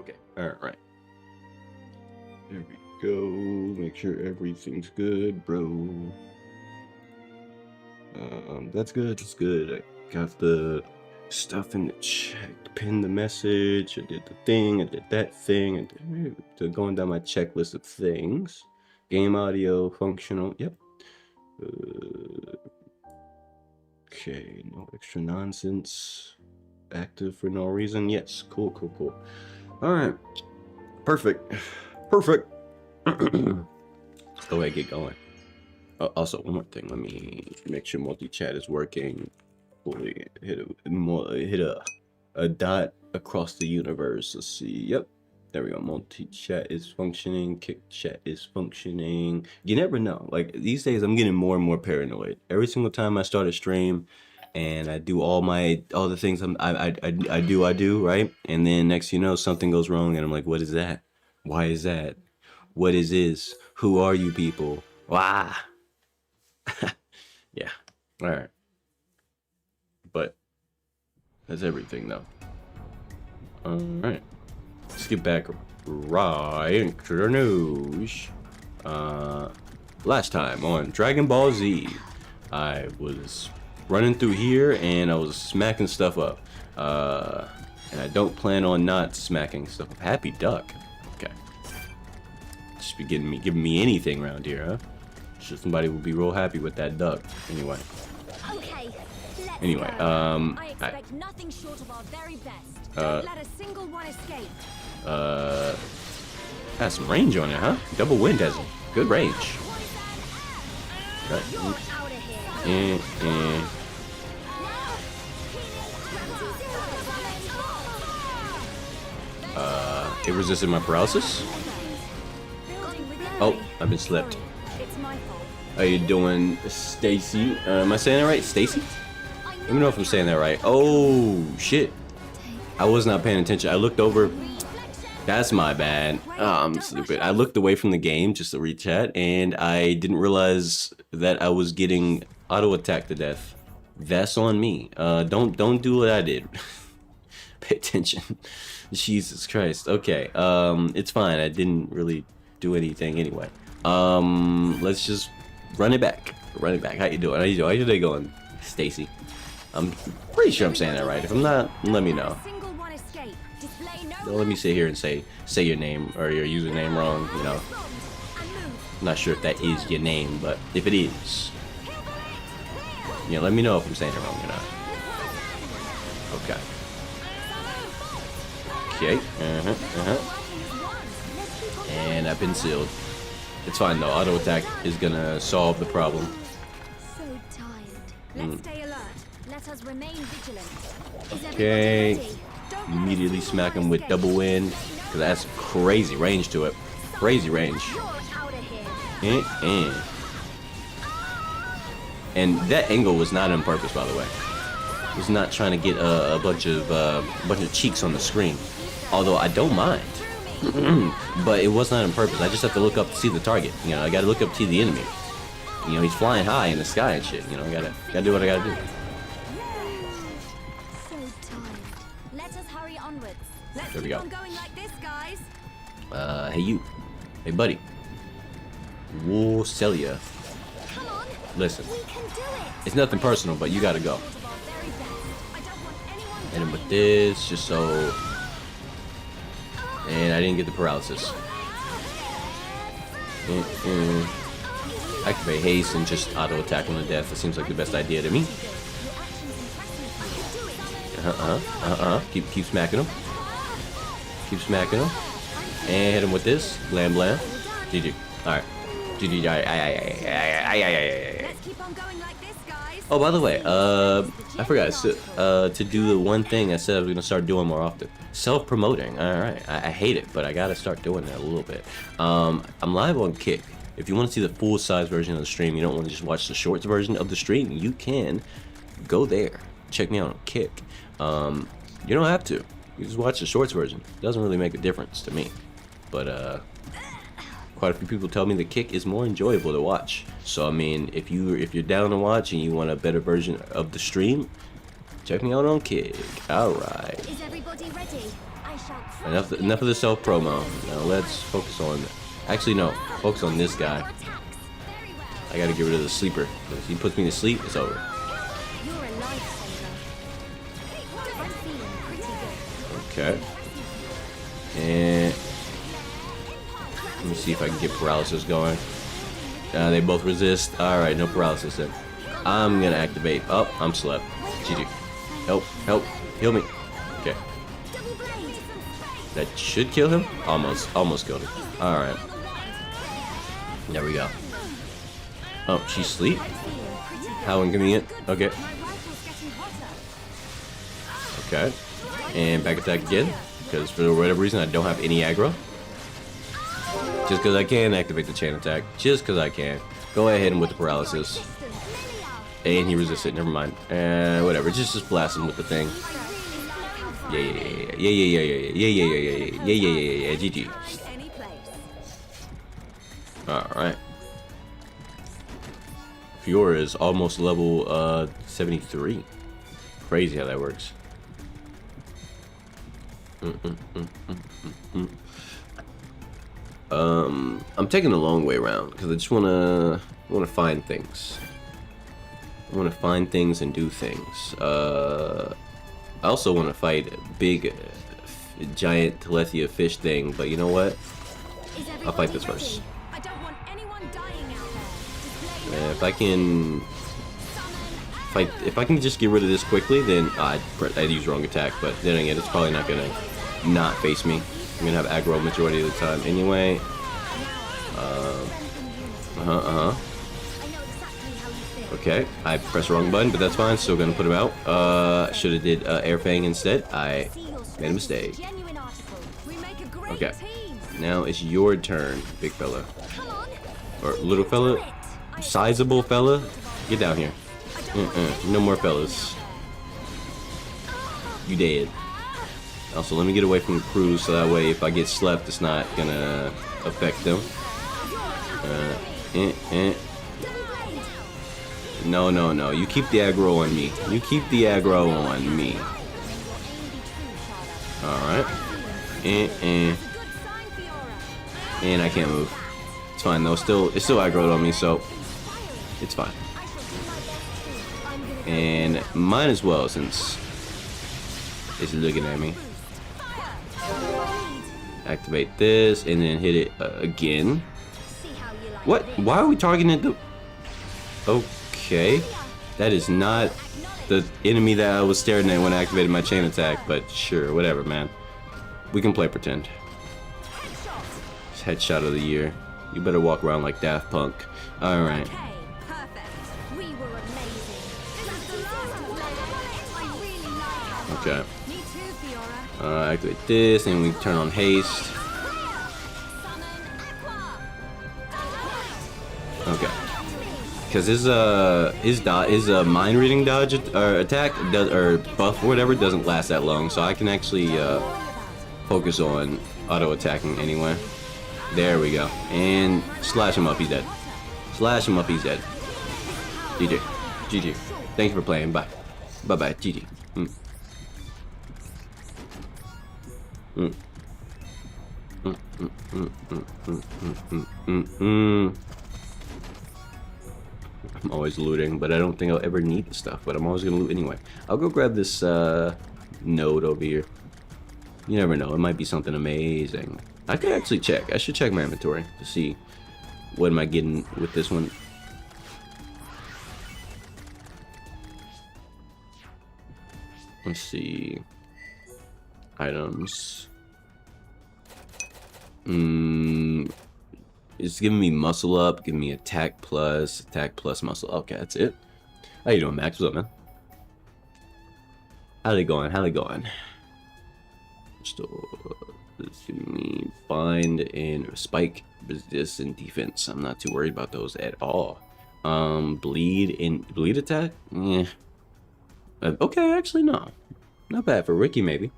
Okay. All right. There we go. Make sure everything's good, bro. That's good. That's good. I got the stuff in the check. Pinned the message. I did the thing. I did that thing. And going down my checklist of things. Game audio functional. Yep. Okay. No extra nonsense. Active for no reason. Yes. Cool. Cool. Cool. All right. Perfect. Perfect. Let's go ahead and get going. Also, one more thing. Let me make sure multi-chat is working. Fully hit a dot across the universe. Let's see. Yep. There we go. Multi-chat is functioning. Kick chat is functioning. You never know. Like these days, I'm getting more and more paranoid. Every single time I start a stream, and I do all the things I do right, and then next you know something goes wrong, and I'm like, what is that? Why is that? What is this? Who are you people? Wow. Yeah. All right. But that's everything though. All right. Let's get back right into the news. Last time on Dragon Ball Z, I was running through here and I was smacking stuff up. And I don't plan on not smacking stuff up. Happy Duck. Okay. Just be giving me anything around here, huh? Sure, somebody will be real happy with that duck. Anyway. Okay. Anyway, I expect nothing short of our very best. Don't let a single one escape. Has some range on it, huh? Double Wind has a good range. It resisted my paralysis. Oh, I've been slipped. How you doing, Stacy? Am I saying that right? Stacy? Let me know if I'm saying that right. Oh, shit. I was not paying attention. I looked over. That's my bad. Oh, I'm stupid. I looked away from the game just to read chat, and I didn't realize that I was getting auto-attacked to death. That's on me. Don't do what I did. Pay attention. Jesus Christ. Okay. It's fine. I didn't really do anything anyway. Let's just run it back. Run it back. How you doing? How your day going, Stacy? I'm pretty sure I'm saying that right. If I'm not, let me know. Don't let me sit here and say your name or your username wrong, you know. I'm not sure if that is your name, but if it is, yeah, let me know if I'm saying it wrong or not. Okay. Okay. And I've been sealed. It's fine though. Auto attack is gonna solve the problem. So tired. Let's stay alert. Let us remain vigilant. Okay. Immediately smack him with double wind, because that's crazy range to it. Crazy range. And that angle was not on purpose, by the way. It was not trying to get a bunch of cheeks on the screen. Although I don't mind. But it was not on purpose. I just have to look up to see the target. You know, I gotta look up to see the enemy. You know, he's flying high in the sky and shit. You know, gotta do what I gotta do. There we go. Hey you. Hey buddy. We'll sell ya. Listen. It's nothing personal, but you gotta go. Hit him with this, just so. And I didn't get the paralysis. Activate haste and just auto attack him to death. That seems like the best idea to me. Keep smacking him. Keep smacking him. And hit him with this. Blam blam. GG. Alright. GG. Oh, by the way, I forgot to do the one thing I said I was gonna start doing more often. Self-promoting. Alright. I hate it, but I gotta start doing that a little bit. I'm live on Kick. If you want to see the full-size version of the stream, you don't want to just watch the shorts version of the stream, you can go there. Check me out on Kick. You don't have to. You just watch the shorts version. It doesn't really make a difference to me. But quite a few people tell me the Kick is more enjoyable to watch. So I mean, if you're down to watch and you want a better version of the stream, check me out on Kick. Alright. Is everybody ready? ready. I shall Enough of the self promo. Now let's focus on. Actually, no. Focus on this guy. Very well. I gotta get rid of the sleeper. If he puts me to sleep, it's over. You're a lifesaver. I'm feeling pretty good. Okay. And let me see if I can get paralysis going. They both resist. Alright, no paralysis then. I'm gonna activate. Oh, I'm slept. GG. Help, help, heal me. Okay. Double blade. That should kill him? Almost killed him. Alright. There we go. Oh, she's asleep? I'm feeling pretty good. How inconvenient. Okay. My rifle's getting hotter. Okay. And back attack again. Because for whatever reason I don't have any aggro. Just because I can activate the chain attack. Just because I can. Go ahead and with the paralysis. And he resisted. Never mind. Whatever. Just blast him with the thing. Yeah. GG. Any place. Alright. Fiora is almost level 73. Crazy how that works. I'm taking the long way around because I just wanna find things. I wanna find things and do things. I also wanna fight a big, giant Telethia fish thing, but you know what? I'll fight this first. I don't want anyone dying out there. Display If I can fight, if I can just get rid of this quickly, then I'd use wrong attack. But then again, it's probably not gonna not face me. I'm gonna have aggro majority of the time anyway. Okay, I pressed the wrong button, but that's fine. Still gonna put him out. Should have did Air Fang instead. I made a mistake. Okay, now it's your turn, big fella. Or little fella, sizable fella. Get down here. No more fellas. You dead. Also, let me get away from the crew so that way if I get slept, it's not gonna affect them. No. You keep the aggro on me. You keep the aggro on me. Alright. And I can't move. It's fine though. It's still aggroed on me, so it's fine. And mine as well, since it's looking at me. Activate this and then hit it again. What? Why are we targeting the... Okay. That is not the enemy that I was staring at when I activated my chain attack, but sure, whatever, man. We can play pretend. It's headshot of the year. You better walk around like Daft Punk. Alright. Okay. Activate this, and we turn on haste. Okay. Because his mind reading dodge attack or buff or whatever doesn't last that long, so I can actually focus on auto attacking anyway. There we go. And slash him up. He's dead. Slash him up. He's dead. GG. Thank you for playing. Bye. Bye. GG. I'm always looting, but I don't think I'll ever need the stuff, but I'm always gonna loot anyway. I'll go grab this node over here. You never know, it might be something amazing. I could actually check. I should check my inventory to see what am I getting with this one. Let's see. Items. It's giving me muscle up, giving me attack plus muscle. Okay, that's it. How you doing, Max? What's up, man? How they going? It's giving me bind and spike, resist, and defense. I'm not too worried about those at all. Bleed attack? Yeah. Okay, actually no. Not bad for Ricky, maybe.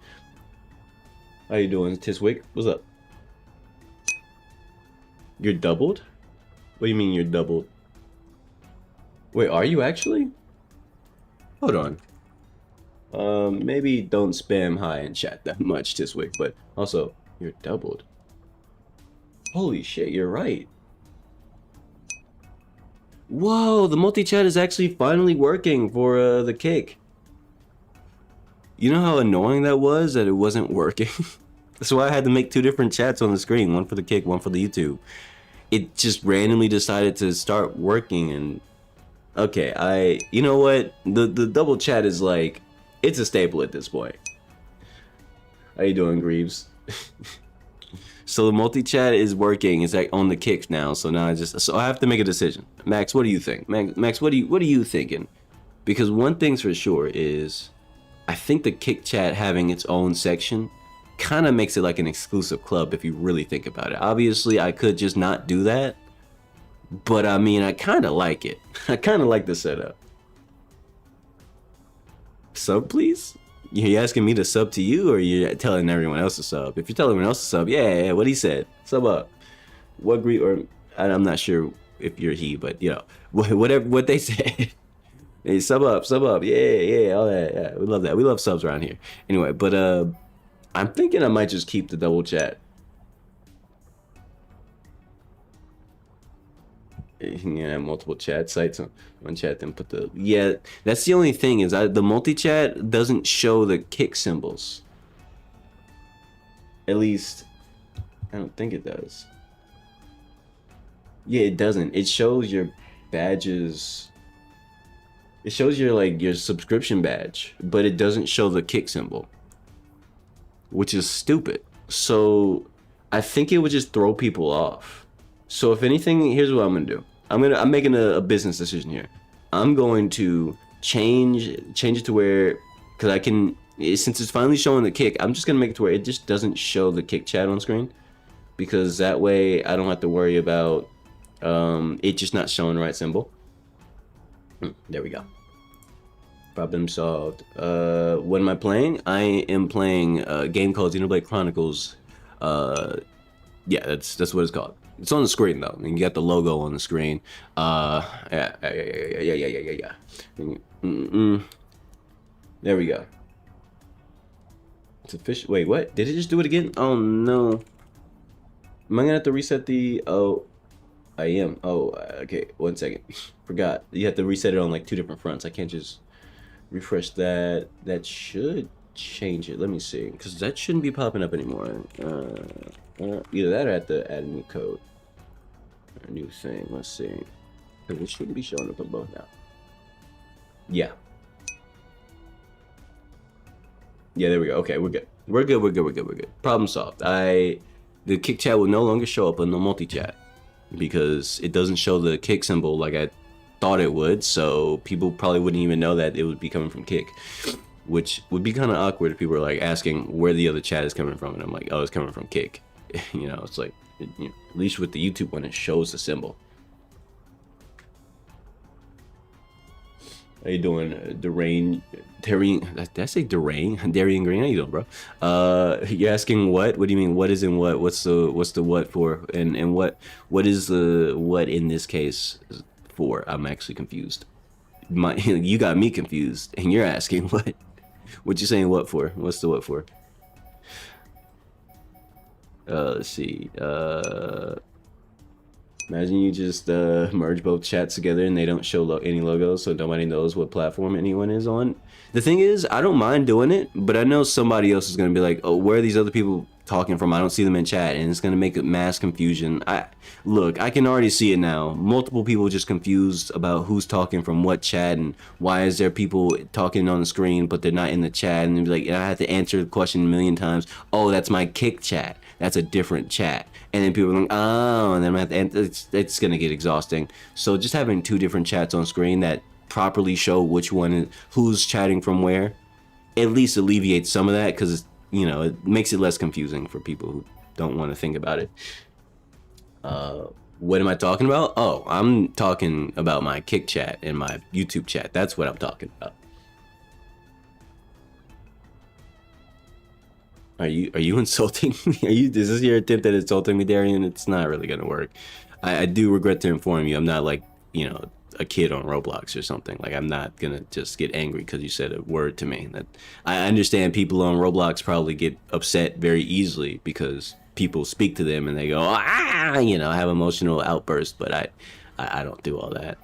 How you doing, Tiswick? What's up? You're doubled? What do you mean you're doubled? Wait, are you actually? Hold on. Maybe don't spam hi in chat that much this week, but also, you're doubled. Holy shit, you're right. Whoa, the multi-chat is actually finally working for the kick. You know how annoying that was that it wasn't working? That's why I had to make 2 different chats on the screen, one for the kick, one for the YouTube. It just randomly decided to start working, and okay, you know what? The double chat is like, it's a staple at this point. How you doing, Greaves? So the multi-chat is working. It's like on the kick now. So now I have to make a decision. Max, what do you think? Max, what are you thinking? Because one thing's for sure is, I think the kick chat having its own section kind of makes it like an exclusive club if you really think about it. Obviously, I could just not do that, but I mean, I kind of like it. I kind of like the setup. Sub, please? You asking me to sub to you, or you telling everyone else to sub? If you're telling everyone else to sub, yeah, what he said. Sub up. What or I'm not sure if you're he, but you know, whatever what they said. Hey, sub up, yeah, all that. Yeah, we love that. We love subs around here. Anyway, but I'm thinking I might just keep the double chat. You can have multiple chat sites on one chat, then put the, yeah, that's the only thing is the multi-chat doesn't show the kick symbols. At least I don't think it does. Yeah, it doesn't. It shows your badges. It shows your like your subscription badge, but it doesn't show the kick symbol, which is stupid. So I think it would just throw people off. So if anything, here's what I'm gonna do. I'm making a business decision here. I'm going to change it to where, because I can, since it's finally showing the kick, I'm just gonna make it to where it just doesn't show the kick chat on screen, because that way I don't have to worry about it just not showing the right symbol. There we go. Problem solved. What am I playing? I am playing a game called Xenoblade Chronicles. Yeah, that's what it's called. It's on the screen though, and you got the logo on the screen. Yeah. There we go. It's official. Wait, what? Did it just do it again? Oh no. Am I gonna have to reset the? Oh, I am. Oh, okay. 1 second. Forgot. You have to reset it on like 2 different fronts. I can't just refresh that. That should change it. Let me see, because that shouldn't be popping up anymore. Either that or I have to add a new code. A new thing. Let's see. Because it shouldn't be showing up on both now. Yeah. Yeah, there we go. Okay, we're good. We're good. Problem solved. The kick chat will no longer show up on the multi-chat because it doesn't show the kick symbol like I thought it would, so people probably wouldn't even know that it would be coming from kick, which would be kind of awkward if people were like asking where the other chat is coming from, and I'm like, oh, it's coming from kick. You know, it's like, you know, at least with the YouTube one, it shows the symbol. How you doing, Darian? Did I say Darian? Darian Green? How you doing, bro? You're asking what? What do you mean? What is in what? What's the what for? And what is the what in this case for? I'm actually confused. You got me confused, and you're asking what? What you saying what for? What's the what for? Let's see. Imagine you just merge both chats together and they don't show any logos, so nobody knows what platform anyone is on. The thing is, I don't mind doing it, but I know somebody else is going to be like, oh, where are these other people talking from? I don't see them in chat, and it's going to make a mass confusion. Look, I can already see it now. Multiple people just confused about who's talking from what chat, and why is there people talking on the screen but they're not in the chat, and like, I have to answer the question a million times. Oh, that's my kick chat. That's a different chat. And then people are like, oh, and then I have to, and it's gonna get exhausting. So just having 2 different chats on screen that properly show which one is, who's chatting from where, at least alleviates some of that, because, you know, it makes it less confusing for people who don't want to think about it. What am I talking about? Oh, I'm talking about my kick chat and my YouTube chat. That's what I'm talking about. Are you insulting me? Is this your attempt at insulting me, Darian? It's not really gonna work. I do regret to inform you, I'm not like you know, a kid on Roblox or something. Like, I'm not gonna just get angry because you said a word to me. That I understand people on Roblox probably get upset very easily because people speak to them and they go, ah, you know, have emotional outbursts. But I don't do all that.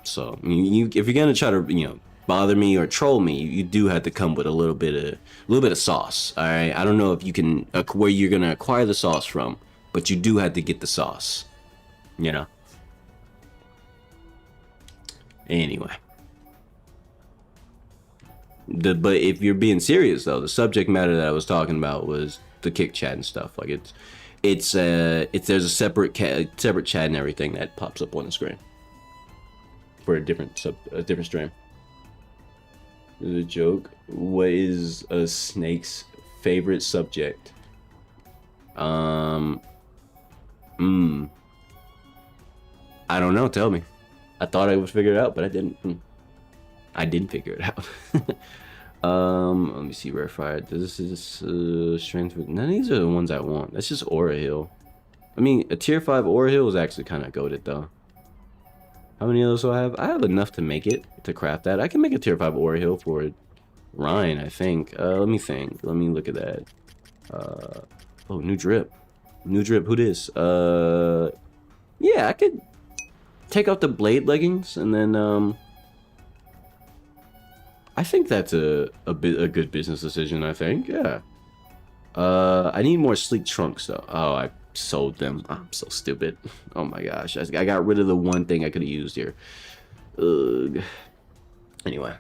So if you're gonna try to, you know, bother me or troll me, you do have to come with a little bit of sauce. All right, I don't know if you can where you're gonna acquire the sauce from, but you do have to get the sauce, you know. Anyway, but if you're being serious though, the subject matter that I was talking about was the kick chat and stuff. Like it's there's a separate chat and everything that pops up on the screen for a different stream. The joke. What is a snake's favorite subject? I don't know. Tell me. I thought I would figure it out, but I didn't. I didn't figure it out. Let me see. Rarefied. This is strength. None of these are the ones I want. That's just Aura Hill. I mean, a tier 5 Aura Hill is actually kind of goated though. How many of those do I have? I have enough to make it, to craft that. I can make a tier 5 Aura Hill for Ryan, I think. Let me think. Let me look at that. Oh, new drip. New drip, who this? Yeah, I could take out the blade leggings and then, I think that's a good business decision, I think, yeah. I need more sleek trunks though. Oh, I sold them. I'm so stupid. Oh my gosh, I got rid of the one thing I could have used here. Ugh. Anyway,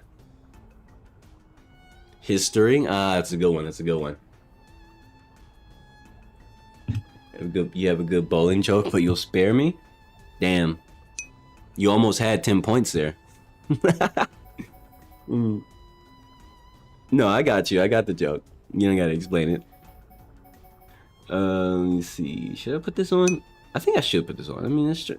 history. That's a good one. That's a good one. You have a good bowling joke, but you'll spare me. Damn, you almost had 10 points there. No, I got you. I got the joke. You don't gotta explain it. Let me see. Should I put this on? I think I should put this on. I mean, that's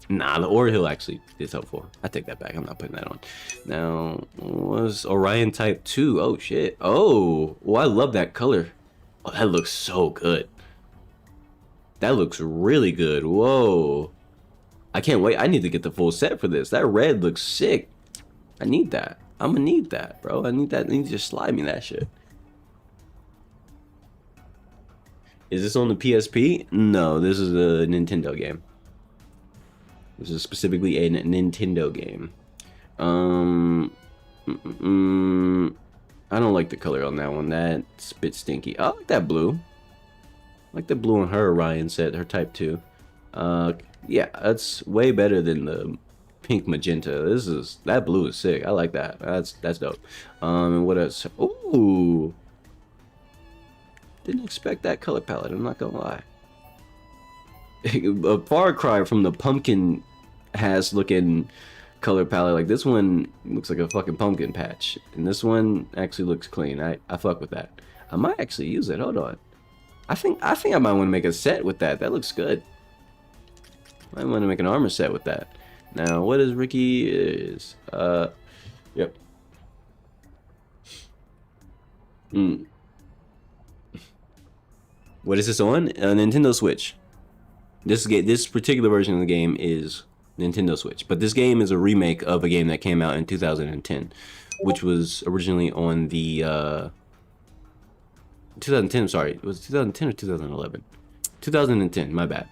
nah, the Aura Hill actually is helpful. I take that back. I'm not putting that on. Now, was Orion Type 2? Oh, shit. Oh, well, I love that color. Oh, that looks so good. That looks really good. Whoa. I can't wait. I need to get the full set for this. That red looks sick. I need that. I'm gonna need that, bro. I need that. You need to just slide me that shit. Is this on the PSP? No, this is a Nintendo game. This is specifically a Nintendo game. I don't like the color on that one. That's a bit stinky. I like that blue. I like the blue on her Orion set, her Type 2. Yeah, that's way better than the pink magenta. That blue is sick. I like that. That's dope. And what else? Ooh. Didn't expect that color palette, I'm not gonna lie. A far cry from the pumpkin has looking color palette. Like this one looks like a fucking pumpkin patch. And this one actually looks clean. I fuck with that. I might actually use it. Hold on. I think I might want to make a set with that. That looks good. I might want to make an armor set with that. Now, what is Ricky is? Yep. What is this on? Nintendo Switch. This particular version of the game is Nintendo Switch, but this game is a remake of a game that came out in 2010, which was originally on the 2010. Sorry, it was 2010 or 2011? 2010. My bad.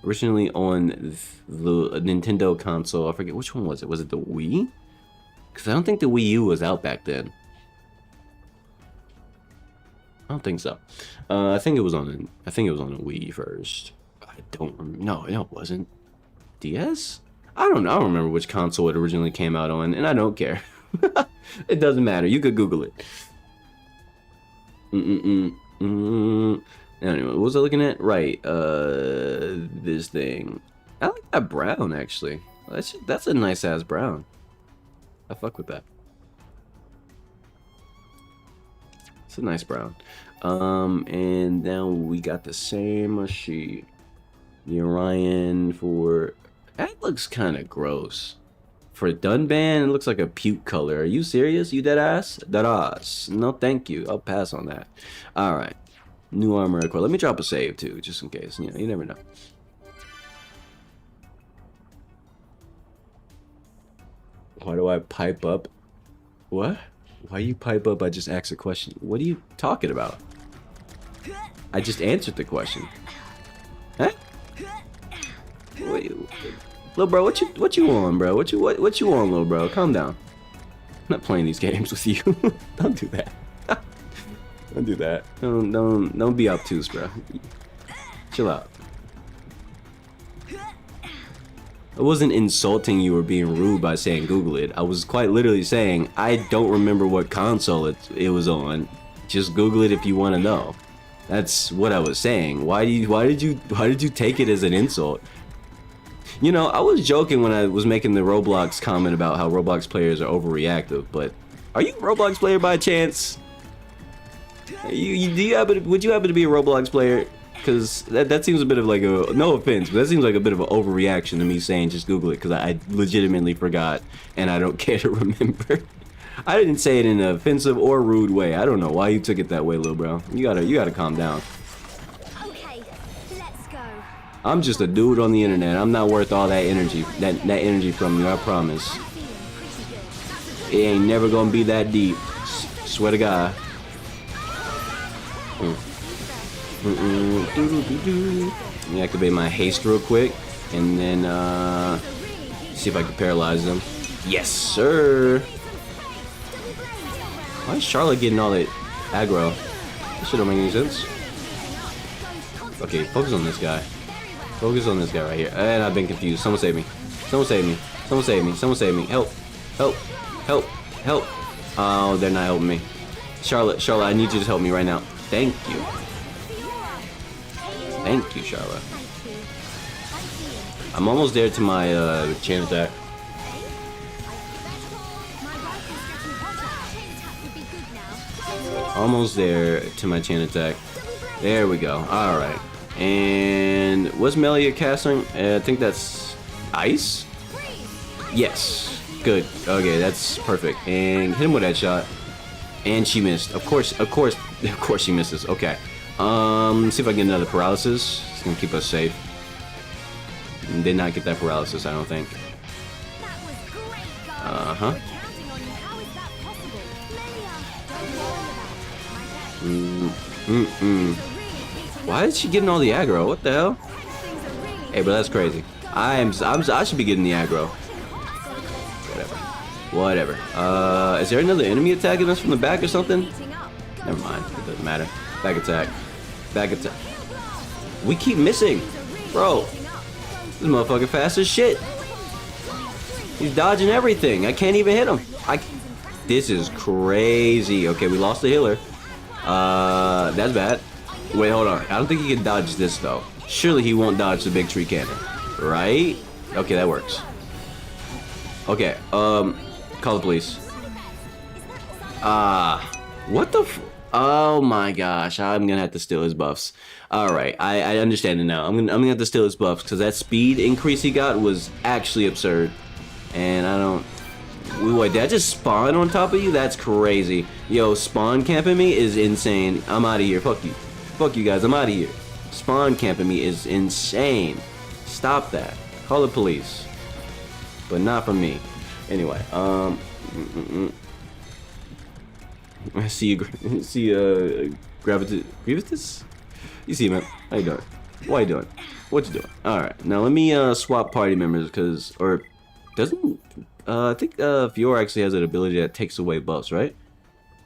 Originally on the Nintendo console. I forget which one was it. Was it the Wii? Because I don't think the Wii U was out back then. I don't think so. I think it was on a Wii first. I don't. No, it wasn't. DS? I don't know. I don't remember which console it originally came out on, and I don't care. It doesn't matter. You could Google it. Anyway, what was I looking at? Right. This thing. I like that brown actually. That's a nice ass brown. I fuck with that. It's a nice brown. And now we got the same sheet. The Orion for that looks kind of gross. For Dunban, it looks like a puke color. Are you serious? You dead ass? Dead ass. No, thank you. I'll pass on that. All right. New armor equip. Let me drop a save too, just in case. You know, you never know. Why do I pipe up? What? Why you pipe up? I just asked a question. What are you talking about? I just answered the question. Huh? Little bro, what you on, bro? What you on, little bro? Calm down. I'm not playing these games with you. Don't do that. Don't do that. Don't be obtuse, bro. Chill out. I wasn't insulting you or being rude by saying Google it. I was quite literally saying I don't remember what console it was on. Just Google it if you want to know. That's what I was saying. Why did you take it as an insult? You know, I was joking when I was making the Roblox comment about how Roblox players are overreactive, but are you a Roblox player by chance? Would you happen to be a Roblox player? Because that seems a bit of like a, no offense, but that seems like a bit of an overreaction to me saying just Google it, because I legitimately forgot and I don't care to remember. I didn't say it in an offensive or rude way. I don't know why you took it that way, little bro. You gotta calm down. Okay, let's go. I'm just a dude on the internet. I'm not worth all that energy, that energy from you, I promise. I'm feeling pretty good. It ain't never gonna be that deep. Swear to God. Let me activate my haste real quick, and then see if I can paralyze them. Yes, sir. Why is Charlotte getting all that aggro? This shit don't make any sense. Okay, focus on this guy. Focus on this guy right here. And I've been confused. Someone save me. Someone save me. Someone save me. Someone save me. Help. Help. Help. Help. Oh, they're not helping me. Charlotte, I need you to help me right now. Thank you. Thank you, Charlotte. I'm almost there to my chain attack. Almost there to my chain attack. There we go. Alright. And what's Melia casting? I think that's ice? Yes. Good. Okay, that's perfect. And hit him with that shot. And she missed. Of course she misses. Okay. See if I can get another paralysis. It's gonna keep us safe. Did not get that paralysis, I don't think. Uh-huh. Why is she getting all the aggro? What the hell? Hey, bro, that's crazy. I should be getting the aggro. Whatever. Is there another enemy attacking us from the back or something? Never mind. It doesn't matter. Back attack. Back attack. We keep missing. Bro. This motherfucker fast as shit. He's dodging everything. I can't even hit him. This is crazy. Okay, we lost the healer. That's bad. Wait, hold on. I don't think he can dodge this, though. Surely he won't dodge the big tree cannon. Right? Okay, that works. Okay, call the police. What the oh my gosh, I'm gonna have to steal his buffs. Alright, I understand it now. I'm gonna have to steal his buffs, because that speed increase he got was actually absurd. And I don't... Wait, did I just spawn on top of you? That's crazy. Yo, spawn camping me is insane. I'm out of here. Fuck you. Fuck you guys, I'm out of here. Spawn camping me is insane. Stop that. Call the police. But not from me. Anyway, I see you. See Gravitas? You see, man? How you doing? What you doing? What you doing? All right. Now let me swap party members, doesn't I think Fiora actually has an ability that takes away buffs, right?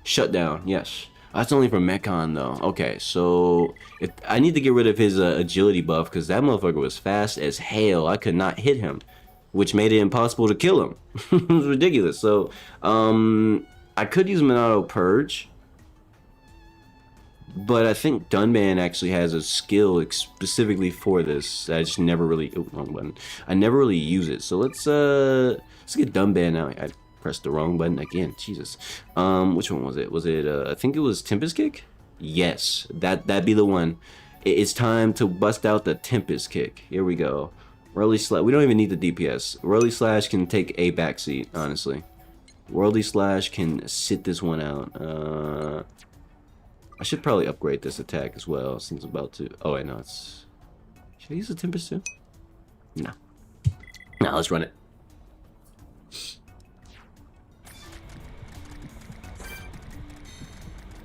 Shut down. Yes. That's only for Mekon though. Okay, so if I need to get rid of his agility buff, because that motherfucker was fast as hell. I could not hit him, which made it impossible to kill him. It was ridiculous. So I could use Monado Purge, but I think Dunban actually has a skill specifically for this. I just never really... Oh, wrong button. I never really use it. So let's get Dunban out. I pressed the wrong button again. Jesus. Which one was it? Was it I think it was Tempest Kick? Yes, that'd be the one. It's time to bust out the Tempest Kick. Here we go. Worldly Slash. We don't even need the DPS. Worldly Slash can take a backseat, honestly. Worldly Slash can sit this one out. I should probably upgrade this attack as well, since I'm about to... Oh, wait, no, it's... Should I use the Tempest too? No. No, let's run it.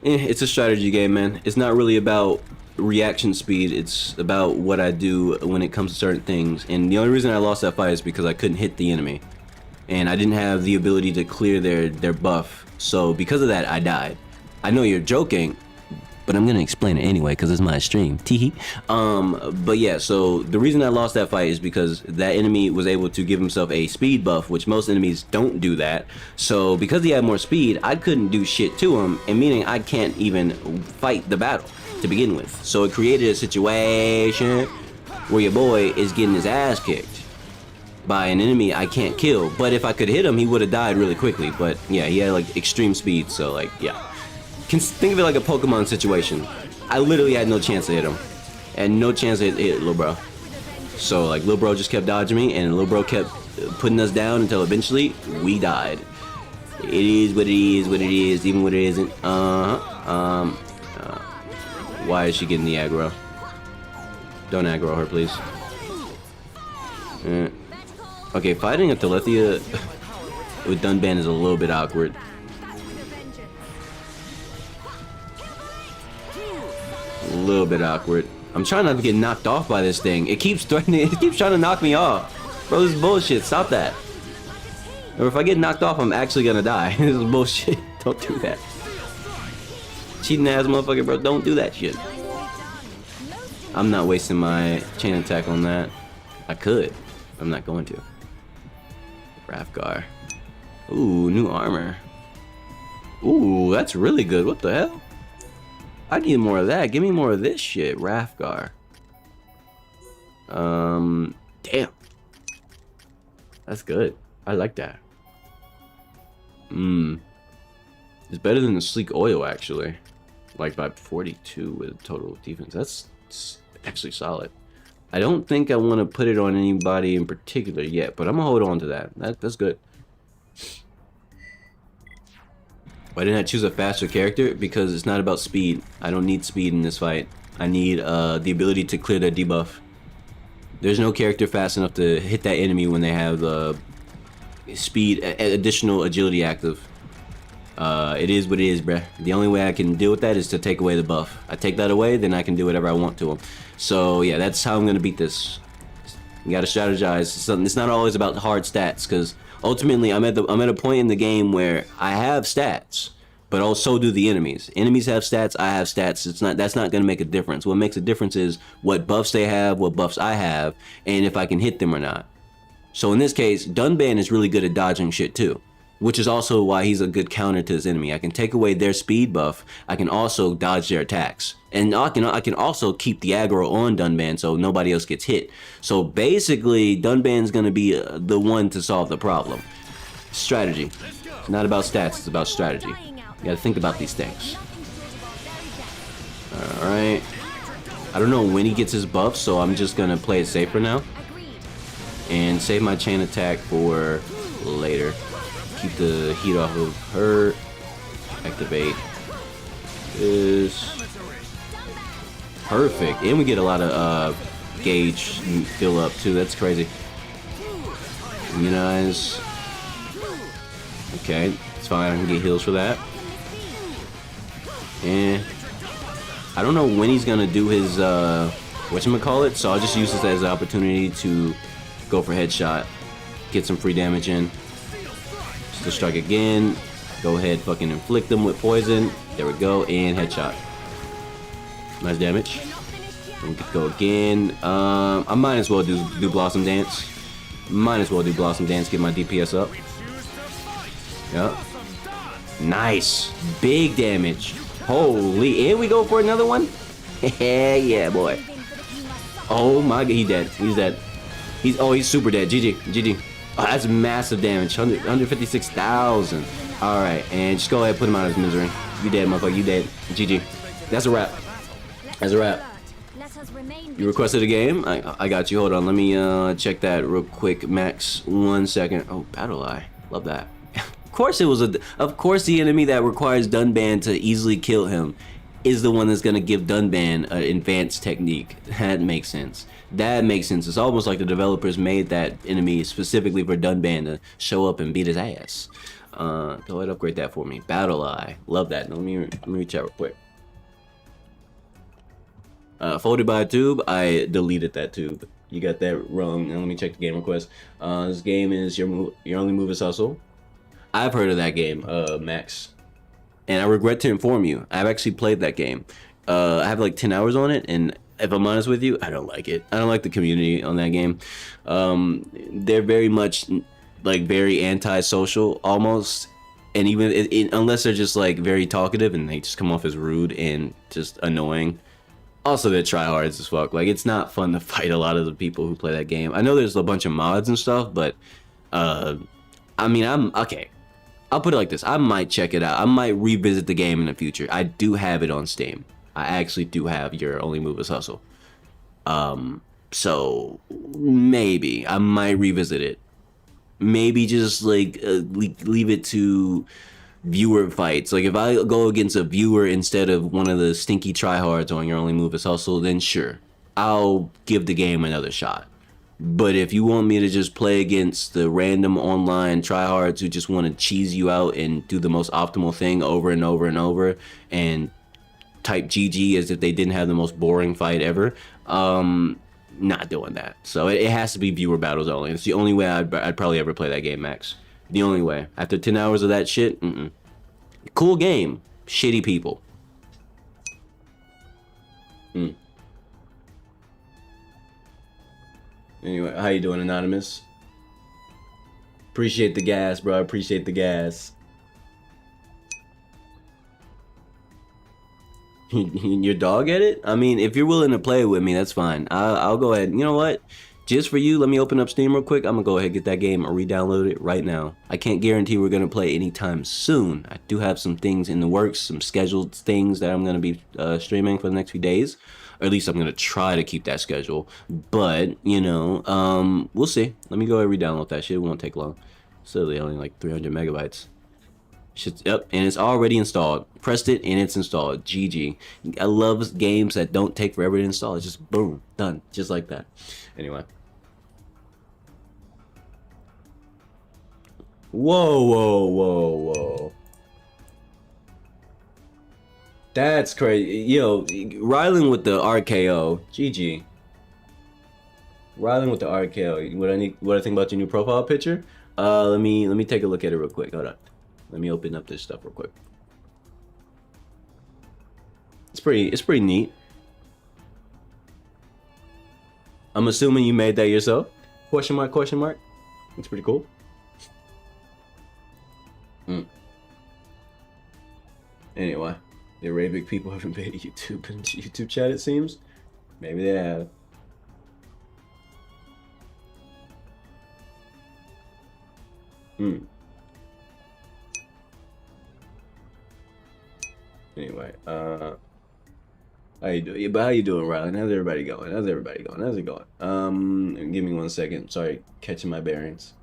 It's a strategy game, man. It's not really about reaction speed. It's about what I do when it comes to certain things. And the only reason I lost that fight is because I couldn't hit the enemy, and I didn't have the ability to clear their buff. So because of that, I died. I know you're joking, but I'm gonna explain it anyway because it's my stream. Teehee. But yeah, so the reason I lost that fight is because that enemy was able to give himself a speed buff, which most enemies don't do that. So because he had more speed, I couldn't do shit to him, and meaning I can't even fight the battle to begin with. So it created a situation where your boy is getting his ass kicked by an enemy I can't kill. But if I could hit him, he would have died really quickly. But yeah, he had like extreme speed, so like yeah. Can think of it like a Pokemon situation. I literally had no chance to hit him, and no chance to hit Lil Bro. So like Lil Bro just kept dodging me, and Lil Bro kept putting us down until eventually we died. It is what it is, what it is, even what it isn't. Why is she getting the aggro? Don't aggro her, please. Okay, fighting a Telethia with Dunban is a little bit awkward. A little bit awkward. I'm trying not to get knocked off by this thing. It keeps threatening. It keeps trying to knock me off. Bro, this is bullshit. Stop that. Or if I get knocked off, I'm actually gonna die. This is bullshit. Don't do that. Cheating ass motherfucker, bro. Don't do that shit. I'm not wasting my chain attack on that. I could. I'm not going to. Rafgar. Ooh, new armor. Ooh, that's really good. What the hell? I need more of that. Give me more of this shit. Rafgar. Damn. That's good. I like that. It's better than the Sleek Oil, actually. Like by 42 with total defense. That's actually solid. I don't think I want to put it on anybody in particular yet, but I'm gonna hold on to that. That's good. Why didn't I choose a faster character? Because it's not about speed. I don't need speed in this fight. I need the ability to clear their debuff. There's no character fast enough to hit that enemy when they have the speed, additional agility active. It is what it is, bruh. The only way I can deal with that is to take away the buff. I take that away, then I can do whatever I want to him. So yeah, that's how I'm gonna beat this. You gotta strategize. It's not always about hard stats, because ultimately I'm at a point in the game where I have stats, but also do the enemies. Enemies have stats, I have stats. That's not gonna make a difference. What makes a difference is what buffs they have, what buffs I have, and if I can hit them or not. So in this case, Dunban is really good at dodging shit too, which is also why he's a good counter to this enemy. I can take away their speed buff. I can also dodge their attacks, and I can also keep the aggro on Dunban so nobody else gets hit. So basically, Dunban's gonna be the one to solve the problem. Strategy. It's not about stats. It's about strategy. You gotta think about these things. All right. I don't know when he gets his buff, so I'm just gonna play it safe for now and save my chain attack for later. Keep the heat off of her. Activate this. Perfect. And we get a lot of gauge fill up too. That's crazy. Immunize. Okay, it's fine. I can get heals for that. And I don't know when he's gonna do his whatchamacallit, so I'll just use this as an opportunity to go for headshot. Get some free damage in. To strike again, go ahead, fucking inflict them with poison. There we go, and headshot. Nice damage. And we could go again. I might as well do Blossom Dance. Might as well do Blossom Dance. Get my DPS up. Yep. Nice, big damage. Holy, and we go for another one. Yeah, boy. Oh my god, he's dead. He's dead. He's super dead. GG. Oh, that's massive damage. 156,000. Alright, and just go ahead and put him out of his misery. You dead, motherfucker. You dead. GG. That's a wrap. That's a wrap. You requested a game? I got you. Hold on. Let me check that real quick. Max, 1 second. Oh, Battle Eye. Love that. Of course the enemy that requires Dunban to easily kill him is the one that's gonna give Dunban an advanced technique. That makes sense. That makes sense. It's almost like the developers made that enemy specifically for Dunban to show up and beat his ass. Go ahead, upgrade that for me. Battle Eye, love that. Let me reach out real quick. Folded by a tube. I deleted that tube. You got that wrong. Now let me check the game request. This game is your only move is hustle. I've heard of that game, Max, and I regret to inform you, I've actually played that game. I have like 10 hours on it, and if I'm honest with you, I don't like it. I don't like the community on that game. They're very much like very anti-social almost, and even unless they're just like very talkative and they just come off as rude and just annoying. Also, they're tryhards as fuck. Like, it's not fun to fight a lot of the people who play that game. I know there's a bunch of mods and stuff, but I mean, okay. I'll put it like this. I might check it out. I might revisit the game in the future. I do have it on Steam. I actually do have Your Only Move is Hustle. So maybe I might revisit it. Maybe just like leave it to viewer fights. Like if I go against a viewer instead of one of the stinky tryhards on Your Only Move is Hustle, then sure, I'll give the game another shot. But if you want me to just play against the random online tryhards who just want to cheese you out and do the most optimal thing over and over and over and type GG as if they didn't have the most boring fight ever, not doing that. So it has to be viewer battles only. It's the only way I'd probably ever play that game, Max. The only way. After 10 hours of that shit, cool game, shitty people. Anyway, how you doing, Anonymous? Appreciate the gas, bro. Appreciate the gas. Your dog at it? I mean, if you're willing to play with me, that's fine. I'll go ahead. You know what? Just for you, let me open up Steam real quick. I'm gonna go ahead and get that game and re-download it right now. I can't guarantee we're gonna play anytime soon. I do have some things in the works, some scheduled things that I'm gonna be streaming for the next few days. Or at least I'm gonna try to keep that schedule. But, you know, we'll see. Let me go ahead and re-download that shit. It won't take long. It's literally only like 300 megabytes. Yep, and it's already installed. Pressed it and it's installed. GG. I love games that don't take forever to install. It's just boom, done, just like that. Anyway. Whoa, whoa, whoa, whoa. That's crazy. Yo, Rylan with the RKO. GG. Rylan with the RKO. What I think about your new profile picture? Let me take a look at it real quick. Hold on. Let me open up this stuff real quick. It's pretty neat. I'm assuming you made that yourself? Question mark, question mark. It's pretty cool. Anyway, the Arabic people have invaded YouTube chat, it seems. Maybe they have. Anyway, how you doing? But how you doing, Riley? How's everybody going? How's it going? Give me 1 second. Sorry, catching my bearings.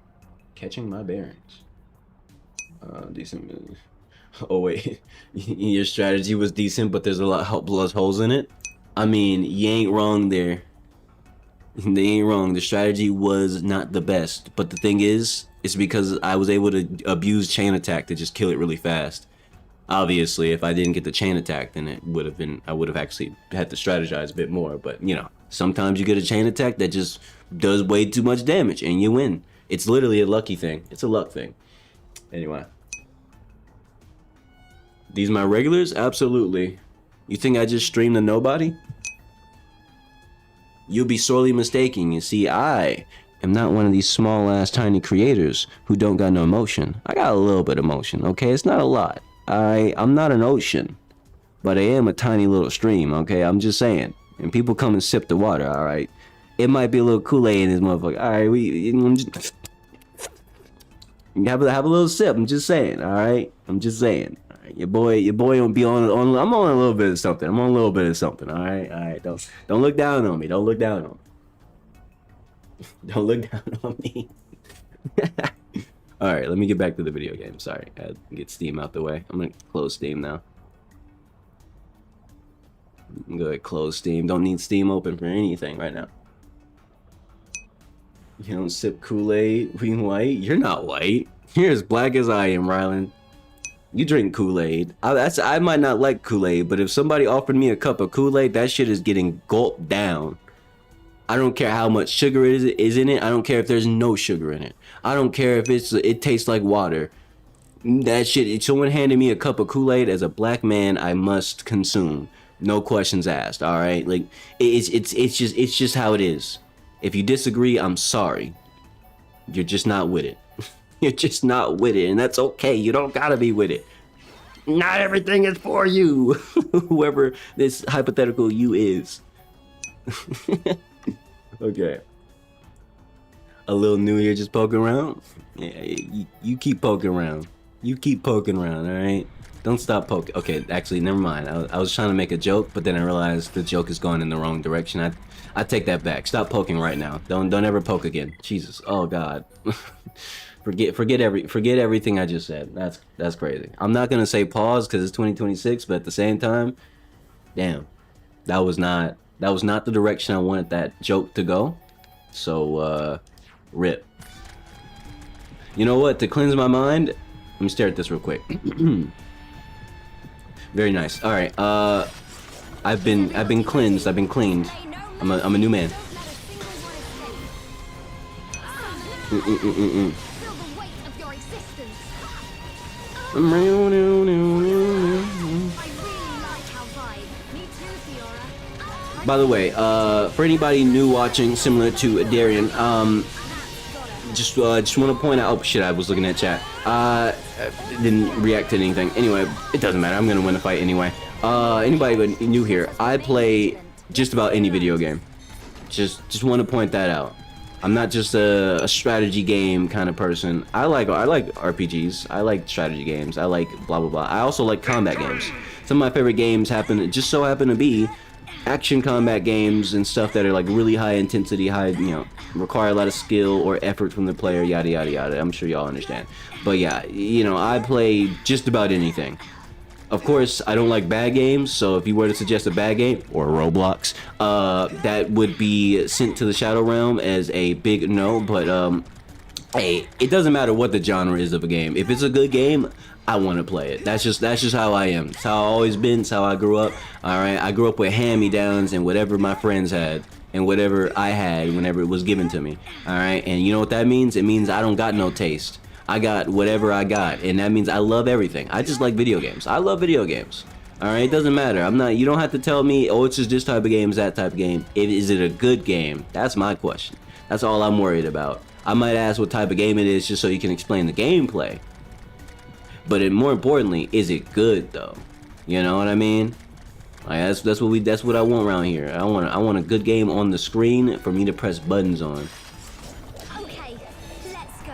Decent. Oh wait, your strategy was decent, but there's a lot of holes in it. I mean, you ain't wrong there. They ain't wrong. The strategy was not the best, but the thing is, it's because I was able to abuse chain attack to just kill it really fast. Obviously, if I didn't get the chain attack, then it would have been, I would have actually had to strategize a bit more. But you know, sometimes you get a chain attack that just does way too much damage and you win. It's literally a lucky thing. It's a luck thing. Anyway. These my regulars? Absolutely. You think I just stream to nobody? You'll be sorely mistaken. You see, I am not one of these small ass tiny creators who don't got no emotion. I got a little bit of emotion, okay? It's not a lot. I'm not an ocean, but I am a tiny little stream, okay? I'm just saying. And people come and sip the water, alright? It might be a little Kool-Aid in this motherfucker. Alright, have a little sip. I'm just saying, alright? I'm just saying. Your boy won't be on. I'm on a little bit of something. All right. Don't look down on me. Don't look down on me. All right, let me get back to the video game. Sorry, I had to get Steam out the way. I'm gonna close Steam now. Go ahead, close Steam. Don't need Steam open for anything right now. You don't sip Kool-Aid being white? You're not white. You're as black as I am, Rylan. You drink Kool-Aid. I might not like Kool-Aid, but if somebody offered me a cup of Kool-Aid, that shit is getting gulped down. I don't care how much sugar is in it. I don't care if there's no sugar in it. I don't care if it tastes like water. That shit, if someone handed me a cup of Kool-Aid, as a black man, I must consume. No questions asked, all right? Like, it's just how it is. If you disagree, I'm sorry. You're just not with it. You're just not with it, and that's okay. You don't gotta be with it. Not everything is for you. Whoever this hypothetical you is. Okay. A little new here just poking around? Yeah, you keep poking around. You keep poking around, alright? Don't stop poking. Okay, actually, never mind. I was trying to make a joke, but then I realized the joke is going in the wrong direction. I take that back. Stop poking right now. Don't ever poke again. Jesus. Oh God. forget everything I just said. That's crazy. I'm not gonna say pause because it's 2026, but at the same time, damn, that was not the direction I wanted that joke to go. So rip. You know what? To cleanse my mind, let me stare at this real quick. Very nice. All right. I've been cleansed. I've been cleaned. I'm a new man. By the way, for anybody new watching, similar to Darian, just want to point out. Oh shit! I was looking at chat. Didn't react to anything. Anyway, it doesn't matter. I'm gonna win the fight anyway. Anybody new here? I play just about any video game. Just want to point that out. I'm not just a strategy game kind of person. I like RPGs. I like strategy games. I like blah blah blah. I also like combat games. Some of my favorite games just so happen to be action combat games and stuff that are like really high intensity, require a lot of skill or effort from the player, yada yada yada. I'm sure y'all understand. But yeah, I play just about anything. Of course, I don't like bad games, so if you were to suggest a bad game, or Roblox, that would be sent to the Shadow Realm as a big no, but hey, it doesn't matter what the genre is of a game. If it's a good game, I want to play it. That's just how I am. It's how I've always been. It's how I grew up. All right, I grew up with hand-me-downs and whatever my friends had and whatever I had whenever it was given to me. All right, and you know what that means? It means I don't got no taste. I got whatever I got, and that means I love everything. I just like video games. I love video games. All right, it doesn't matter. You don't have to tell me, oh, it's just this type of game, that type of game. Is it a good game? That's my question. That's all I'm worried about. I might ask what type of game it is just so you can explain the gameplay. But more importantly, is it good though? You know what I mean? Like that's what I want around here. I want a good game on the screen for me to press buttons on. Okay, let's go.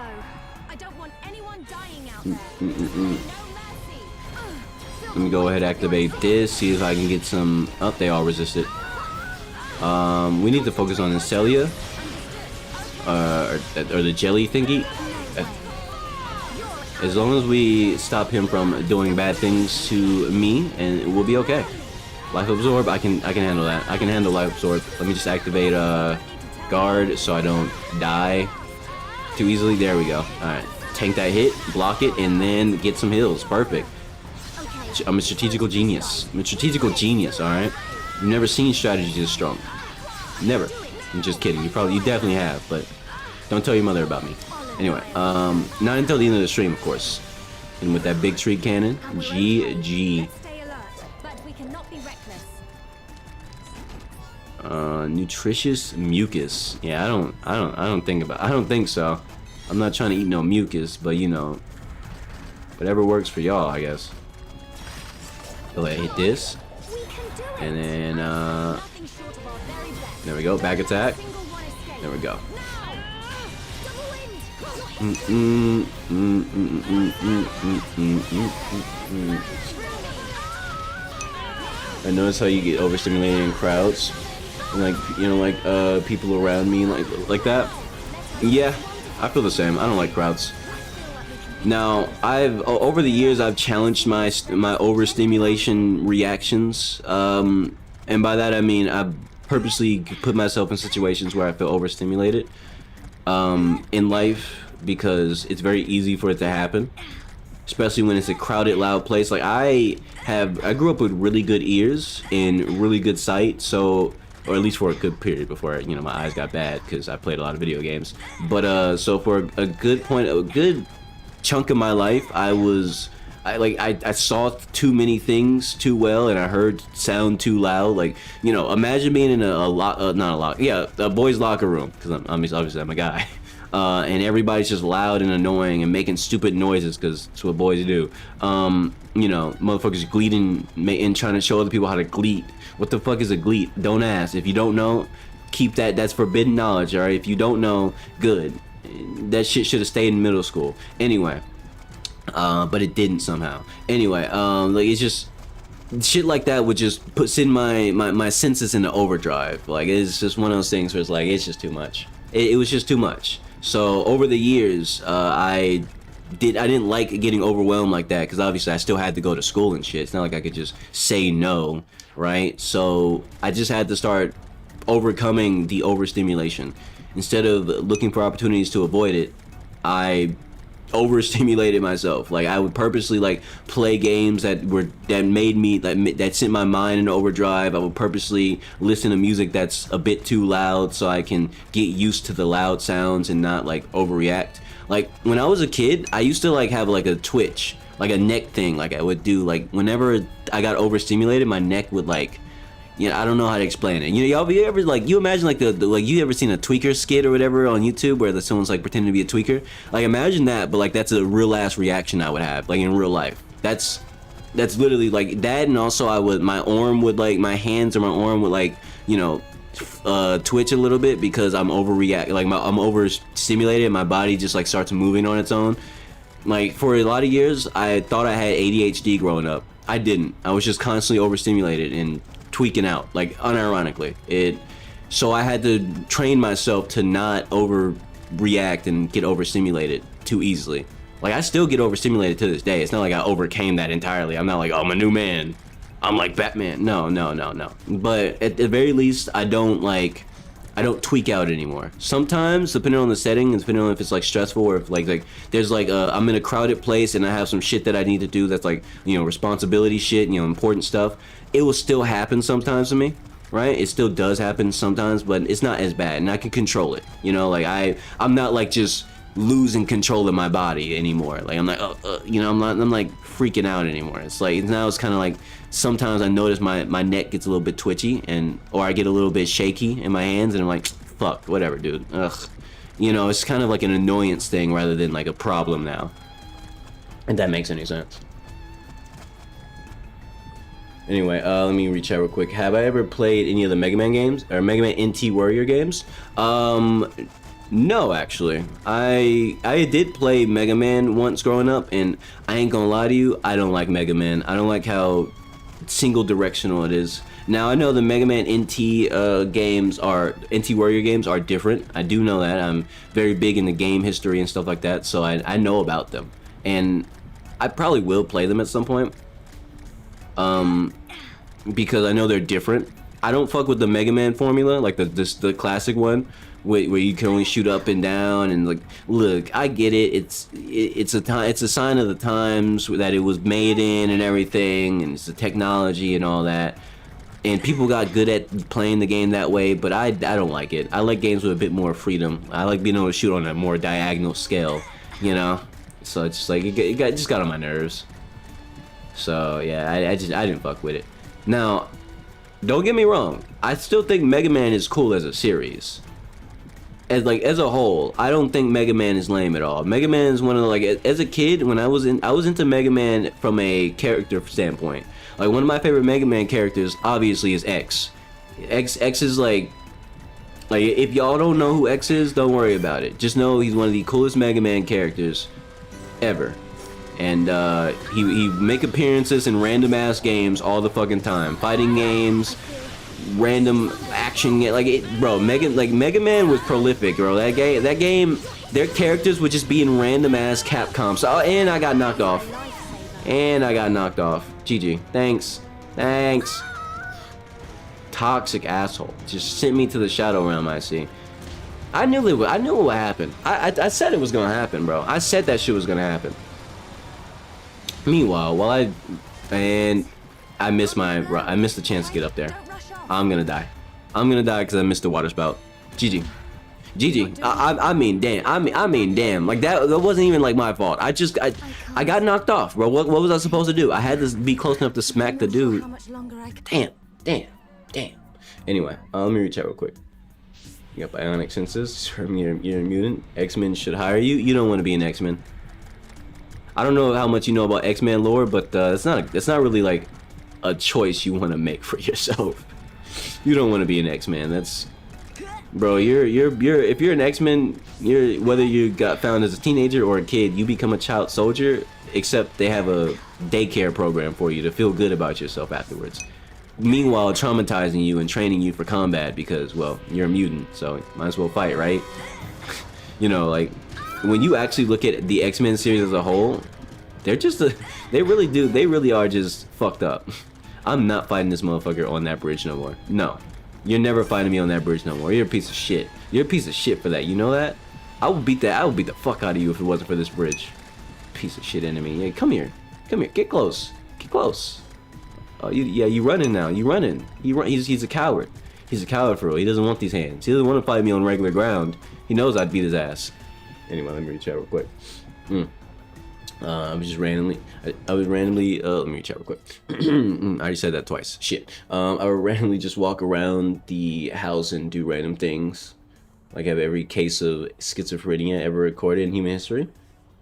I don't want anyone dying out there. No mercy. Let me go ahead and activate this, see if I can get some. Oh, they all resisted. We need to focus on the Celia. Or the jelly thingy. As long as we stop him from doing bad things to me, and we'll be okay. Life absorb, I can handle that. I can handle life absorb. Let me just activate guard so I don't die too easily. There we go. All right, tank that hit, block it, and then get some heals. Perfect. I'm a strategical genius. I'm a strategical genius. All right. You've never seen strategy this strong. Never. I'm just kidding. You definitely have, but don't tell your mother about me. Anyway, not until the end of the stream, of course. And with that big tree cannon, GG. Nutritious mucus. Yeah, I don't think so. I'm not trying to eat no mucus, but whatever works for y'all, I guess. Go ahead, hit this, and then there we go. Back attack. There we go. I notice how you get overstimulated in crowds, and like people around me like that. Yeah, I feel the same. I don't like crowds. Now, over the years I've challenged my overstimulation reactions, and by that I mean I've purposely put myself in situations where I feel overstimulated. In life, because it's very easy for it to happen, especially when it's a crowded, loud place. Like I grew up with really good ears and really good sight, so, or at least for a good period before, you know, my eyes got bad because I played a lot of video games. But so for a good chunk of my life, I saw too many things too well, and I heard sound too loud. Like, you know, imagine being in a boys' locker room, because obviously I'm a guy, and everybody's just loud and annoying and making stupid noises because it's what boys do. You know, motherfuckers gleeting and trying to show other people how to gleet. What the fuck is a gleet? Don't ask. If you don't know, keep that. That's forbidden knowledge. All right. If you don't know, good. That shit should have stayed in middle school. Anyway. But it didn't somehow. Anyway, like it's just shit like that would just send my senses into overdrive. Like it's just one of those things where it's like it's just too much. It was just too much. So over the years, I didn't like getting overwhelmed like that because obviously I still had to go to school and shit. It's not like I could just say no, right? So I just had to start overcoming the overstimulation. Instead of looking for opportunities to avoid it, I overstimulated myself. Like I would purposely like play games that made me that sent my mind into overdrive. I would purposely listen to music that's a bit too loud so I can get used to the loud sounds and not like overreact. Like when I was a kid, I used to like have like a twitch, like a neck thing. Like I would do like whenever I got overstimulated, my neck would like, you know, I don't know how to explain it. You know, y'all you ever like, you imagine like the like you ever seen a tweaker skit or whatever on YouTube where someone's like pretending to be a tweaker? Like imagine that, but like that's a real ass reaction I would have, like in real life. That's literally like that. And also my hands or my arm would like, you know, twitch a little bit because I'm overreacting. Like I'm overstimulated and my body just like starts moving on its own. Like for a lot of years, I thought I had ADHD growing up. I didn't. I was just constantly overstimulated and tweaking out, like unironically. So I had to train myself to not overreact and get overstimulated too easily. Like I still get overstimulated to this day. It's not like I overcame that entirely. I'm not like, oh, I'm a new man, I'm like Batman. No. But at the very least, I don't tweak out anymore. Sometimes, depending on the setting, and depending on if it's like stressful or if like there's like I'm in a crowded place and I have some shit that I need to do that's like, you know, responsibility shit, you know, important stuff. It will still happen sometimes to me, right? It still does happen sometimes, but it's not as bad, and I can control it. You know, like I'm not like just losing control of my body anymore. Like I'm like, you know, I'm like freaking out anymore. It's like now it's kind of like sometimes I notice my neck gets a little bit twitchy or I get a little bit shaky in my hands, and I'm like, fuck, whatever, dude. Ugh. You know, it's kind of like an annoyance thing rather than like a problem now. If that makes any sense. Anyway, let me reach out real quick. Have I ever played any of the Mega Man games or Mega Man NT Warrior games? No, actually. I did play Mega Man once growing up, and I ain't gonna lie to you, I don't like Mega Man. I don't like how single directional it is. Now I know the Mega Man NT NT Warrior games are different. I do know that. I'm very big into game history and stuff like that, so I know about them, and I probably will play them at some point. Because I know they're different. I don't fuck with the Mega Man formula, like the classic one, where you can only shoot up and down. And like, look, I get it. It's a sign of the times that it was made in and everything, and it's the technology and all that. And people got good at playing the game that way, but I don't like it. I like games with a bit more freedom. I like being able to shoot on a more diagonal scale, you know. So it's just like it just got on my nerves. So yeah, I didn't fuck with it. Now, don't get me wrong, I still think Mega Man is cool as a series. As a whole, I don't think Mega Man is lame at all. Mega Man is one of the, like, as a kid, when I was into Mega Man from a character standpoint. Like one of my favorite Mega Man characters obviously is X. X is like if y'all don't know who X is, don't worry about it. Just know he's one of the coolest Mega Man characters ever. And he make appearances in random ass games all the fucking time. Fighting games, random action Mega Man was prolific, bro. That game, their characters would just be in random ass Capcom. So, and I got knocked off. GG. Thanks. Toxic asshole. Just sent me to the shadow realm, I see. I knew it. I knew what would happen. I said it was gonna happen, bro. I said that shit was gonna happen. Meanwhile, while I missed the chance to get up there. I'm gonna die. I'm gonna die because I missed the water spout. GG. GG. I mean, damn. I mean, damn. Like that wasn't even like my fault. I got knocked off, bro. What was I supposed to do? I had to be close enough to smack the dude. Damn. Anyway, let me reach out real quick. You got bionic senses. You're a mutant. X-Men should hire you. You don't want to be an X-Men. I don't know how much you know about X-Men lore, but it's not really like a choice you want to make for yourself. You don't want to be an X-Men. That's, bro. If you're an X-Men, whether you got found as a teenager or a kid, you become a child soldier. Except they have a daycare program for you to feel good about yourself afterwards. Meanwhile, traumatizing you and training you for combat because, well, you're a mutant, so might as well fight, right? You know, like when you actually look at the X-Men series as a whole, they really are just fucked up. I'm not fighting this motherfucker on that bridge no more. No, you're never fighting me on that bridge no more. You're a piece of shit. You're a piece of shit for that. You know that? I would beat the fuck out of you if it wasn't for this bridge. Piece of shit enemy. Yeah, come here. Get close. Oh, you running now. You running. He's a coward. He's a coward for real. He doesn't want these hands. He doesn't want to fight me on regular ground. He knows I'd beat his ass. Anyway, let me reach out real quick. I was randomly, let me reach out real quick. I already said that twice. Shit. I would randomly just walk around the house and do random things. Like have every case of schizophrenia ever recorded in human history.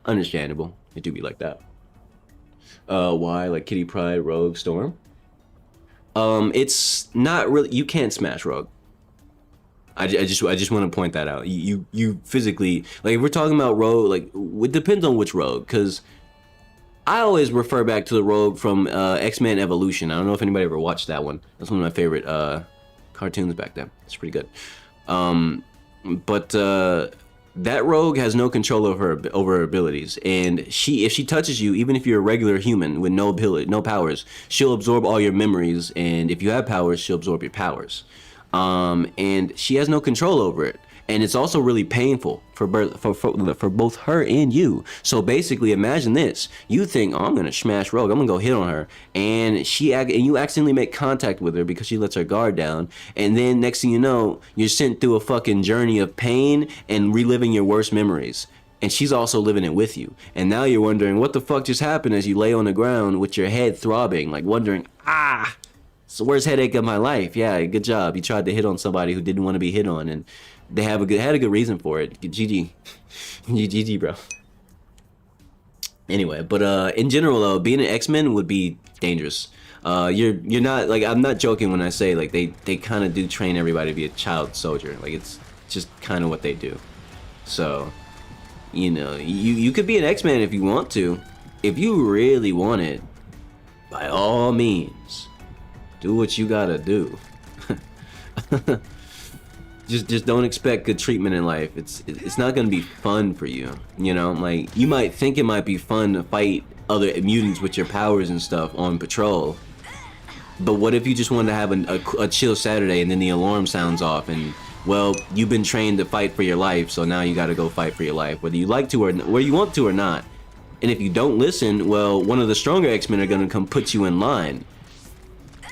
Understandable. It do be like that. Why? Like Kitty Pryde, Rogue, Storm? It's not really, you can't smash Rogue. I just want to point that out. You physically, like if we're talking about Rogue, like it depends on which Rogue, because I always refer back to the Rogue from X-Men Evolution. I don't know if anybody ever watched that one. That's one of my favorite cartoons back then. It's pretty good. But that Rogue has no control over her abilities, and if she touches you, even if you're a regular human with no powers, she'll absorb all your memories, and if you have powers, she'll absorb your powers. And she has no control over it, and it's also really painful for both her and you. So basically, imagine this: you think, "Oh, I'm gonna smash Rogue. I'm gonna go hit on her," and you accidentally make contact with her because she lets her guard down, and then next thing you know, you're sent through a fucking journey of pain and reliving your worst memories. And she's also living it with you. And now you're wondering what the fuck just happened as you lay on the ground with your head throbbing, like wondering, it's the worst headache of my life. Yeah, good job. You tried to hit on somebody who didn't want to be hit on, and they had a good reason for it. GG. GG, bro. Anyway, but in general though, being an X-Men would be dangerous. You're not, like, I'm not joking when I say like they kind of do train everybody to be a child soldier. Like it's just kind of what they do. So, you know, you could be an X-Men if you want to. If you really want it, by all means, do what you gotta do. Just don't expect good treatment in life. It's not gonna be fun for you. You know, like you might think it might be fun to fight other mutants with your powers and stuff on patrol. But what if you just wanted to have a chill Saturday and then the alarm sounds off and, well, you've been trained to fight for your life, so now you gotta go fight for your life, whether you like to or whether you want to or not. And if you don't listen, well, one of the stronger X-Men are gonna come put you in line.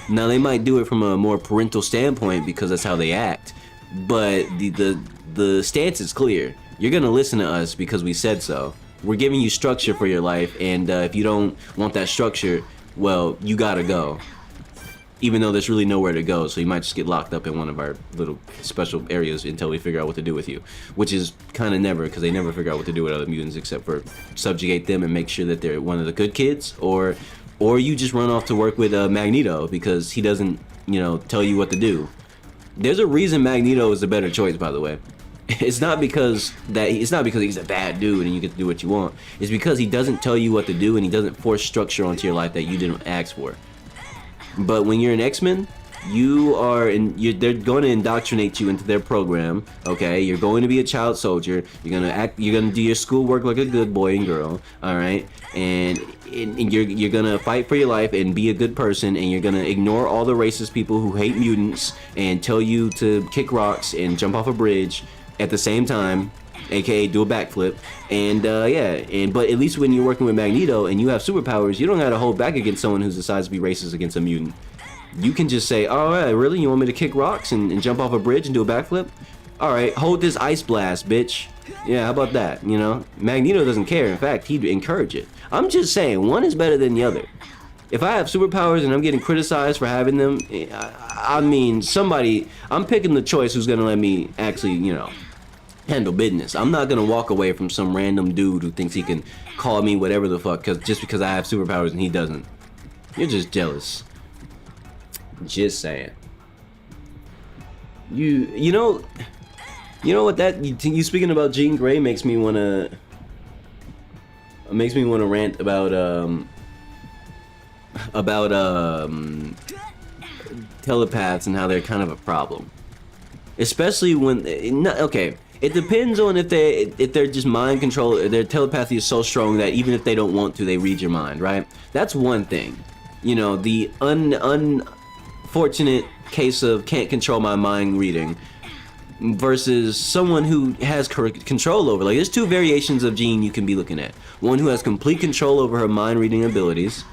Now they might do it from a more parental standpoint because that's how they act. But the stance is clear. You're gonna listen to us because we said so. We're giving you structure for your life, and if you don't want that structure, well, you gotta go. Even though there's really nowhere to go, so you might just get locked up in one of our little special areas until we figure out what to do with you. Which is kind of never, because they never figure out what to do with other mutants except for subjugate them and make sure that they're one of the good kids, or you just run off to work with Magneto because he doesn't, you know, tell you what to do. There's a reason Magneto is the better choice, by the way. It's not because he's a bad dude and you get to do what you want. It's because he doesn't tell you what to do and he doesn't force structure onto your life that you didn't ask for. But when you're an X-Men, they're going to indoctrinate you into their program. Okay, you're going to be a child soldier. You're gonna do your schoolwork like a good boy and girl. All right, and you're gonna fight for your life and be a good person, and you're gonna ignore all the racist people who hate mutants and tell you to kick rocks and jump off a bridge. at the same time, aka do a backflip, and but at least when you're working with Magneto and you have superpowers, you don't gotta hold back against someone who decides to be racist against a mutant. You can just say, all right, really, you want me to kick rocks and jump off a bridge and do a backflip? All right, hold this ice blast, bitch. Yeah, how about that? You know, Magneto doesn't care. In fact, he'd encourage it. I'm just saying, one is better than the other. If I have superpowers and I'm getting criticized for having them, I mean, I'm picking the choice who's gonna let me actually, you know, handle business. I'm not gonna walk away from some random dude who thinks he can call me whatever the fuck just because I have superpowers and he doesn't. You're just jealous. Just saying. You know what that you speaking about Jean Grey makes me wanna rant about telepaths and how they're kind of a problem, especially when okay. It depends on if they're just mind control. Their telepathy is so strong that even if they don't want to, they read your mind, right? That's one thing. You know, the unfortunate case of can't control my mind reading versus someone who has control over. Like, there's two variations of Jean you can be looking at. One who has complete control over her mind reading abilities,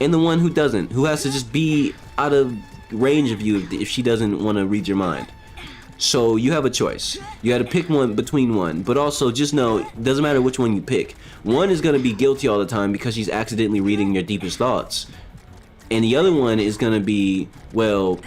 and the one who doesn't, who has to just be out of range of you if she doesn't want to read your mind. So you have a choice. You got to pick one between one, but also just know it doesn't matter which one you pick. One is going to be guilty all the time because she's accidentally reading your deepest thoughts, and the other one is going to be, well,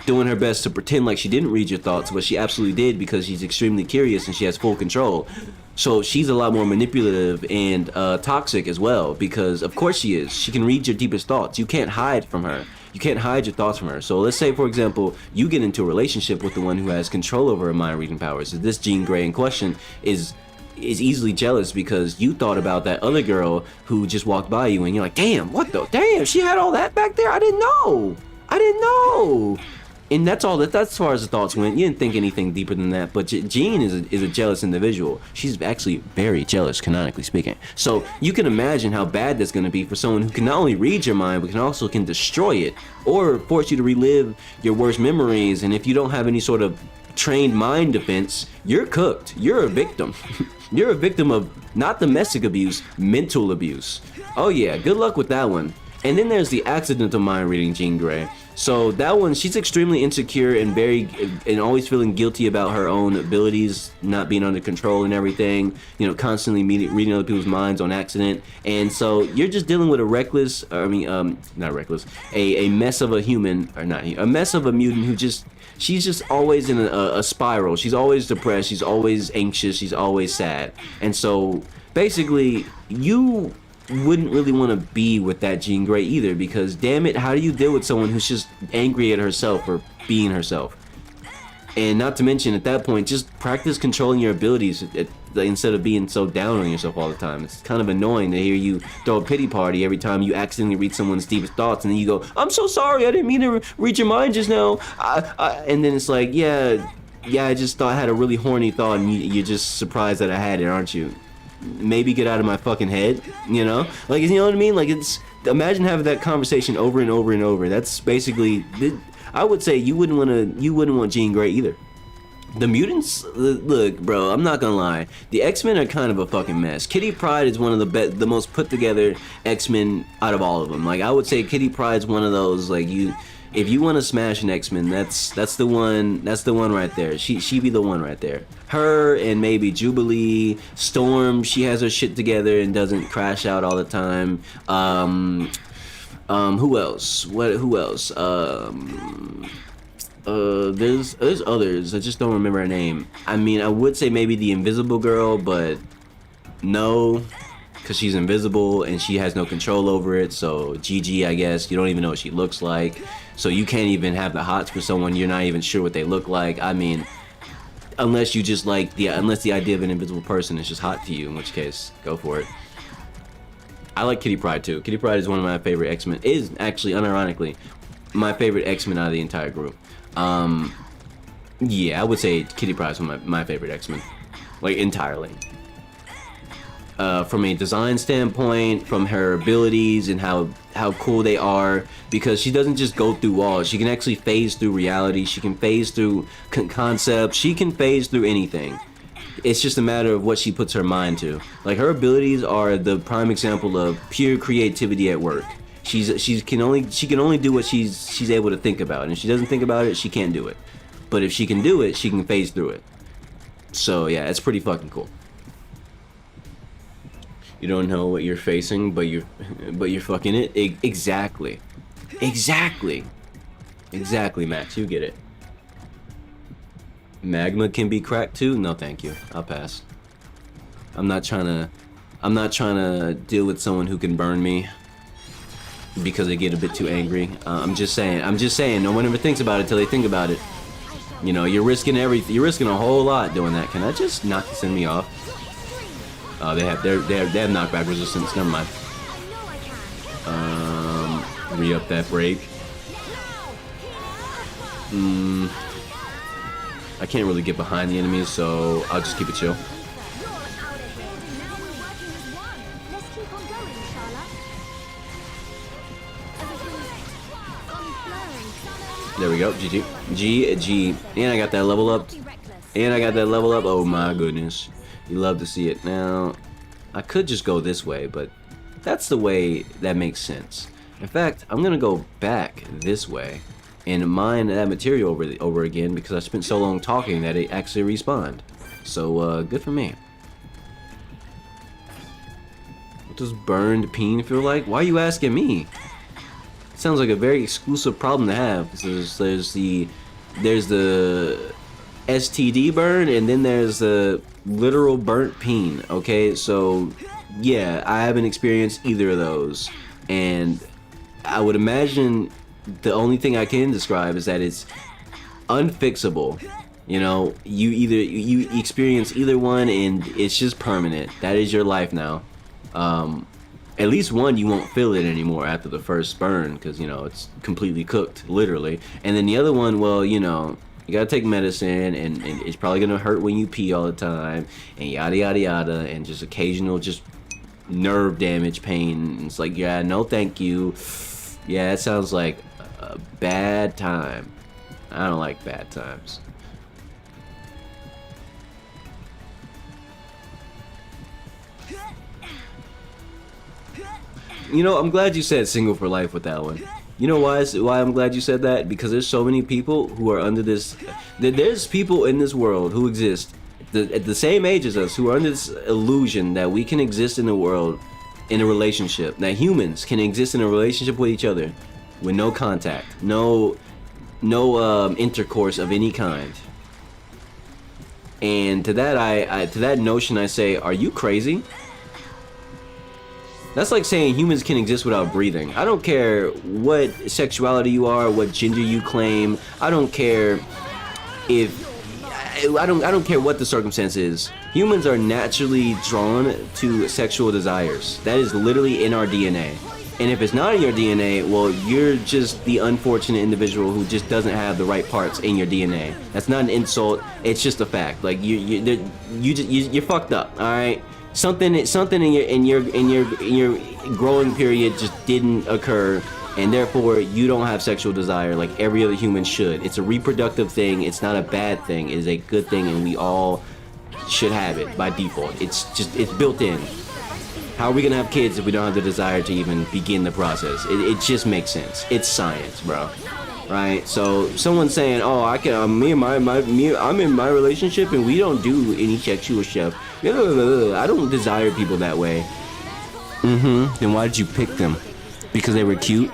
doing her best to pretend like she didn't read your thoughts, but she absolutely did because she's extremely curious and she has full control. So she's a lot more manipulative and toxic as well, because of course she is. She can read your deepest thoughts. You can't hide from her. You can't hide your thoughts from her. So let's say, for example, you get into a relationship with the one who has control over her mind reading powers. This Jean Grey in question is easily jealous because you thought about that other girl who just walked by you and you're like, damn, what the, damn, she had all that back there? I didn't know. And that's all. That's as far as the thoughts went. You didn't think anything deeper than that. But Jean is a jealous individual. She's actually very jealous, canonically speaking. So you can imagine how bad that's going to be for someone who can not only read your mind, but can destroy it or force you to relive your worst memories. And if you don't have any sort of trained mind defense, you're cooked. You're a victim. You're a victim of not domestic abuse, mental abuse. Oh yeah, good luck with that one. And then there's the accidental mind reading Jean Grey. So that one, she's extremely insecure and always feeling guilty about her own abilities, not being under control and everything, you know, constantly reading other people's minds on accident. And so you're just dealing with a mess of a human, or not, a mess of a mutant who she's just always in a spiral. She's always depressed, she's always anxious, she's always sad. And so basically, you wouldn't really want to be with that Jean Grey either, because damn it, how do you deal with someone who's just angry at herself for being herself? And not to mention, at that point, just practice controlling your abilities instead of being so down on yourself all the time. It's kind of annoying to hear you throw a pity party every time you accidentally read someone's deepest thoughts, and then you go, I'm so sorry, I didn't mean to read your mind just now. And then it's like, yeah, I just thought I had a really horny thought, and you're just surprised that I had it, aren't you? Maybe get out of my fucking head, you know? Like, you know what I mean? Like, imagine having that conversation over and over and over. That's basically, I would say you wouldn't want Jean Grey either. The mutants, look, bro, I'm not gonna lie. The X-Men are kind of a fucking mess. Kitty Pryde is one of the most put together X-Men out of all of them. Like, I would say Kitty Pryde's one of those, like, if you want to smash an X-Men, that's the one right there. She be the one right there. Her and maybe Jubilee, Storm, she has her shit together and doesn't crash out all the time. Who else? Who else? There's others. I just don't remember her name. I mean, I would say maybe the Invisible Girl, but no, because she's invisible and she has no control over it. So GG, I guess. You don't even know what she looks like. So you can't even have the hots for someone you're not even sure what they look like. I mean, unless you just like unless the idea of an invisible person is just hot to you, in which case, go for it. I like Kitty Pryde too. Kitty Pryde is one of my favorite X-Men. Is actually, unironically, my favorite X-Men out of the entire group. Yeah, I would say Kitty Pryde is one of my favorite X-Men, like entirely. From a design standpoint, from her abilities and how cool they are, because she doesn't just go through walls. She can actually phase through reality. She can phase through concepts. She can phase through anything. It's just a matter of what she puts her mind to. Like, her abilities are the prime example of pure creativity at work. She can only do what she's able to think about, and if she doesn't think about it, she can't do it. But if she can do it, she can phase through it. So yeah, it's pretty fucking cool. You don't know what you're facing, but you're fucking it. Exactly, Max. You get it. Magma can be cracked too. No, thank you. I'll pass. I'm not trying to deal with someone who can burn me because they get a bit too angry. I'm just saying. No one ever thinks about it till they think about it. You know, you're risking everything. You're risking a whole lot doing that. Can I just knock this enemy off? They have knockback resistance. Never mind. Re-up that break. I can't really get behind the enemies, so I'll just keep it chill. There we go. GG. GG. And I got that level up. Oh my goodness. You love to see it. Now, I could just go this way, but that's the way that makes sense. In fact, I'm gonna go back this way and mine that material over again because I spent so long talking that it actually respawned. So, good for me. What does burned peen feel like? Why are you asking me? Sounds like a very exclusive problem to have. There's the STD burn, and then there's the literal burnt peen. Okay, so yeah, I haven't experienced either of those, and I would imagine the only thing I can describe is that it's unfixable. You know, you experience either one, and it's just permanent. That is your life now. At least one, you won't feel it anymore after the first burn, because, you know, it's completely cooked, literally. And then the other one, well, you know, you gotta take medicine, and it's probably gonna hurt when you pee all the time, and yada yada yada, and just occasional just nerve damage pain. It's like, yeah, no thank you. Yeah, it sounds like a bad time. I don't like bad times. You know, I'm glad you said single for life with that one. You know why I'm glad you said that? Because there's so many people who are under this. There's people in this world who exist at the same age as us who are under this illusion that we can exist in the world in a relationship. That humans can exist in a relationship with each other with no contact, no intercourse of any kind. And to that to that notion I say, are you crazy? That's like saying humans can exist without breathing. I don't care what sexuality you are, what gender you claim. I don't care I don't care what the circumstance is. Humans are naturally drawn to sexual desires. That is literally in our DNA. And if it's not in your DNA, well, you're just the unfortunate individual who just doesn't have the right parts in your DNA. That's not an insult. It's just a fact. Like you're fucked up. All right. Something in your growing period just didn't occur, and therefore you don't have sexual desire like every other human should. It's a reproductive thing. It's not a bad thing. It is a good thing, and we all should have it by default. It's built in. How are we gonna have kids if we don't have the desire to even begin the process? It just makes sense. It's science, bro. Right? So someone saying, "Oh, I'm in my relationship and we don't do any sexual stuff." I don't desire people that way. Then why did you pick them? Because they were cute?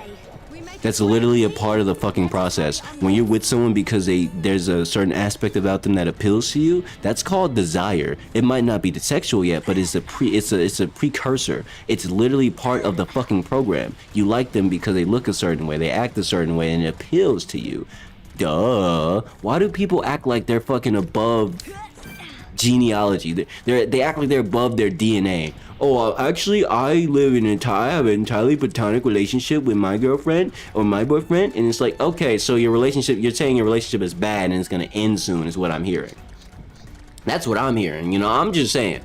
That's literally a part of the fucking process. When you're with someone because there's a certain aspect about them that appeals to you, that's called desire. It might not be the sexual yet, but it's a precursor. It's literally part of the fucking program. You like them because they look a certain way, they act a certain way, and it appeals to you. Duh. Why do people act like they're fucking above genealogy? They act like they're above their DNA. Oh, actually, I have an entirely platonic relationship with my girlfriend or my boyfriend, and it's like, okay, so you're saying your relationship is bad and it's gonna end soon, is what I'm hearing. That's what I'm hearing. You know, I'm just saying.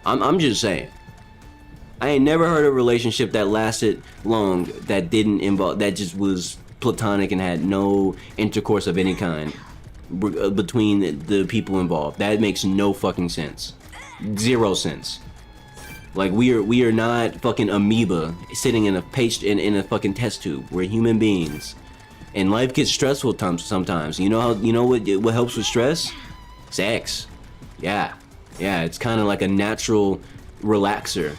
I'm just saying. I ain't never heard of a relationship that lasted long that just was platonic and had no intercourse of any kind. between the people involved. That makes no fucking sense. 0 sense. Like we are not fucking amoeba sitting in a in a fucking test tube. We're human beings, and life gets stressful sometimes. You know what helps with stress? Sex. Yeah, it's kind of like a natural relaxer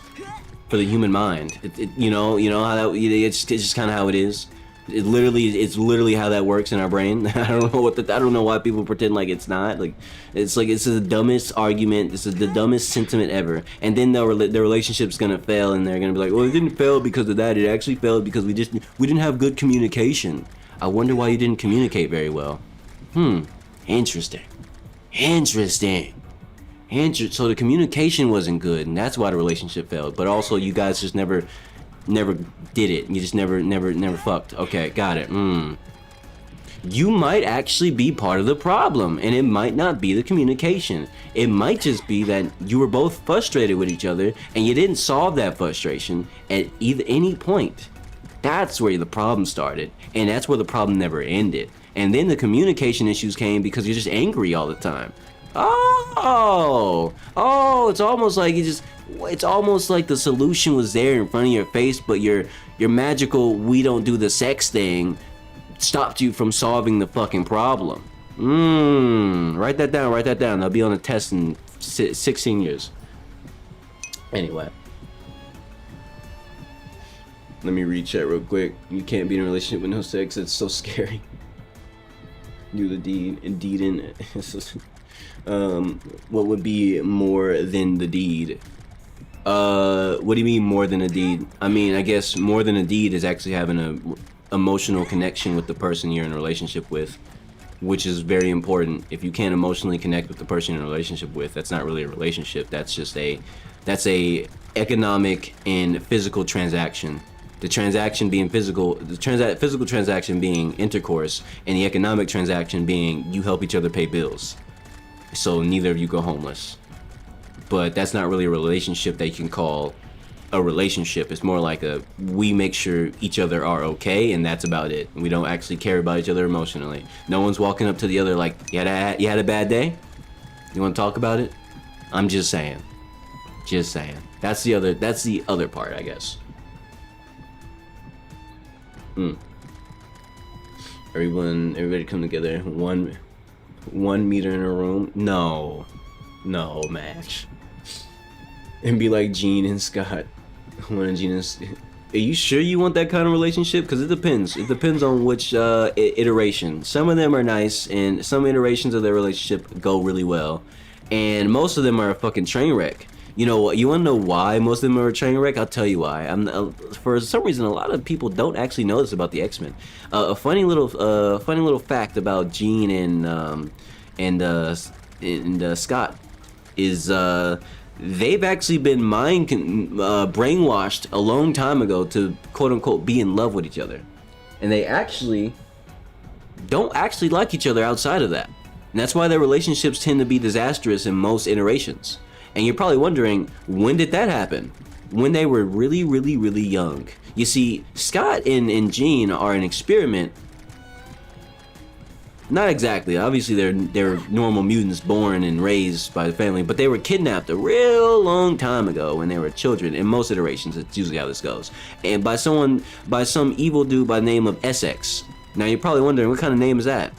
for the human mind. You know how that it's just kind of how it is. It's literally how that works in our brain. I don't know why people pretend like it's not. Like it's the dumbest argument. This is the dumbest sentiment ever. And then the relationship's gonna fail, and they're gonna be like, well, it didn't fail because of that. It actually failed because we didn't have good communication. I wonder why you didn't communicate very well. Interesting. So the communication wasn't good, and that's why the relationship failed. But also, you guys just never did it. You just never fucked. Okay, got it. You might actually be part of the problem, and it might not be the communication. It might just be that you were both frustrated with each other, and you didn't solve that frustration at any point. That's where the problem started, and that's where the problem never ended. And then the communication issues came because you're just angry all the time. Oh, it's almost like it's almost like the solution was there in front of your face, but your magical "we don't do the sex" thing stopped you from solving the fucking problem. Write that down. That'll be on a test in 16 years. Anyway, let me read chat real quick. You can't be in a relationship with no sex. It's so scary. Do the deed, indeed, what would be more than the deed? What do you mean more than a deed? I mean, I guess more than a deed is actually having a emotional connection with the person you're in a relationship with, which is very important. If you can't emotionally connect with the person you're in a relationship with, that's not really a relationship. That's a economic and physical transaction. The transaction being physical, physical transaction being intercourse, and the economic transaction being you help each other pay bills. So neither of you go homeless. But that's not really a relationship that you can call a relationship. It's more like we make sure each other are okay, and that's about it. We don't actually care about each other emotionally. No one's walking up to the other like, you had a bad day? You want to talk about it? I'm just saying. That's the other part, I guess. Everybody come together. One meter in a room. No, Max. And be like Gene and Scott. Are you sure you want that kind of relationship? Because it depends. It depends on which iteration. Some of them are nice, and some iterations of their relationship go really well, and most of them are a fucking train wreck. You know what? You want to know why most of them are a train wreck? I'll tell you why. For some reason, a lot of people don't actually know this about the X-Men. A funny little fact about Jean and Scott is they've actually been brainwashed a long time ago to quote unquote be in love with each other, and they actually don't actually like each other outside of that. And that's why their relationships tend to be disastrous in most iterations. And you're probably wondering, when did that happen? When they were really, really, really young. You see, Scott and Jean are an experiment. Not exactly. Obviously, they're normal mutants born and raised by the family, but they were kidnapped a real long time ago when they were children. In most iterations, it's usually how this goes. And by some evil dude by the name of Essex. Now, you're probably wondering, what kind of name is that?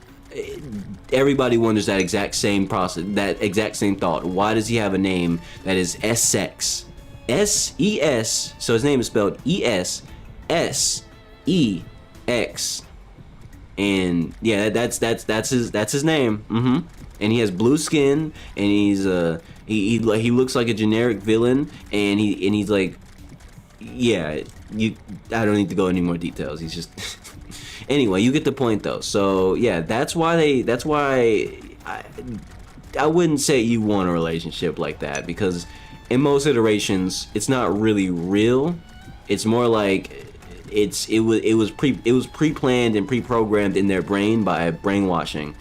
Everybody wonders that exact same process, that exact same thought. Why does he have a name that is Essex? S-E-S, so his name is spelled E-S-S-E-X. And yeah, that's his name. And he has blue skin, and he's he looks like a generic villain, and he's like, yeah, I don't need to go into more details. He's just anyway, you get the point though. So yeah, that's why I wouldn't say you want a relationship like that, because in most iterations it's not really real. It's more like it was pre-planned and pre-programmed in their brain by brainwashing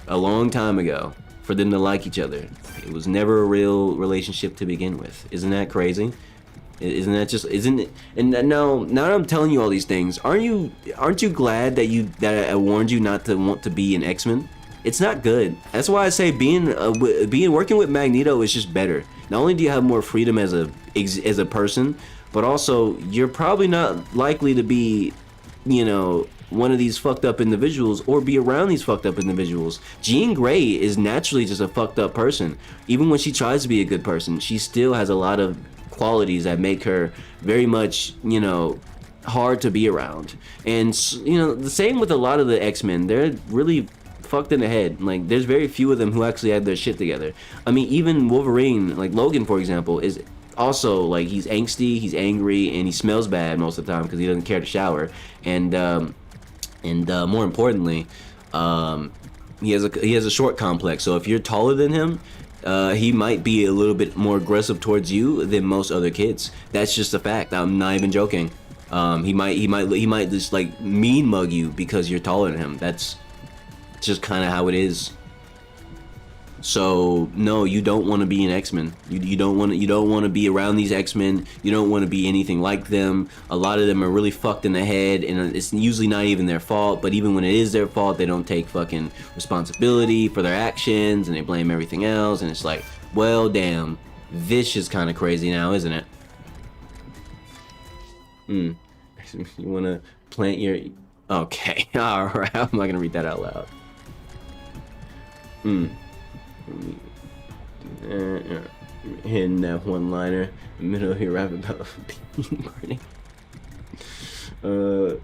a long time ago for them to like each other. It was never a real relationship to begin with. Isn't that crazy? Isn't it? And now that I'm telling you all these things, aren't you glad that I warned you not to want to be an X-Men? It's not good. That's why I say working with Magneto is just better. Not only do you have more freedom as a person, but also you're probably not likely to be, you know, one of these fucked up individuals or be around these fucked up individuals. Jean Grey is naturally just a fucked up person. Even when she tries to be a good person, she still has a lot of qualities that make her very much, you know, hard to be around. And, you know, the same with a lot of the X-Men. They're really fucked in the head. Like, there's very few of them who actually have their shit together. I mean, even Wolverine, like Logan, for example, is also, like, he's angsty, he's angry, and he smells bad most of the time because he doesn't care to shower. And more importantly, he has a short complex. So if you're taller than him, he might be a little bit more aggressive towards you than most other kids. That's just a fact. I'm not even joking. He might just like mean mug you because you're taller than him. That's just kind of how it is. So no, you don't want to be an X-Men. You don't want to be around these X-Men. You don't want to be anything like them. A lot of them are really fucked in the head, and it's usually not even their fault. But even when it is their fault, they don't take fucking responsibility for their actions, and they blame everything else. And it's like, well, damn, this is kind of crazy now, isn't it? You want to plant your... Okay, all right. I'm not gonna read that out loud. Hitting that one-liner in the middle of your rap about being burning.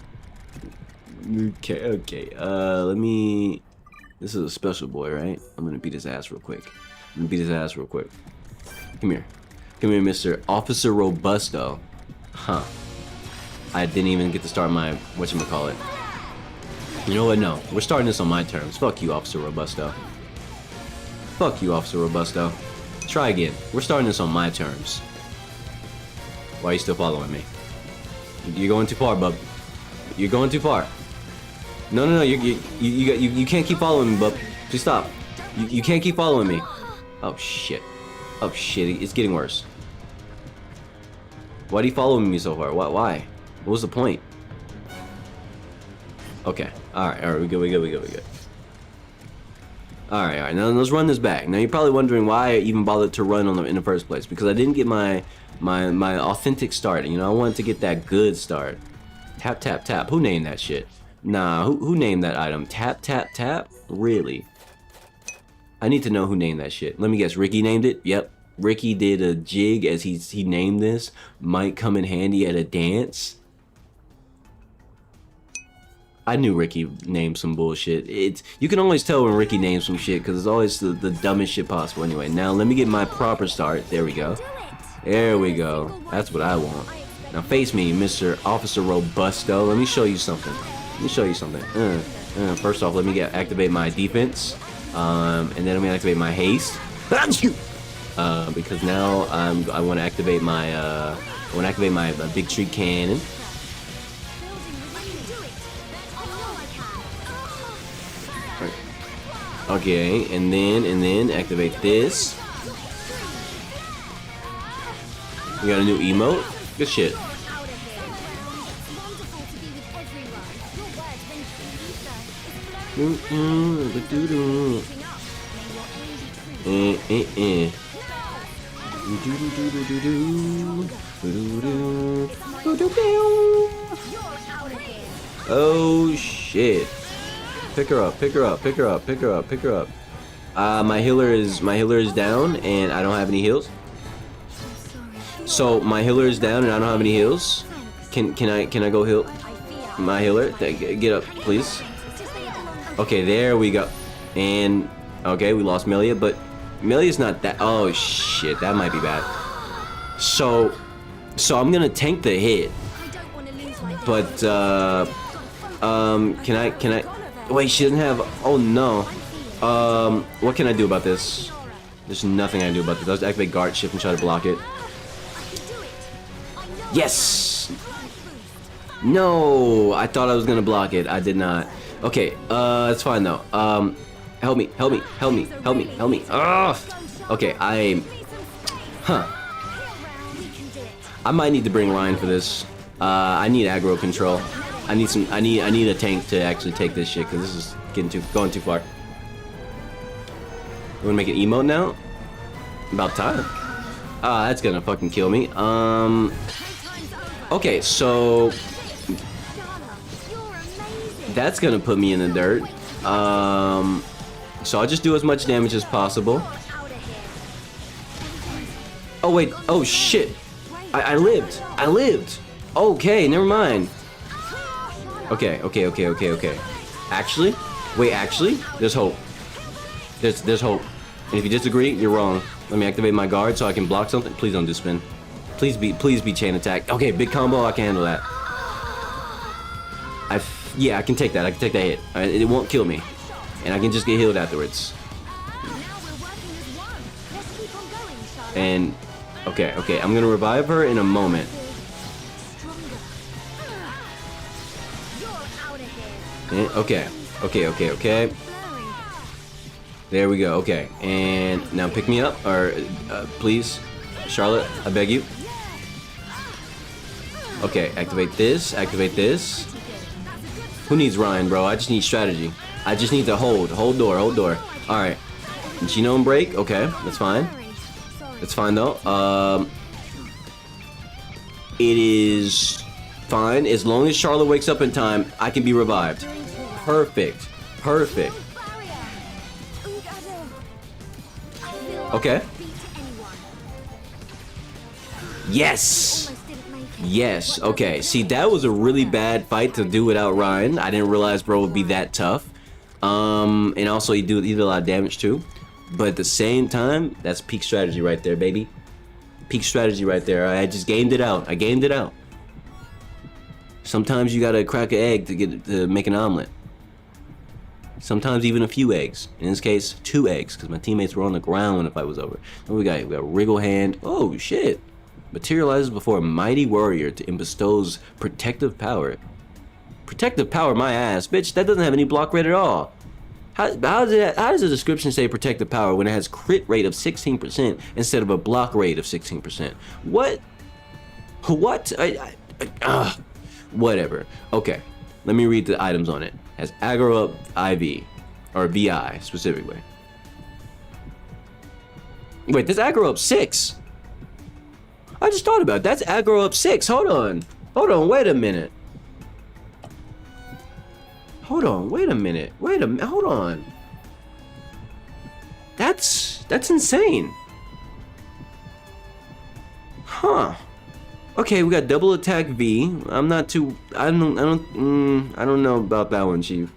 Okay. Let me. This is a special boy, right? I'm gonna beat his ass real quick. Come here, Mr. Officer Robusto. Huh? I didn't even get to start my whatchamacallit. You know what? No, we're starting this on my terms. Fuck you, Officer Robusto. Fuck you, Officer Robusto. Try again. We're starting this on my terms. Why are you still following me? You're going too far, bub. You're going too far. No. You can't keep following me, bub. Just stop. You can't keep following me. Oh shit. It's getting worse. Why are you following me so far? Why? What was the point? Okay. All right. We good. All right. Now let's run this back. Now you're probably wondering why I even bothered to run in the first place, because I didn't get my authentic start. You know, I wanted to get that good start. Tap tap tap. Who named that shit? Nah. Who named that item? Tap tap tap. Really? I need to know who named that shit. Let me guess. Ricky named it. Yep. Ricky did a jig as he named this. Might come in handy at a dance. I knew Ricky named some bullshit. You can always tell when Ricky names some shit because it's always the dumbest shit possible. Anyway, now let me get my proper start. There we go. That's what I want. Now face me, Mr. Officer Robusto. Let me show you something. First off, let me activate my defense, and then let me activate my haste. Because now I want to activate my big tree cannon. Okay, and then activate this. We got a new emote. Good shit. Oh shit. Pick her up. My healer is down and I don't have any heals. So my healer is down and I don't have any heals. Can I go heal my healer? Get up, please. Okay, there we go. And okay, we lost Melia, but Melia's not that. Oh shit, that might be bad. So I'm gonna tank the hit. But can I? Wait, she doesn't have. Oh no. What can I do about this? There's nothing I can do about this. I'll just activate guard shift and try to block it. Yes. No, I thought I was gonna block it. I did not. Okay, it's fine though. Help me. Ugh. Okay, I might need to bring Ryan for this. I need aggro control. I need a tank to actually take this shit because this is going too far. wanna make an emote now? About time. Ah, that's gonna fucking kill me. Okay, so that's gonna put me in the dirt. So I'll just do as much damage as possible. Oh wait, oh shit. I lived. I lived. Okay, never mind. Okay. Actually, wait, actually, there's hope. There's hope. And if you disagree, you're wrong. Let me activate my guard so I can block something. Please don't do spin. Please be chain attack. Okay, big combo, I can handle that. Yeah, I can take that. I can take that hit. It won't kill me. And I can just get healed afterwards. And okay, I'm gonna revive her in a moment. Okay. There we go. Okay, and now pick me up, or please, Charlotte, I beg you. Okay, activate this. Who needs Ryan, bro? I just need strategy. I just need to hold door. All right, genome break. Okay, that's fine. It's fine though. It is fine as long as Charlotte wakes up in time. I can be revived. Perfect. Okay. Yes. Okay. See, that was a really bad fight to do without Ryan. I didn't realize bro would be that tough. And also he did a lot of damage too. But at the same time, that's peak strategy right there, baby. Peak strategy right there. I just gamed it out. Sometimes you gotta crack an egg to make an omelet. Sometimes even a few eggs. In this case, 2 eggs, because my teammates were on the ground when the fight was over. And we got Wriggle Hand. Oh shit! Materializes before a mighty warrior and bestows protective power. Protective power, my ass, bitch. That doesn't have any block rate at all. How does the description say protective power when it has crit rate of 16% instead of a block rate of 16%? What? Whatever. Okay, let me read the items on it. Has aggro up IV, or VI specifically. Wait, this aggro up 6. I just thought about it. That's aggro up 6. Hold on, wait a minute. Hold on. That's insane. Huh. Okay, we got double attack V. I don't know about that one, Chief.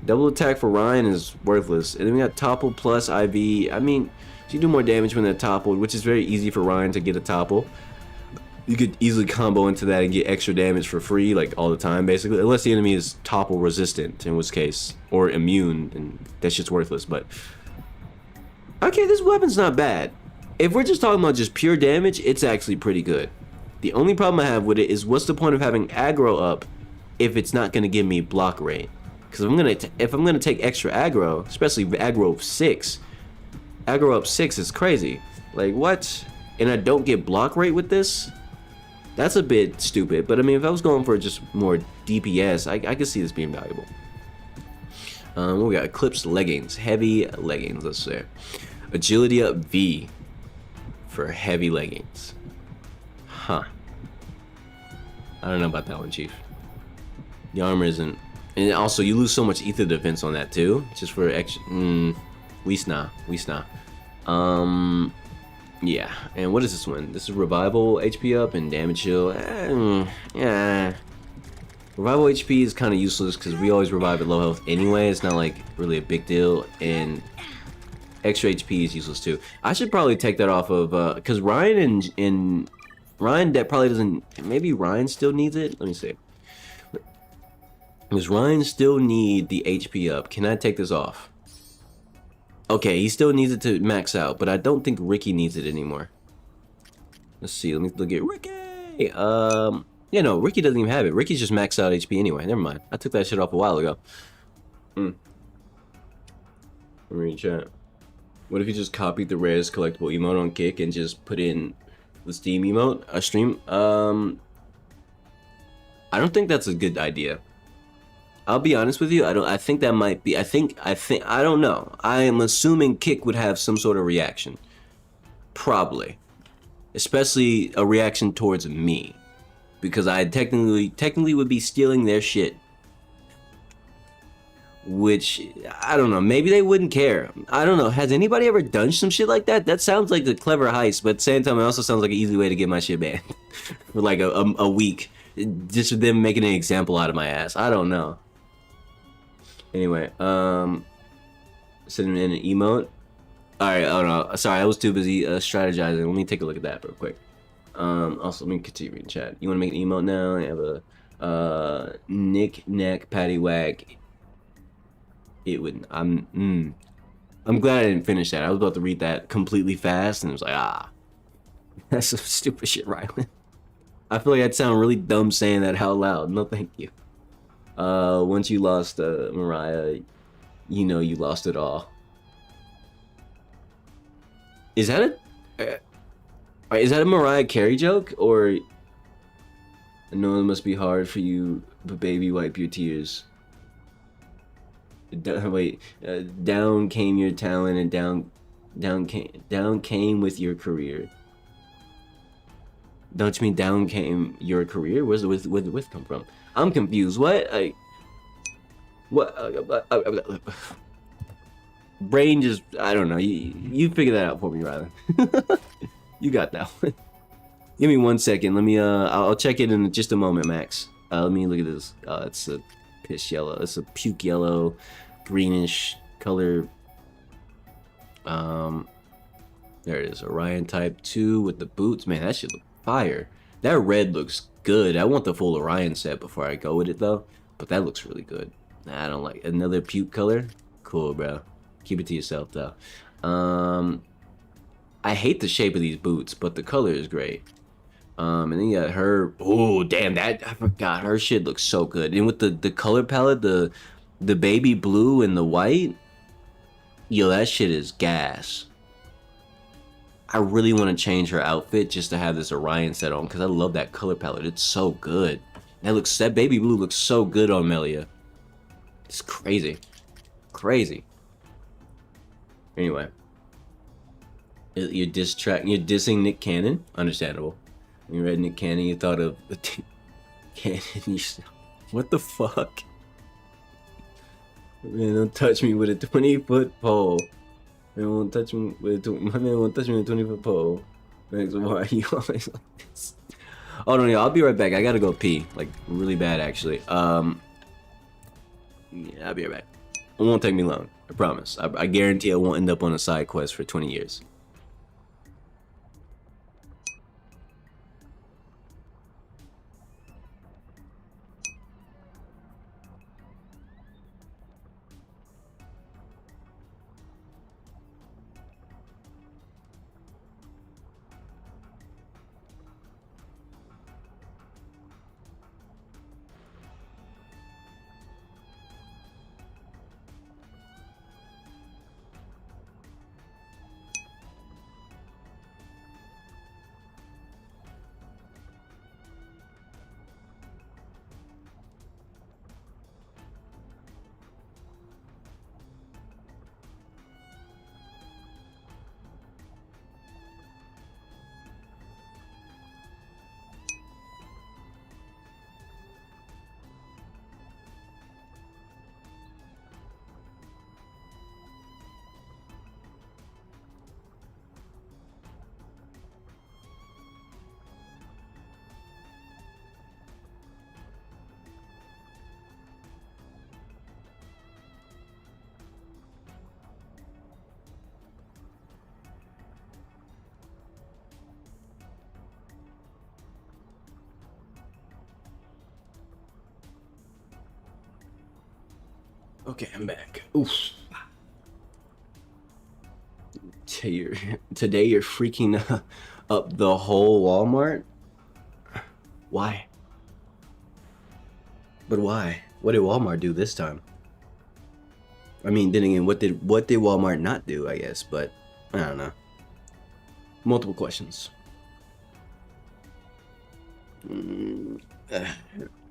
Double attack for Ryan is worthless. And then we got topple plus IV. I mean, you do more damage when they're toppled, which is very easy for Ryan to get a topple. You could easily combo into that and get extra damage for free, like all the time, basically. Unless the enemy is topple resistant, in which case, or immune, and that shit's worthless. But okay, this weapon's not bad. If we're just talking about just pure damage, it's actually pretty good. The only problem I have with it is, what's the point of having aggro up if it's not gonna give me block rate? Because if I'm gonna take extra aggro, especially aggro up 6 is crazy. Like what? And I don't get block rate with this? That's a bit stupid. But I mean, if I was going for just more DPS, I could see this being valuable. We got Eclipse leggings, heavy leggings. Let's say agility up V for heavy leggings. Huh. I don't know about that one, Chief. The armor isn't, and also you lose so much ether defense on that too, just for extra. We yeah. And what is this one? This is revival HP up and damage heal. Yeah. Revival HP is kind of useless because we always revive at low health anyway. It's not like really a big deal, and extra HP is useless too. I should probably take that off of because Ryan and Ryan, that probably doesn't. Maybe Ryan still needs it. Let me see. Does Ryan still need the HP up? Can I take this off? Okay, he still needs it to max out, but I don't think Ricky needs it anymore. Let's see. Let me look at Ricky. Yeah, no, Ricky doesn't even have it. Ricky's just maxed out HP anyway. Never mind. I took that shit off a while ago. Let me read chat. What if you just copied the rarest collectible emote on Kick and just put in the Steam emote, a stream? I don't think that's a good idea. I'll be honest with you. I think that might be. I don't know. I am assuming Kick would have some sort of reaction. Probably. Especially a reaction towards me. Because I technically would be stealing their shit. Which, I don't know, maybe they wouldn't care. I don't know, has anybody ever done some shit like that? That sounds like a clever heist, but at the same time, it also sounds like an easy way to get my shit banned. For like a week. Just them making an example out of my ass. I don't know. Anyway, sending in an emote. Alright, oh no, sorry, I was too busy strategizing. Let me take a look at that real quick. Also, let me continue reading chat. You want to make an emote now? I have a Nick Neck Patty Whack. It wouldn't. I'm glad I didn't finish that. I was about to read that completely fast, and it was like, that's some stupid shit, Rylan. I feel like I'd sound really dumb saying that out loud. No, thank you. Once you lost Mariah, you know you lost it all. Is that a Mariah Carey joke, or? I know it must be hard for you, but baby, wipe your tears. Down came your talent, and down came with your career. Don't you mean down came your career? Where's the with come from? I'm confused. What? What? Brain just, I don't know. You figure that out for me, Rylan. You got that one. Give me 1 second. Let me I'll check it in just a moment, Max. Let me look at this. It's a piss yellow. It's a puke yellow, greenish color. There it is. Orion Type 2 with the boots. Man, that shit look fire. That red looks good. I want the full Orion set before I go with it though. But that looks really good. Nah, I don't like another puke color. Cool, bro. Keep it to yourself though. I hate the shape of these boots, but the color is great. And then you got her. Oh, damn, that I forgot. Her shit looks so good. And with the color palette, the baby blue and the white, yo, that shit is gas. I really want to change her outfit just to have this Orion set on because I love that color palette. It's so good. That baby blue looks so good on Melia. It's crazy. Crazy. Anyway. You're dissing Nick Cannon? Understandable. When you read Nick Cannon, you thought of Cannon. What the fuck? Man, don't touch me with a 20-foot pole. Man won't touch me with my man won't touch me with a 20-foot pole. Max, why are you always like this? Oh no, I'll be right back. I gotta go pee, like really bad actually. Yeah, I'll be right back. It won't take me long. I promise. I guarantee I won't end up on a side quest for 20 years. Okay, I'm back. Oof. Today you're freaking up the whole Walmart? Why? But why? What did Walmart do this time? I mean, then again, what did Walmart not do, I guess, but I don't know. Multiple questions.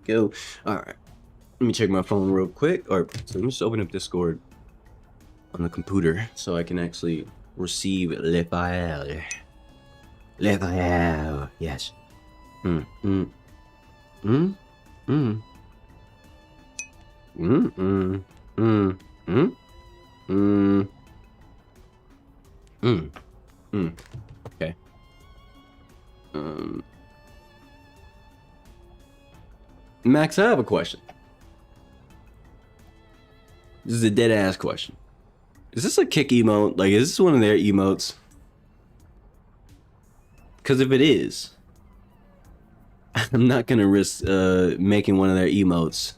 Go. Alright. Let me check my phone real quick. Or so let me just open up Discord on the computer so I can actually receive le file. Le file. Yes. Mm. Mm. Mm. Mm. Mm. Mm. Mm. Mm. Mm. Mm. Mm. Okay. Max, I have a question. This is a dead ass question. Is this a kick emote? Like, is this one of their emotes? Because if it is, I'm not gonna risk making one of their emotes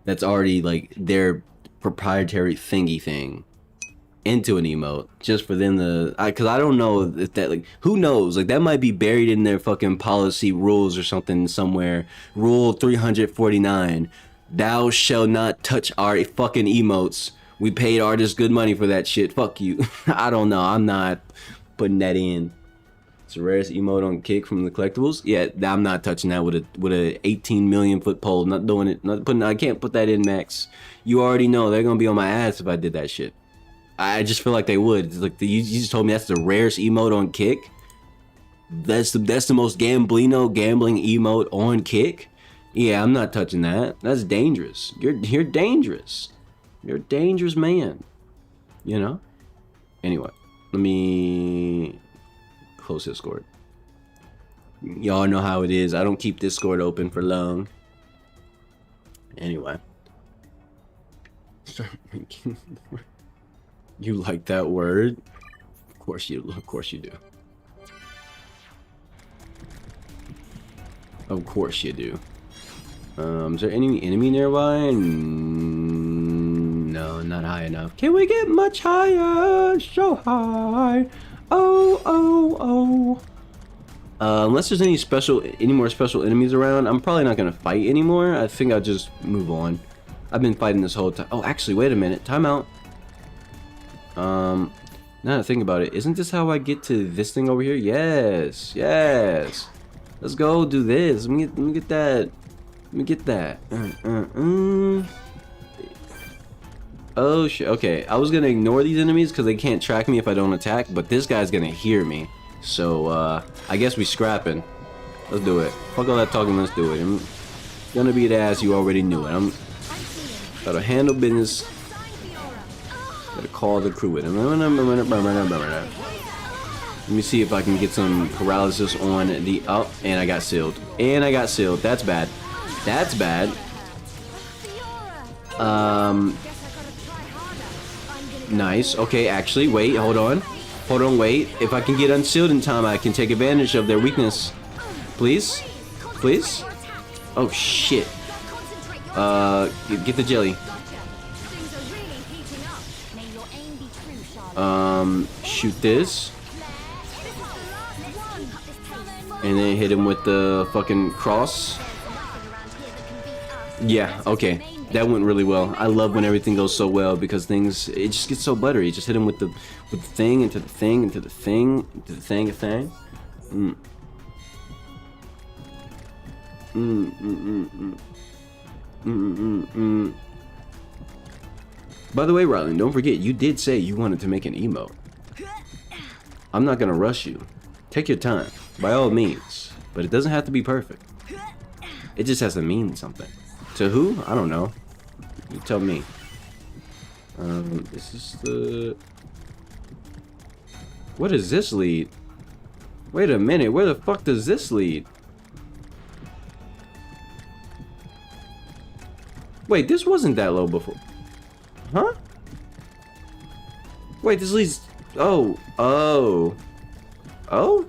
that's already like their proprietary thingy thing into an emote just for them to, because I don't know if that, like, who knows, like that might be buried in their fucking policy rules or something somewhere. Rule 349, thou shall not touch our fucking emotes. We paid artists good money for that shit. Fuck you. I don't know, I'm not putting that in. It's the rarest emote on Kick from the collectibles. Yeah, I'm not touching that with a 18 million foot pole. Not doing it. Not putting. I can't put that in, Max. You already know they're gonna be on my ass if I did that shit. I just feel like they would. It's like you just told me that's the rarest emote on Kick. That's the most gambling emote on Kick. Yeah, I'm not touching that. That's dangerous. You're dangerous. You're a dangerous man. You know. Anyway, let me close Discord. Y'all know how it is. I don't keep Discord open for long. Anyway. Start making. You like that word? Of course you do. Of course you do. Of course you do. Is there any enemy nearby? No, not high enough. Can we get much higher? So high. Oh, oh, oh. Unless there's any more special enemies around, I'm probably not gonna fight anymore. I think I'll just move on. I've been fighting this whole time. Oh, actually, wait a minute. Time out. Now that I think about it, isn't this how I get to this thing over here? Yes, yes. Let's go do this. Let me get that. Let me get that. Oh shit. Okay, I was gonna ignore these enemies because they can't track me if I don't attack, but this guy's gonna hear me. So I guess we scrapping. Let's do it. Fuck all that talking. Let's do it. I'm gonna beat ass. You already knew it. I'm gotta handle business. Gotta call the crew with him. Let me see if I can get some paralysis on the up. And I got sealed. And I got sealed. That's bad. That's bad. Nice. Okay, actually, wait, hold on. Hold on, wait. If I can get unsealed in time, I can take advantage of their weakness. Please? Please? Oh, shit. Get the jelly. Shoot this. And then hit him with the fucking cross. Yeah, okay. That went really well. I love when everything goes so well because it just gets so buttery. Just hit him with the thing into the thing into the thing into the thing thing. By the way, Rylan, don't forget you did say you wanted to make an emote. I'm not gonna rush you. Take your time, by all means, but it doesn't have to be perfect. It just has to mean something. To who? I don't know. You tell me. This is the... What does this lead? Wait a minute, where the fuck does this lead? Wait, this wasn't that low before. Huh? Wait, this leads... Oh. Oh. Oh?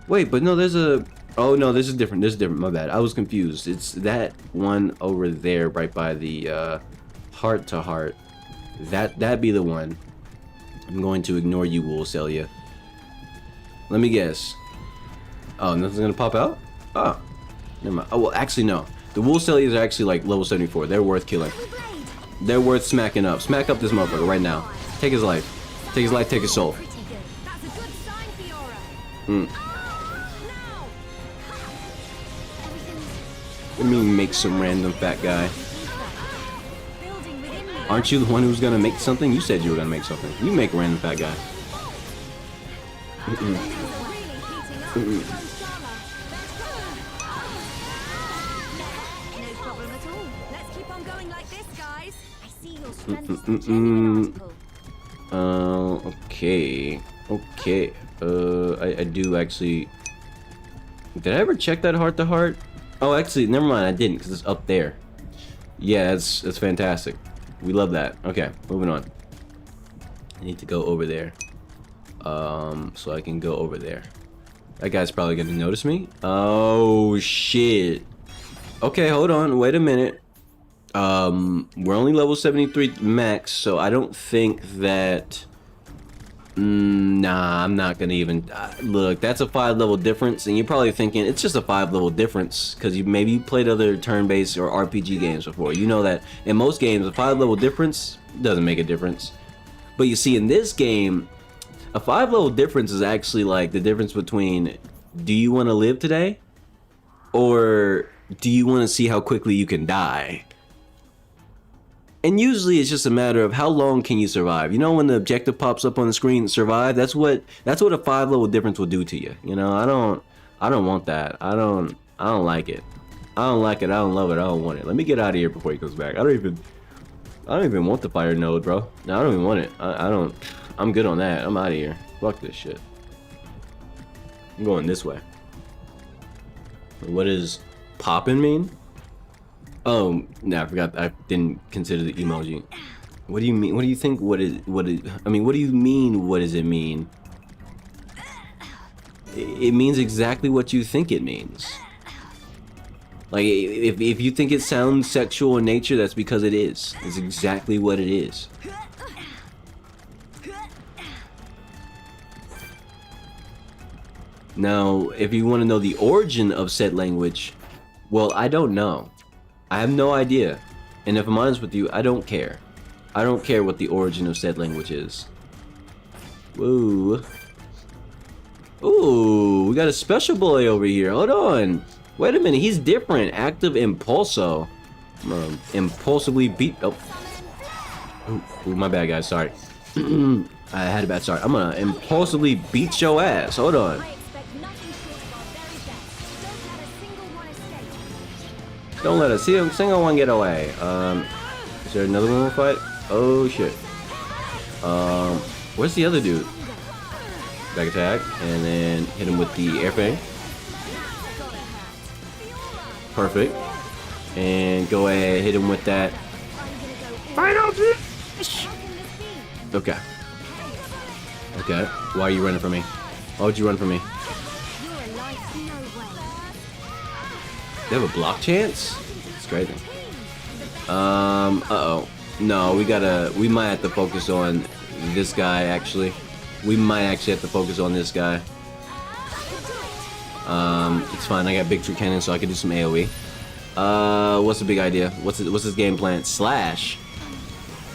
Wait, but no, there's a... Oh no, this is different. This is different. My bad. I was confused. It's that one over there, right by the heart to heart. That'd be the one. I'm going to ignore you, Woolcelia. Let me guess. Oh, nothing's gonna pop out? Oh, never mind. Oh well, actually no. The Woolcelias are actually like level 74. They're worth killing. They're worth smacking up. Smack up this motherfucker right now. Take his life. Take his life. Take his soul. Let me make some random fat guy. Building within me. Aren't you the one who's gonna make something? You said you were gonna make something. You make a random fat guy. Really heating up. No problem at all. Let's keep on going like this, guys. I see your strength is the genuine article. Okay. Okay. I do actually. Did I ever check that heart to heart? Oh, actually, never mind. I didn't because it's up there. Yeah, it's fantastic. We love that. Okay, moving on. I need to go over there. So I can go over there. That guy's probably gonna notice me. Oh shit. Okay, hold on. Wait a minute. We're only level 73 max, so I don't think that. Nah, I'm not gonna even look. That's a 5 level difference, and you're probably thinking it's just a 5 level difference because maybe you played other turn-based or RPG games before. You know that in most games, a 5 level difference doesn't make a difference. But you see, in this game, a 5 level difference is actually like the difference between do you want to live today, or do you want to see how quickly you can die? And usually it's just a matter of how long can you survive. You know, when the objective pops up on the screen, survive. That's what a 5 level difference will do to you. You know, I don't want that. I don't like it. I don't like it. I don't love it. I don't want it. Let me get out of here before he comes back. I don't even want the fire node, bro. No, I don't even want it. I'm good on that. I'm out of here. Fuck this shit. I'm going this way. What does poppin' mean? Oh, no, I forgot. I didn't consider the emoji. What do you mean? What do you think? What do you mean? What does it mean? It means exactly what you think it means. Like, if you think it sounds sexual in nature, that's because it is. It's exactly what it is. Now, if you want to know the origin of said language, well, I don't know. I have no idea. And if I'm honest with you, I don't care. I don't care what the origin of said language is. Woo. Ooh, we got a special boy over here. Hold on. Wait a minute, he's different. Active Impulso. Impulsively beat. Oh. Ooh, my bad, guys. Sorry. I had a bad start. I'm gonna impulsively beat your ass. Hold on. Don't let a single one get away. Is there another one we'll fight? Oh shit. Where's the other dude? Back attack, and then hit him with the airfang. Perfect. And go ahead, hit him with that. Final finish. Okay. Okay. Why are you running from me? Why would you run from me? They have a block chance? It's crazy. Uh-oh. No, we might have to focus on this guy, actually. We might actually have to focus on this guy. It's fine, I got big tree cannon, so I can do some AoE. What's the big idea? What's his game plan? Slash.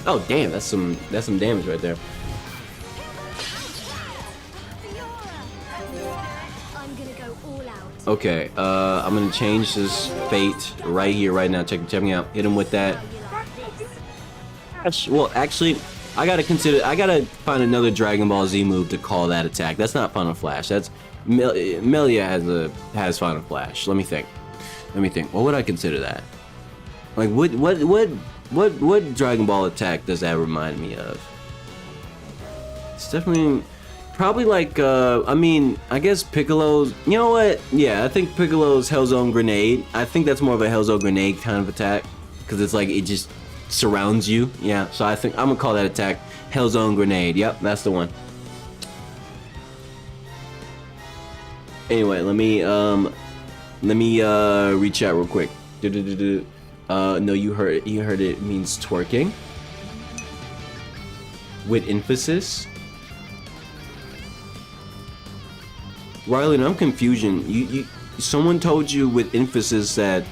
Oh damn, that's some damage right there. Okay, I'm gonna change this fate right here, right now. Check me out. Hit him with that. Well, actually, I gotta find another Dragon Ball Z move to call that attack. That's not Final Flash. That's Melia has Final Flash. Let me think. What would I consider that? Like, what Dragon Ball attack does that remind me of? It's definitely. Probably like, I mean, I guess Piccolo's, you know what? Yeah, I think Piccolo's Hellzone Grenade. I think that's more of a Hellzone Grenade kind of attack. Because it's like, it just surrounds you. Yeah, so I think I'm going to call that attack Hellzone Grenade. Yep, that's the one. Anyway, let me reach out real quick. No, you heard it means twerking. With emphasis. Riley, I'm confusion. Someone told you with emphasis that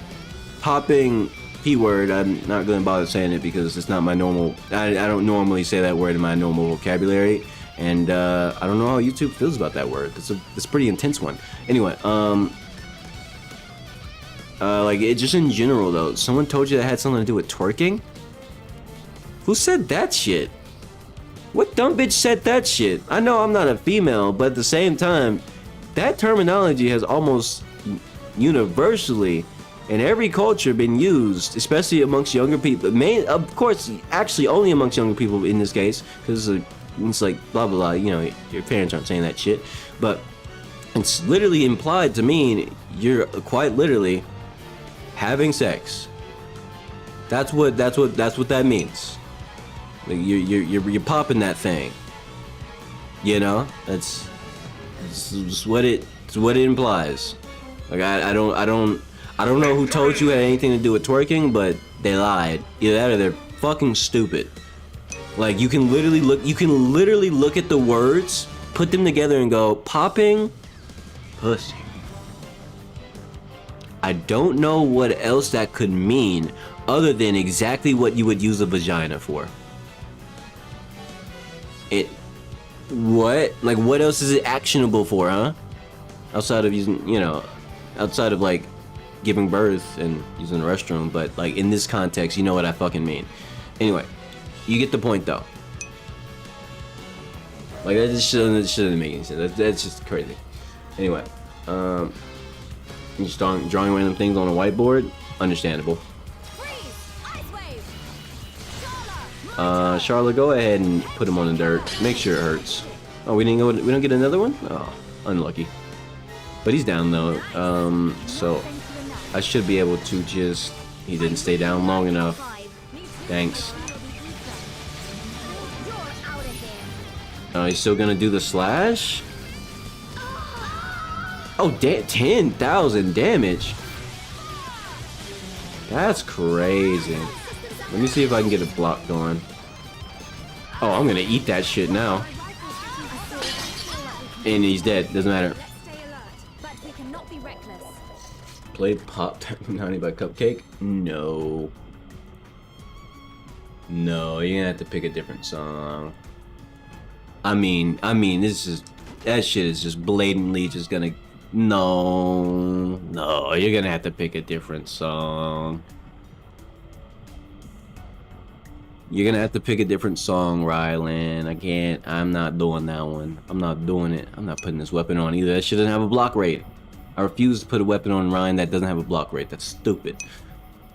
popping P-word, I'm not going to bother saying it because it's not my normal, I don't normally say that word in my normal vocabulary, and I don't know how YouTube feels about that word. It's a pretty intense one. Anyway, Like, it just in general, though. Someone told you that had something to do with twerking? Who said that shit? What dumb bitch said that shit? I know I'm not a female, but at the same time, that terminology has almost universally in every culture been used, especially amongst younger people. Of course, actually only amongst younger people in this case, because it's like blah blah blah. You know, your parents aren't saying that shit, but it's literally implied to mean you're quite literally having sex. That's what that means. Like you're popping that thing. You know, that's what it implies. Like I don't know who told you it had anything to do with twerking, but they lied. Either that or they're fucking stupid. Like you can literally look at the words, put them together and go, popping pussy. I don't know what else that could mean other than exactly what you would use a vagina for. What else is it actionable for, huh? Outside of using, outside of like giving birth and using the restroom, but like in this context, you know what I fucking mean. Anyway, you get the point though. Like that just shouldn't make any sense. That's just crazy. Anyway, you start drawing random things on a whiteboard. Understandable. Charlotte, go ahead and put him on the dirt. Make sure it hurts. Oh, we don't get another one? Oh, unlucky. But he's down though. So I should be able to just. He didn't stay down long enough. Thanks. He's still gonna do the slash? Oh, 10,000 damage. That's crazy. Let me see if I can get a block going. Oh, I'm gonna eat that shit now. And he's dead. Doesn't matter. Play Pop 90 by Cupcake? No. No, you're gonna have to pick a different song. I mean, that shit is just blatantly just gonna. No, you're gonna have to pick a different song. You're gonna have to pick a different song, Rylan. I can't. I'm not doing that one. I'm not doing it. I'm not putting this weapon on either. That shit doesn't have a block rate. I refuse to put a weapon on Ryan that doesn't have a block rate. That's stupid.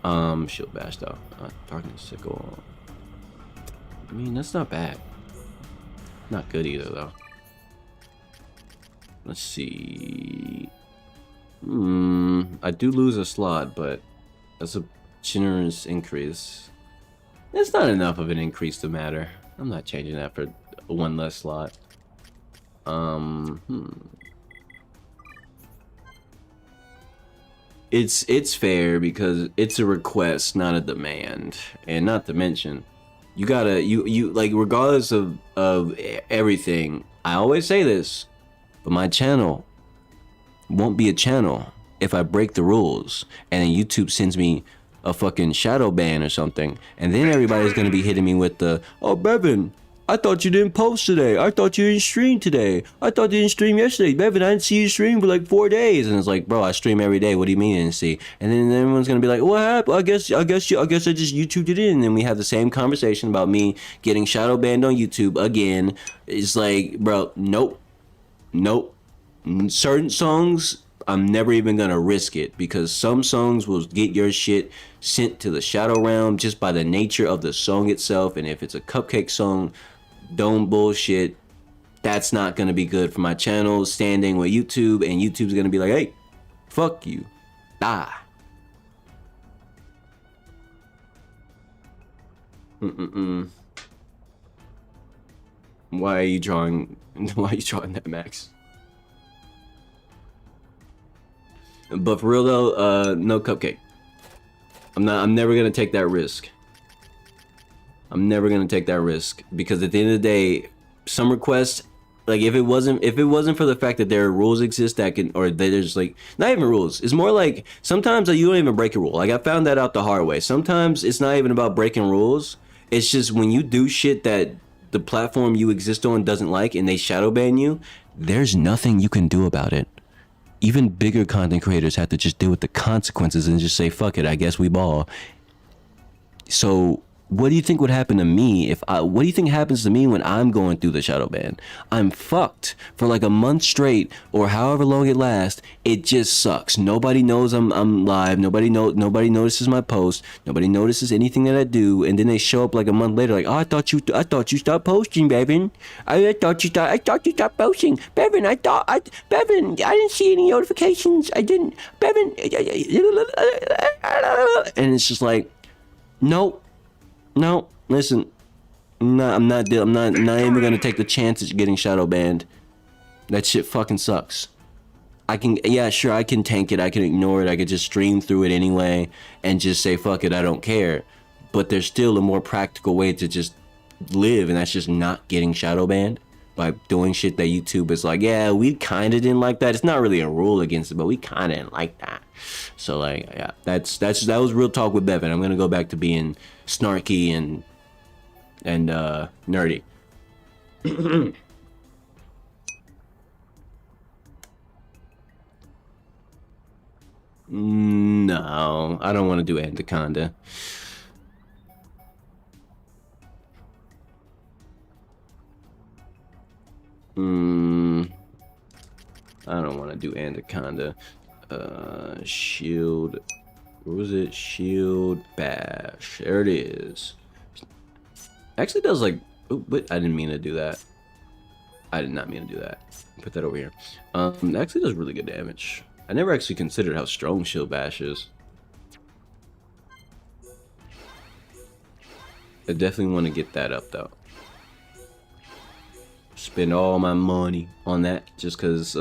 Shield bash though. Talking sickle. I mean, that's not bad. Not good either though. Let's see. I do lose a slot, but that's a generous increase. It's not enough of an increase to matter. I'm not changing that for one less slot. It's fair because it's a request, not a demand, and not to mention, you gotta you like regardless of everything. I always say this, but my channel won't be a channel if I break the rules and then YouTube sends me a fucking shadow ban or something, and then everybody's gonna be hitting me with the, oh Bevin, I thought you didn't post today. I thought you didn't stream today. I thought you didn't stream yesterday. Bevin, I didn't see you stream for like 4 days. And it's like, bro, I stream every day. What do you mean you didn't see? And then everyone's gonna be like, what happened? I guess I just YouTubed it in. And then we have the same conversation about me getting shadow banned on YouTube again. It's like, bro, nope. Certain songs, I'm never even gonna risk it because some songs will get your shit sent to the shadow realm just by the nature of the song itself. And if it's a Cupcake song, don't bullshit. That's not gonna be good for my channel standing with YouTube, and YouTube's gonna be like, hey, fuck you, die. Why are you drawing that, Max? But for real though, no Cupcake. I'm never gonna take that risk. I'm never gonna take that risk because at the end of the day, some requests, like if it wasn't for the fact that there are rules exist that can, or that there's like not even rules. It's more like sometimes like, you don't even break a rule. Like I found that out the hard way. Sometimes it's not even about breaking rules. It's just when you do shit that the platform you exist on doesn't like and they shadow ban you, there's nothing you can do about it. even bigger content creators have to just deal with the consequences and just say, fuck it, I guess we ball. So what do you think would happen to me what do you think happens to me when I'm going through the shadow ban? I'm fucked for like a month straight or however long it lasts. It just sucks. Nobody knows I'm live. Nobody notices my post. Nobody notices anything that I do. And then they show up like a month later like, oh, I thought you stopped posting, Bevin. I thought you stopped posting. Bevin, Bevin, I didn't see any notifications. I didn't, Bevin. And it's just like, nope. No, listen, I'm not even gonna take the chance at getting shadow banned. That shit fucking sucks. I can tank it, I can ignore it, I could just stream through it anyway and just say fuck it, I don't care. But there's still a more practical way to just live, and that's just not getting shadow banned by doing shit that YouTube is like, yeah, we kind of didn't like that. It's not really a rule against it, but we kind of didn't like that. So like, yeah, that was real talk with Bevin. I'm gonna go back to being snarky and nerdy. No, I don't want to do Anaconda. I don't want to do Anaconda. Shield. What was it? Shield bash. There it is. Actually does like, oh, but I didn't mean to do that. I did not mean to do that. Put that over here. It actually does really good damage. I never actually considered how strong shield bash is. I definitely want to get that up though. Spend all my money on that just because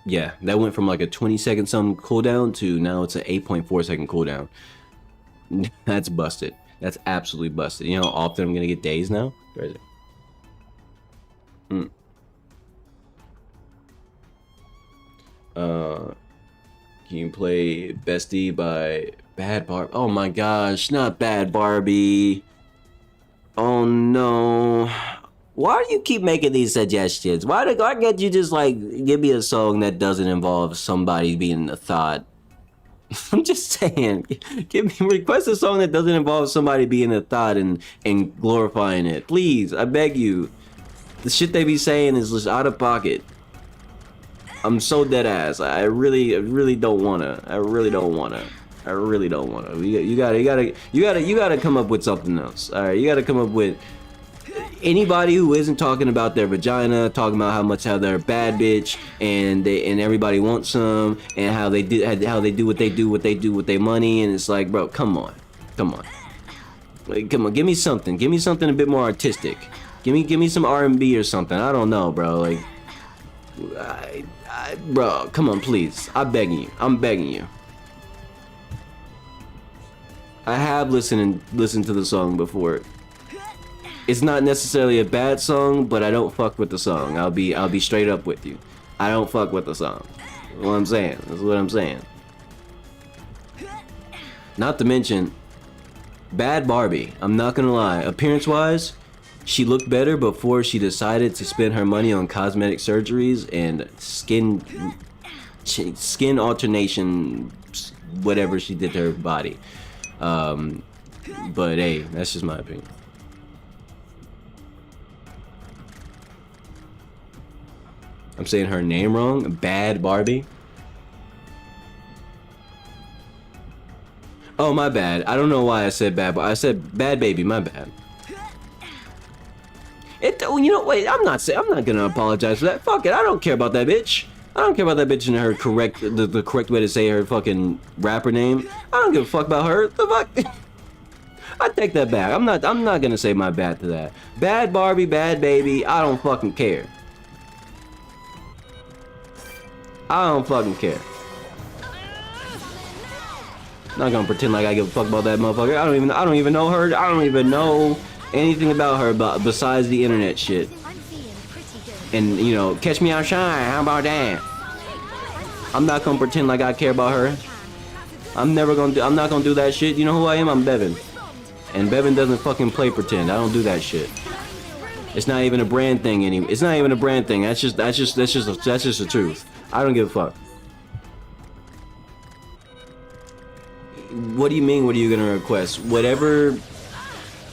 yeah, that went from like a 20-second something cooldown to now it's an 8.4-second cooldown. That's busted. That's absolutely busted. You know how often I'm gonna get days now? Crazy. Can you play Bestie by Bad Barbie? Oh my gosh, not Bad Barbie. Oh no. Why do you keep making these suggestions? Why can't you just like give me a song that doesn't involve somebody being a thought? I'm just saying, request a song that doesn't involve somebody being a thought and glorifying it. Please, I beg you. The shit they be saying is just out of pocket. I'm so dead ass. I really don't wanna. I really don't wanna. You gotta come up with something else. All right, you gotta come up with anybody who isn't talking about their vagina, talking about how they're a bad bitch and everybody wants some, and how they do what they do with their money, and it's like, bro, come on, like, come on, give me something a bit more artistic. Give me some R&B or something. I don't know, bro. Like, bro, come on, please. I'm begging you. I have listened to the song before. It's not necessarily a bad song, but I don't fuck with the song. I'll be straight up with you. I don't fuck with the song. That's what I'm saying. That's what I'm saying. Not to mention, Bad Barbie. I'm not gonna lie. Appearance-wise, she looked better before she decided to spend her money on cosmetic surgeries and skin alternation, whatever she did to her body. But hey, that's just my opinion. I'm saying her name wrong. Bad Barbie. Oh, my bad. I don't know why I said bad, but I said bad baby. My bad. You know, wait. I'm not gonna apologize for that. Fuck it. I don't care about that bitch. I don't care about that bitch and her the correct way to say her fucking rapper name. I don't give a fuck about her. The fuck. I take that back. I'm not gonna say my bad to that. Bad Barbie, bad baby. I don't fucking care. I don't fucking care. Not gonna pretend like I give a fuck about that motherfucker. I don't even know her. I don't even know anything about her besides the internet shit. And you know, catch me outside. How about that? I'm not gonna pretend like I care about her. I'm not gonna do that shit. You know who I am? I'm Bevin. And Bevin doesn't fucking play pretend. I don't do that shit. It's not even a brand thing anymore. It's not even a brand thing. That's just the truth. I don't give a fuck. What do you mean? What are you gonna request? Whatever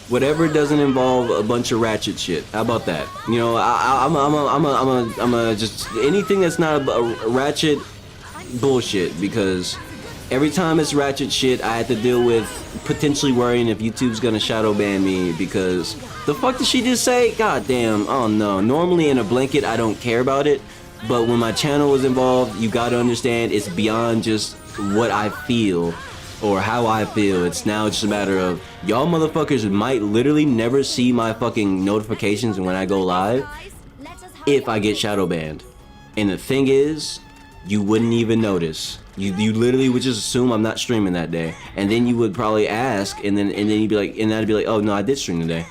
doesn't involve a bunch of ratchet shit. How about that? You know, I'm a just anything that's not a ratchet bullshit, because every time it's ratchet shit, I have to deal with potentially worrying if YouTube's gonna shadow ban me, because the fuck did she just say? God damn. Oh no. Normally in a blanket I don't care about it, but when my channel is involved, you gotta understand it's beyond just what I feel or how I feel. It's now just a matter of y'all motherfuckers might literally never see my fucking notifications when I go live if I get shadow banned. And the thing is, you wouldn't even notice. You literally would just assume I'm not streaming that day, and then you would probably ask, and then you'd be like, and I'd be like, oh no, I did stream today,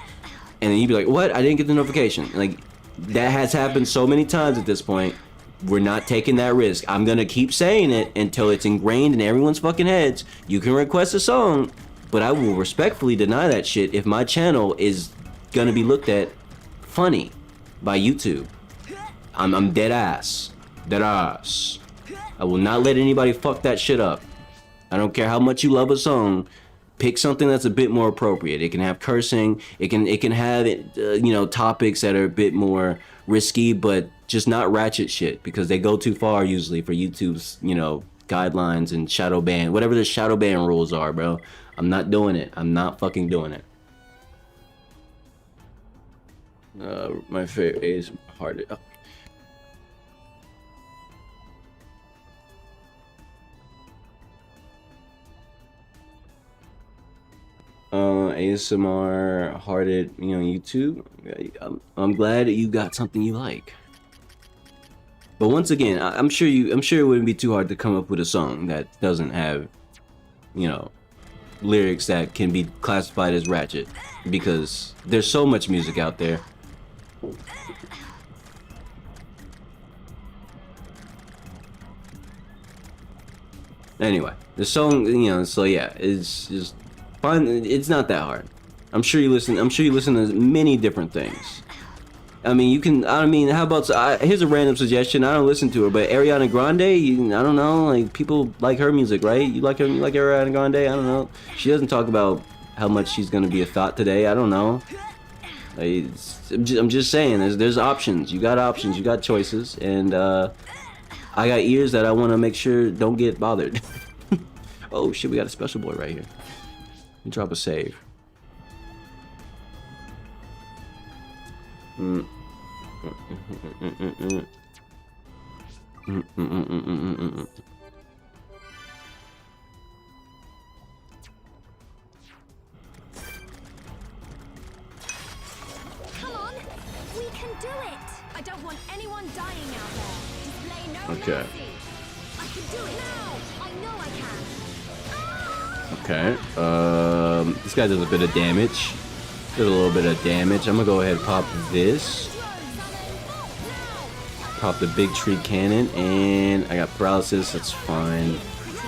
and then you'd be like, what? I didn't get the notification. Like, that has happened so many times at this point. We're not taking that risk. I'm gonna keep saying it until it's ingrained in everyone's fucking heads. You can request a song, but I will respectfully deny that shit if my channel is gonna be looked at funny by YouTube. I'm dead ass. Dead ass. I will not let anybody fuck that shit up. I don't care how much you love a song. Pick something that's a bit more appropriate. It can have cursing. It can have you know, topics that are a bit more risky, but just not ratchet shit, because they go too far usually for YouTube's, you know, guidelines and shadow ban, whatever the shadow ban rules are, bro. I'm not doing it. I'm not fucking doing it. My favorite is hard. ASMR hearted, you know, YouTube. I'm glad that you got something you like. But once again, I'm sure it wouldn't be too hard to come up with a song that doesn't have, you know, lyrics that can be classified as ratchet, because there's so much music out there. Anyway, the song, you know, so yeah, it's just fun. It's not that hard. I'm sure you listen to many different things. I mean, you can. I mean, how about? Here's a random suggestion. I don't listen to her, but Ariana Grande. I don't know. Like, people like her music, right? You like her? You like Ariana Grande? I don't know. She doesn't talk about how much she's gonna be a thought today. I don't know. Like, I'm just saying. There's options. You got options. You got choices, and I got ears that I want to make sure don't get bothered. Oh shit! We got a special boy right here. Let me drop a save. Come on, we can do it. I don't want anyone dying out there. Display no Okay. mercy. I can do it now. I know I can. Okay. This guy does a bit of damage. Does a little bit of damage. I'm gonna go ahead and pop this. Pop the big tree cannon, and I got paralysis. That's fine.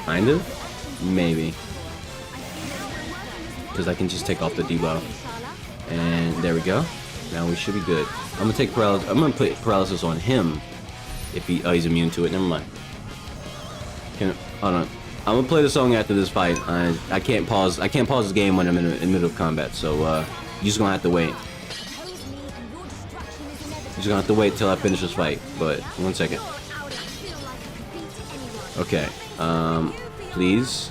Kind of? Maybe. Because I can just take off the debuff. And there we go. Now we should be good. I'm gonna take paralysis. I'm gonna put paralysis on him. If he, oh, he's immune to it. Never mind. Hold on. I'm gonna play the song after this fight. I can't pause. I can't pause this game when I'm in the middle of combat. So you're just gonna have to wait. You're just gonna have to wait till I finish this fight. But 1 second. Okay. Please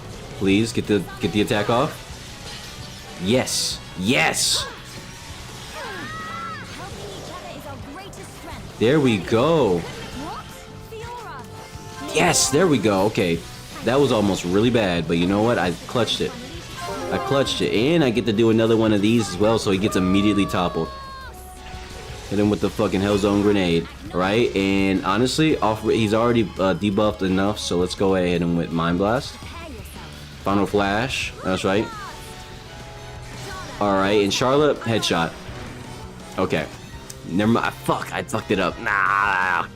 get the attack off. Yes. Yes. There we go. Yes, there we go. Okay. That was almost really bad, but you know what? I clutched it. I clutched it, and I get to do another one of these as well, so he gets immediately toppled. Hit him with the fucking Hellzone grenade, right? And honestly, he's already debuffed enough, so let's go ahead and hit him with Mind Blast. Final Flash, that's right. Alright, and Charlotte, headshot. Okay. Never mind. Fuck, I fucked it up. Nah.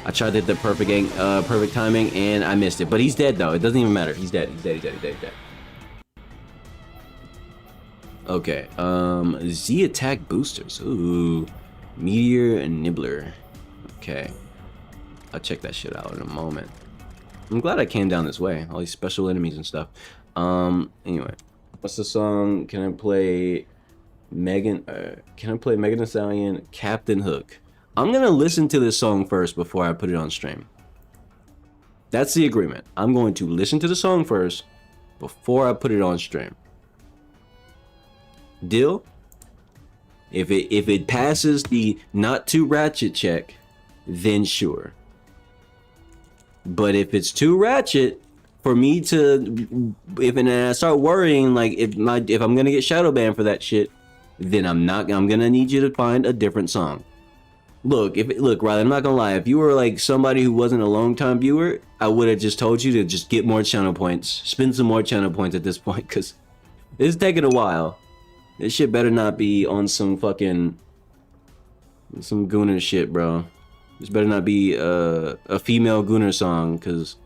I tried to hit the perfect timing, and I missed it. But he's dead, though. It doesn't even matter. He's dead. He's dead. He's dead. He's dead. He's dead. Okay. Z attack boosters. Ooh. Meteor and Nibbler. Okay. I'll check that shit out in a moment. I'm glad I came down this way. All these special enemies and stuff. Anyway, what's the song? Can I play Megan? Can I play Megan Thee Stallion, Captain Hook? I'm gonna listen to this song first before I put it on stream. That's the agreement. I'm going to listen to the song first before I put it on stream. Deal? If it passes the not too ratchet check, then sure. But if it's too ratchet for me to, if and I start worrying, like if I'm gonna get shadow banned for that shit, then I'm gonna need you to find a different song. Look, Riley, I'm not gonna lie. If you were like somebody who wasn't a long time viewer, I would have just told you to just get more channel points, spend some more channel points at this point, cause it's taking a while. This shit better not be on some fucking some Gooner shit, bro. This better not be a female Gooner song, cause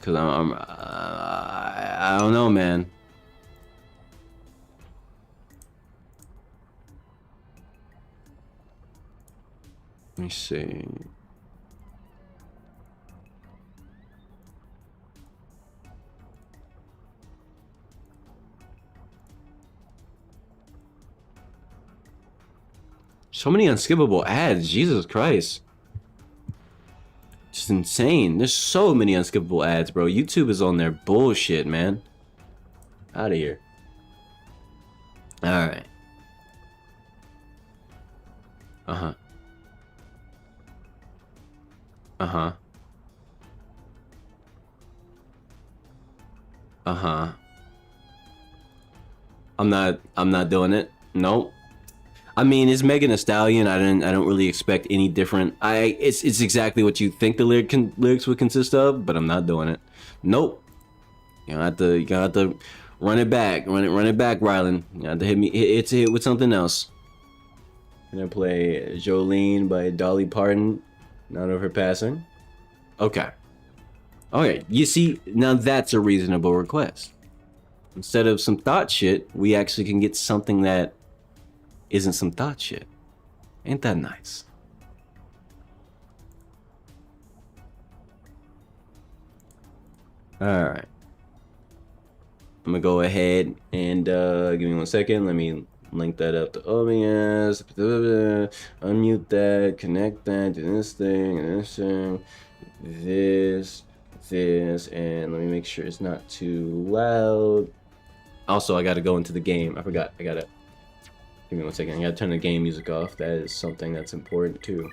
I don't know, man. Let me see. So many unskippable ads, Jesus Christ. Just insane. There's so many unskippable ads, bro. YouTube is on their bullshit, man. Out of here. Alright. Uh-huh. Uh-huh. Uh-huh. I'm not doing it. Nope. I mean, it's Megan Thee Stallion. I don't really expect any different. It's exactly what you think the lyrics would consist of, but I'm not doing it. Nope. You have to run it back. Run it back, Rylan. You have to hit with something else. Gonna play Jolene by Dolly Parton. Not of her passing. Okay. Okay, you see, now that's a reasonable request. Instead of some thought shit, we actually can get something that isn't some thought shit. Ain't that nice? Alright. I'm gonna go ahead and give me 1 second. Let me link that up to OBS. Unmute that, connect that, do this thing, and this thing. This, and let me make sure it's not too loud. Also, I gotta go into the game. I forgot. I gotta give me 1 second. I gotta turn the game music off. That is something that's important too.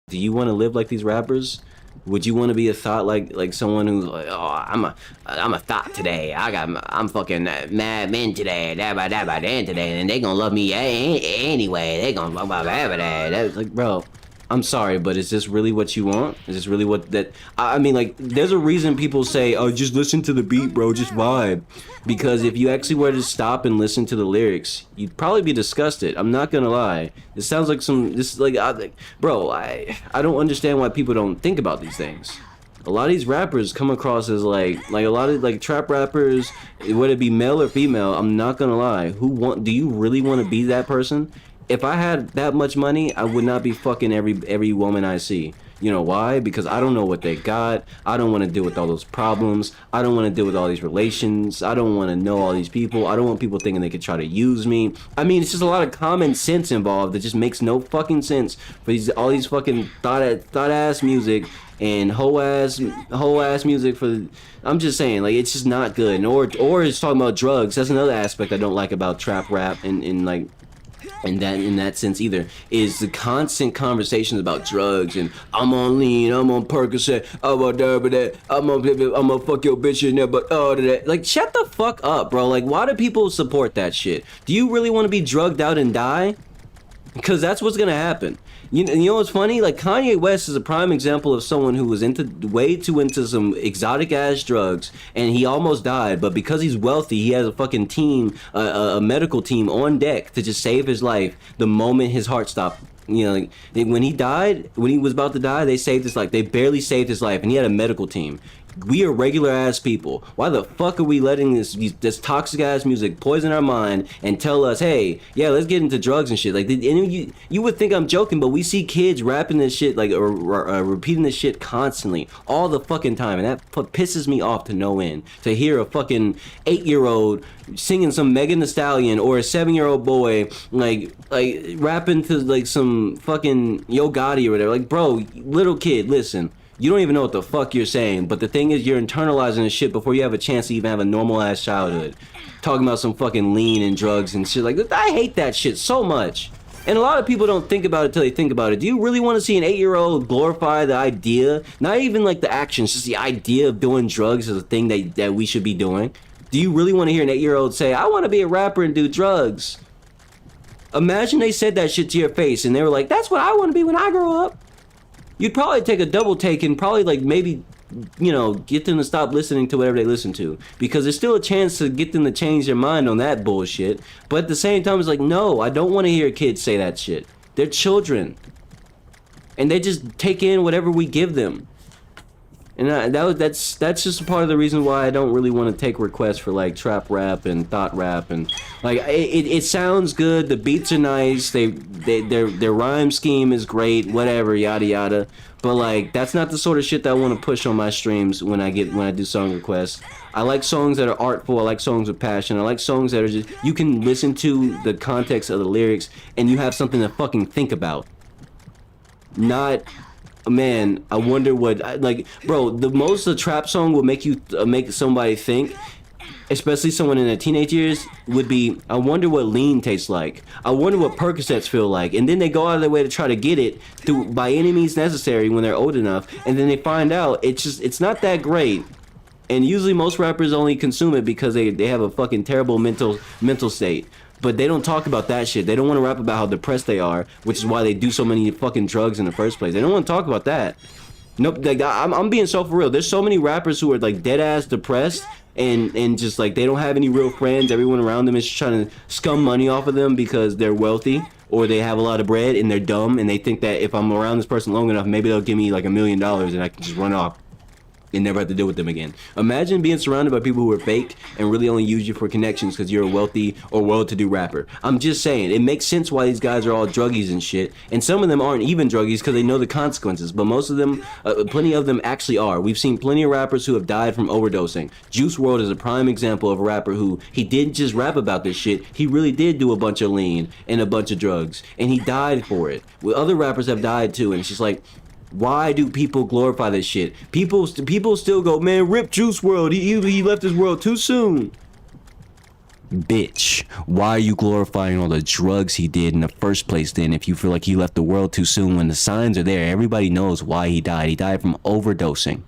Do you want to live like these rappers? Would you want to be a thought like someone who's like, oh, I'm a thought today. I'm fucking mad men today, dabba dan today, and they gonna love me anyway. They gonna fuck my dabba. Like, bro, I'm sorry, but is this really what you want? Is this really what that? I mean, like, there's a reason people say, oh, just listen to the beat, bro, just vibe. Because if you actually were to stop and listen to the lyrics, you'd probably be disgusted. I'm not gonna lie. It sounds like bro, I don't understand why people don't think about these things. A lot of these rappers come across as like a lot of like trap rappers, whether it be male or female. I'm not gonna lie. Do you really want to be that person? If I had that much money, I would not be fucking every woman I see. You know why? Because I don't know what they got. I don't want to deal with all those problems. I don't want to deal with all these relations. I don't want to know all these people. I don't want people thinking they could try to use me. I mean, it's just a lot of common sense involved that just makes no fucking sense for all these fucking thought ass music and whole ass music for. I'm just saying, like, it's just not good. Or it's talking about drugs. That's another aspect I don't like about trap rap and like. And that in that sense either is the constant conversations about drugs and I'm on lean, I'm on Percocet, I'm gonna fuck your bitch in there, but like, shut the fuck up, bro. Like, why do people support that shit? Do you really want to be drugged out and die? Because that's what's gonna happen. You know what's funny? Like, Kanye West is a prime example of someone who was way too into some exotic ass drugs, and he almost died. But because he's wealthy, he has a fucking team, a medical team on deck to just save his life the moment his heart stopped. You know, like, when he was about to die, they saved his life. They barely saved his life, and he had a medical team. We are regular ass people. Why the fuck are we letting this toxic ass music poison our mind and tell us, hey, yeah, let's get into drugs and shit? Like, and you would think I'm joking, but we see kids rapping this shit, like, or repeating this shit constantly, all the fucking time, and that pisses me off to no end. To hear a fucking 8-year-old singing some Megan Thee Stallion or a 7-year-old boy like rapping to like some fucking Yo Gotti or whatever. Like, bro, little kid, listen. You don't even know what the fuck you're saying, but the thing is, you're internalizing this shit before you have a chance to even have a normal ass childhood. Talking about some fucking lean and drugs and shit like that. I hate that shit so much. And a lot of people don't think about it till they think about it. Do you really want to see an 8-year-old glorify the idea? Not even like the actions, just the idea of doing drugs is a thing that we should be doing. Do you really want to hear an 8-year-old say, I want to be a rapper and do drugs? Imagine they said that shit to your face and they were like, that's what I want to be when I grow up. You'd probably take a double take and probably like maybe, you know, get them to stop listening to whatever they listen to. Because there's still a chance to get them to change their mind on that bullshit. But at the same time, it's like, no, I don't want to hear kids say that shit. They're children. And they just take in whatever we give them. And that's just a part of the reason why I don't really want to take requests for like trap rap and thought rap and like it sounds good. The beats are nice. Their rhyme scheme is great. Whatever, yada yada. But like, that's not the sort of shit that I want to push on my streams when I do song requests. I like songs that are artful. I like songs with passion. I like songs that are just, you can listen to the context of the lyrics and you have something to fucking think about. Not, man, I wonder what, like, bro, the most a trap song will make you make somebody think, especially someone in their teenage years, would be, I wonder what lean tastes like. I wonder what Percocets feel like. And then they go out of their way to try to get it through by any means necessary when they're old enough. And then they find out it's not that great. And usually most rappers only consume it because they have a fucking terrible mental state. But they don't talk about that shit. They don't want to rap about how depressed they are, which is why they do so many fucking drugs in the first place. They don't want to talk about that. Nope, like, I'm being so for real. There's so many rappers who are like dead ass depressed and just like they don't have any real friends. Everyone around them is just trying to scum money off of them because they're wealthy or they have a lot of bread and they're dumb and they think that if I'm around this person long enough, maybe they'll give me like $1 million and I can just run off and never have to deal with them again. Imagine being surrounded by people who are fake and really only use you for connections because you're a wealthy or well-to-do rapper. I'm just saying, it makes sense why these guys are all druggies and shit. And some of them aren't even druggies because they know the consequences. But most of them, plenty of them actually are. We've seen plenty of rappers who have died from overdosing. Juice WRLD is a prime example of a rapper who, he didn't just rap about this shit. He really did do a bunch of lean and a bunch of drugs. And he died for it. Well, other rappers have died too. And it's just like, why do people glorify this shit? People still go, man, rip Juice WRLD. He left this world too soon. Bitch, why are you glorifying all the drugs he did in the first place then if you feel like he left the world too soon when the signs are there? Everybody knows why he died. He died from overdosing.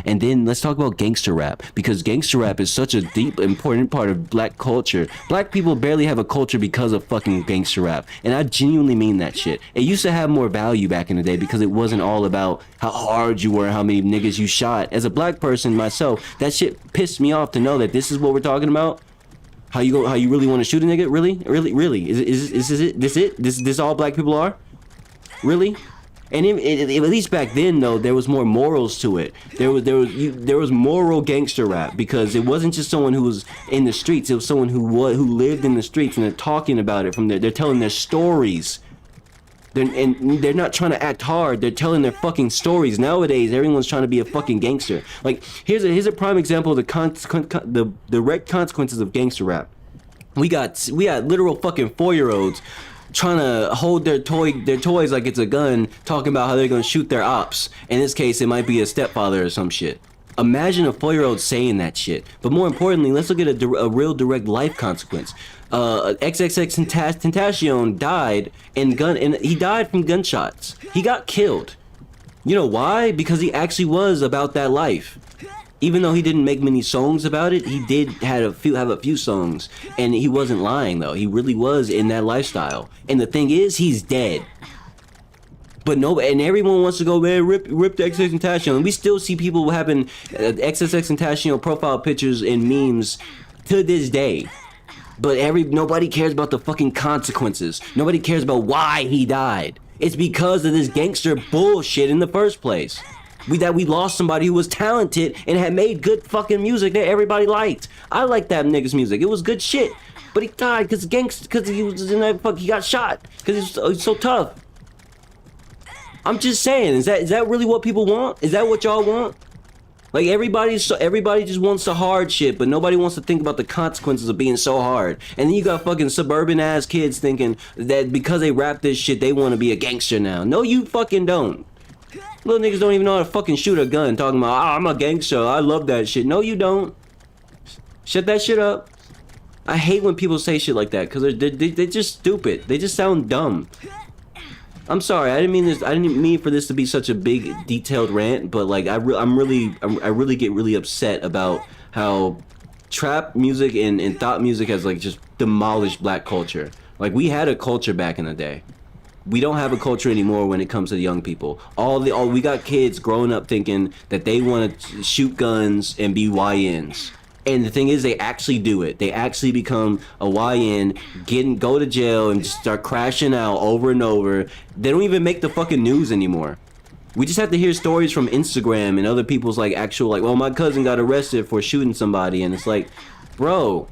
And then let's talk about gangster rap, because gangster rap is such a deep, important part of black culture. Black people barely have a culture because of fucking gangster rap. And I genuinely mean that shit. It used to have more value back in the day because it wasn't all about how hard you were, how many niggas you shot. As a black person myself, that shit pissed me off to know that this is what we're talking about. How you really want to shoot a nigga? Really? Is this all black people are? Really? And at least back then, though, there was more morals to it. There was moral gangster rap, because it wasn't just someone who was in the streets. It was someone who lived in the streets, and they're talking about it they're telling their stories. They're not trying to act hard. They're telling their fucking stories. Nowadays, everyone's trying to be a fucking gangster. Like, here's a prime example of the direct consequences of gangster rap. We got literal fucking 4-year-olds trying to hold their toys like it's a gun, talking about how they're gonna shoot their ops. In this case, it might be a stepfather or some shit. Imagine a 4-year-old saying that shit. But more importantly, let's look at a real direct life consequence. XXX Tentacion died and he died from gunshots. He got killed. You know why? Because he actually was about that life. Even though he didn't make many songs about it, he did have a few songs, and he wasn't lying though. He really was in that lifestyle. And the thing is, he's dead. But and everyone wants to go, man, rip XXX Tentacion. And we still see people having XXX Tentacion profile pictures and memes to this day. But nobody cares about the fucking consequences. Nobody cares about why he died. It's because of this gangster bullshit in the first place. We lost somebody who was talented and had made good fucking music that everybody liked. I liked that nigga's music. It was good shit. But he died because he was in that he got shot because he's so tough. I'm just saying, is that really what people want? Is that what y'all want? Like, everybody just wants the hard shit, but nobody wants to think about the consequences of being so hard. And then you got fucking suburban ass kids thinking that because they rap this shit, they want to be a gangster now. No, you fucking don't. Little niggas don't even know how to fucking shoot a gun, talking about, I'm a gangster, I love that shit. No, you don't. Shut that shit up. I hate when people say shit like that, because they're just stupid. They just sound dumb. I'm sorry, I didn't mean for this to be such a big, detailed rant, but like, I really get really upset about how trap music and thought music has like just demolished black culture. Like, we had a culture back in the day. We don't have a culture anymore when it comes to the young people. We got kids growing up thinking that they want to shoot guns and be YNs. And the thing is, they actually do it. They actually become a YN, go to jail, and just start crashing out over and over. They don't even make the fucking news anymore. We just have to hear stories from Instagram and other people's like well, my cousin got arrested for shooting somebody, and it's like, bro,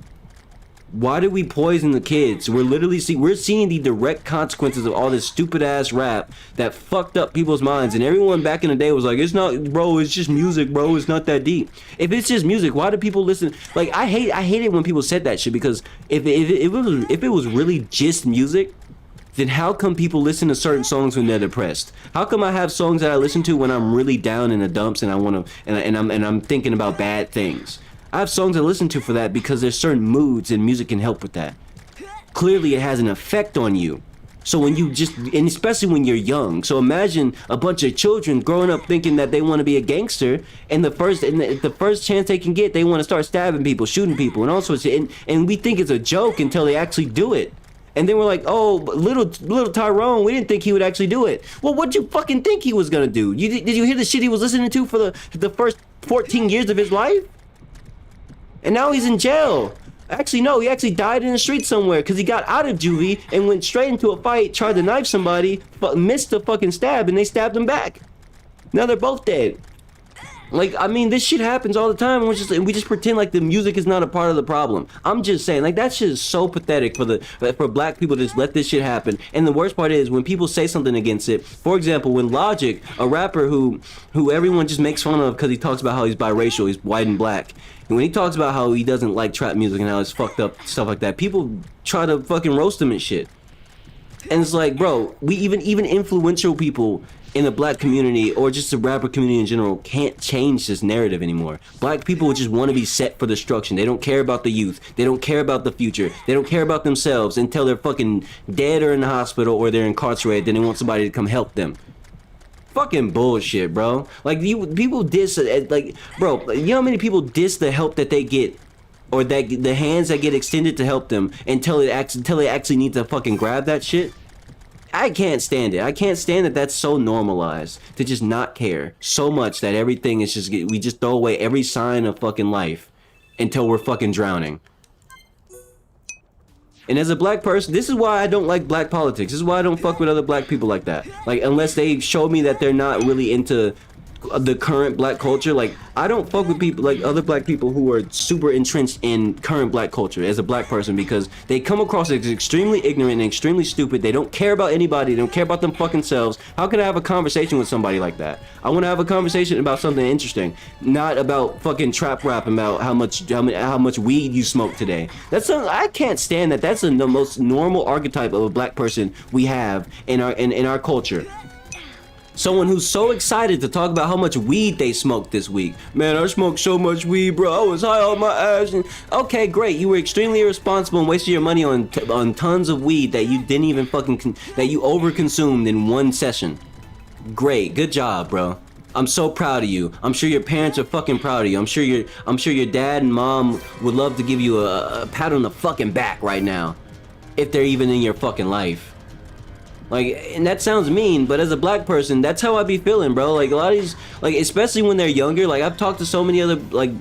why did we poison the kids? We're seeing the direct consequences of all this stupid ass rap that fucked up people's minds. And everyone back in the day was like, it's not, bro, it's just music, bro, it's not that deep. If it's just music, why do people listen? Like, I hate it when people said that shit, because if it was really just music, then how come people listen to certain songs when they're depressed? How come I have songs that I listen to when I'm really down in the dumps and I'm thinking about bad things? I have songs I listen to for that because there's certain moods and music can help with that. Clearly it has an effect on you. So when and especially when you're young. So imagine a bunch of children growing up thinking that they want to be a gangster, and the first chance they can get, they want to start stabbing people, shooting people, and all sorts of shit. And we think it's a joke until they actually do it. And then we're like, oh, little Tyrone, we didn't think he would actually do it. Well, what'd you fucking think he was gonna do? Did you hear the shit he was listening to for the first 14 years of his life? And now he's in jail. Actually, no, he actually died in the street somewhere because he got out of juvie and went straight into a fight, tried to knife somebody, but missed the fucking stab, and they stabbed him back. Now they're both dead. Like, I mean, this shit happens all the time, and we just pretend like the music is not a part of the problem. I'm just saying, like, that shit is so pathetic for black people to just let this shit happen. And the worst part is when people say something against it. For example, when Logic, a rapper who everyone just makes fun of because he talks about how he's biracial, he's white and black. And when he talks about how he doesn't like trap music and how it's fucked up, stuff like that, people try to fucking roast him and shit. And it's like, bro, we even influential people in the black community or just the rapper community in general can't change this narrative anymore. Black people just want to be set for destruction. They don't care about the youth. They don't care about the future. They don't care about themselves until they're fucking dead or in the hospital or they're incarcerated. Then they want somebody to come help them. Fucking bullshit, bro. Like, people diss, like, bro, you know how many people diss the help that they get, or that the hands that get extended to help them until they actually need to fucking grab that shit? I can't stand it. I can't stand that that's so normalized to just not care so much that everything is just, we just throw away every sign of fucking life until we're fucking drowning. And as a black person, this is why I don't like black politics. This is why I don't fuck with other black people like that. Like, unless they show me that they're not really into the current black culture. Like, I don't fuck with people like other black people who are super entrenched in current black culture as a black person, because they come across as extremely ignorant and extremely stupid. They don't care about anybody. They don't care about them fucking selves. How can I have a conversation with somebody like that? I want to have a conversation about something interesting, not about fucking trap rap about how much weed you smoke today. I can't stand that. That's the most normal archetype of a black person we have in our culture. Someone who's so excited to talk about how much weed they smoked this week. Man, I smoked so much weed, bro. I was high on my ass. And okay, great. You were extremely irresponsible and wasted your money on tons of weed that you didn't even that you overconsumed in one session. Great. Good job, bro. I'm so proud of you. I'm sure your parents are fucking proud of you. I'm sure your dad and mom would love to give you a pat on the fucking back right now, if they're even in your fucking life. Like, and that sounds mean, but as a black person, that's how I be feeling, bro. Like, a lot of these, like, especially when they're younger. Like, I've talked to so many other, like,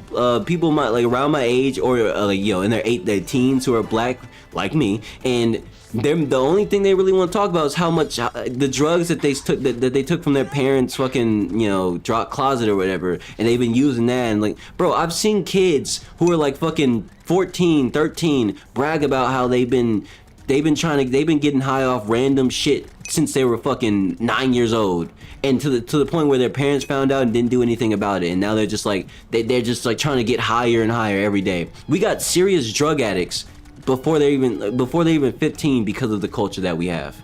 people around my age, or like, in their teens who are black like me, and the only thing they really want to talk about is how much the drugs that they took from their parents' fucking, drop closet or whatever, and they've been using that. And like, bro, I've seen kids who are like fucking 14, 13 brag about how they've been getting high off random shit since they were fucking 9 years old, and to the point where their parents found out and didn't do anything about it, and now they're just like they're just like trying to get higher and higher every day. We got serious drug addicts before they're even 15 because of the culture that we have.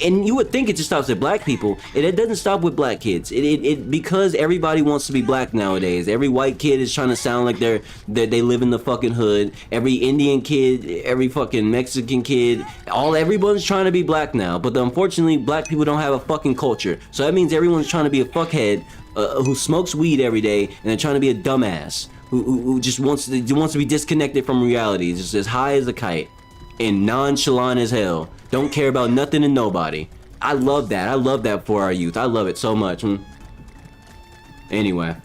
And you would think it just stops at black people, and it doesn't stop with black kids. Because everybody wants to be black nowadays. Every white kid is trying to sound like they live in the fucking hood. Every Indian kid, every fucking Mexican kid, everyone's trying to be black now. But unfortunately, black people don't have a fucking culture. So that means everyone's trying to be a fuckhead who smokes weed every day, and they're trying to be a dumbass who just wants to be disconnected from reality, just as high as a kite and nonchalant as hell. Don't care about nothing and nobody. I love that. I love that for our youth. I love it so much. Anyway,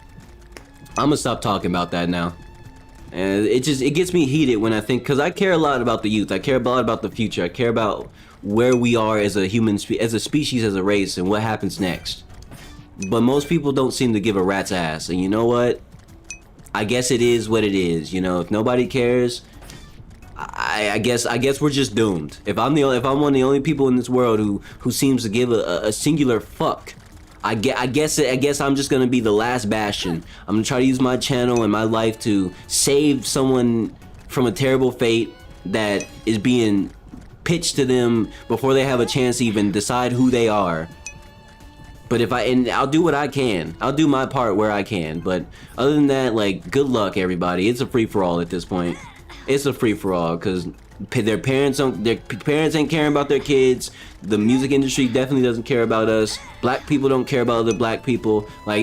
I'm gonna stop talking about that now. And it gets me heated when I think, because I care a lot about the youth. I care a lot about the future. I care about where we are as a as a species, as a race, and what happens next. But most people don't seem to give a rat's ass. And you know what? I guess it is what it is. If nobody cares, I guess we're just doomed. If I'm one of the only people in this world who seems to give a singular fuck, I guess I'm just gonna be the last bastion. I'm gonna try to use my channel and my life to save someone from a terrible fate that is being pitched to them before they have a chance to even decide who they are. But I'll do what I can. I'll do my part where I can. But other than that, like, good luck, everybody. It's a free-for-all at this point. It's a free-for-all, because their parents ain't caring about their kids. The music industry definitely doesn't care about us. Black people don't care about other black people. Like,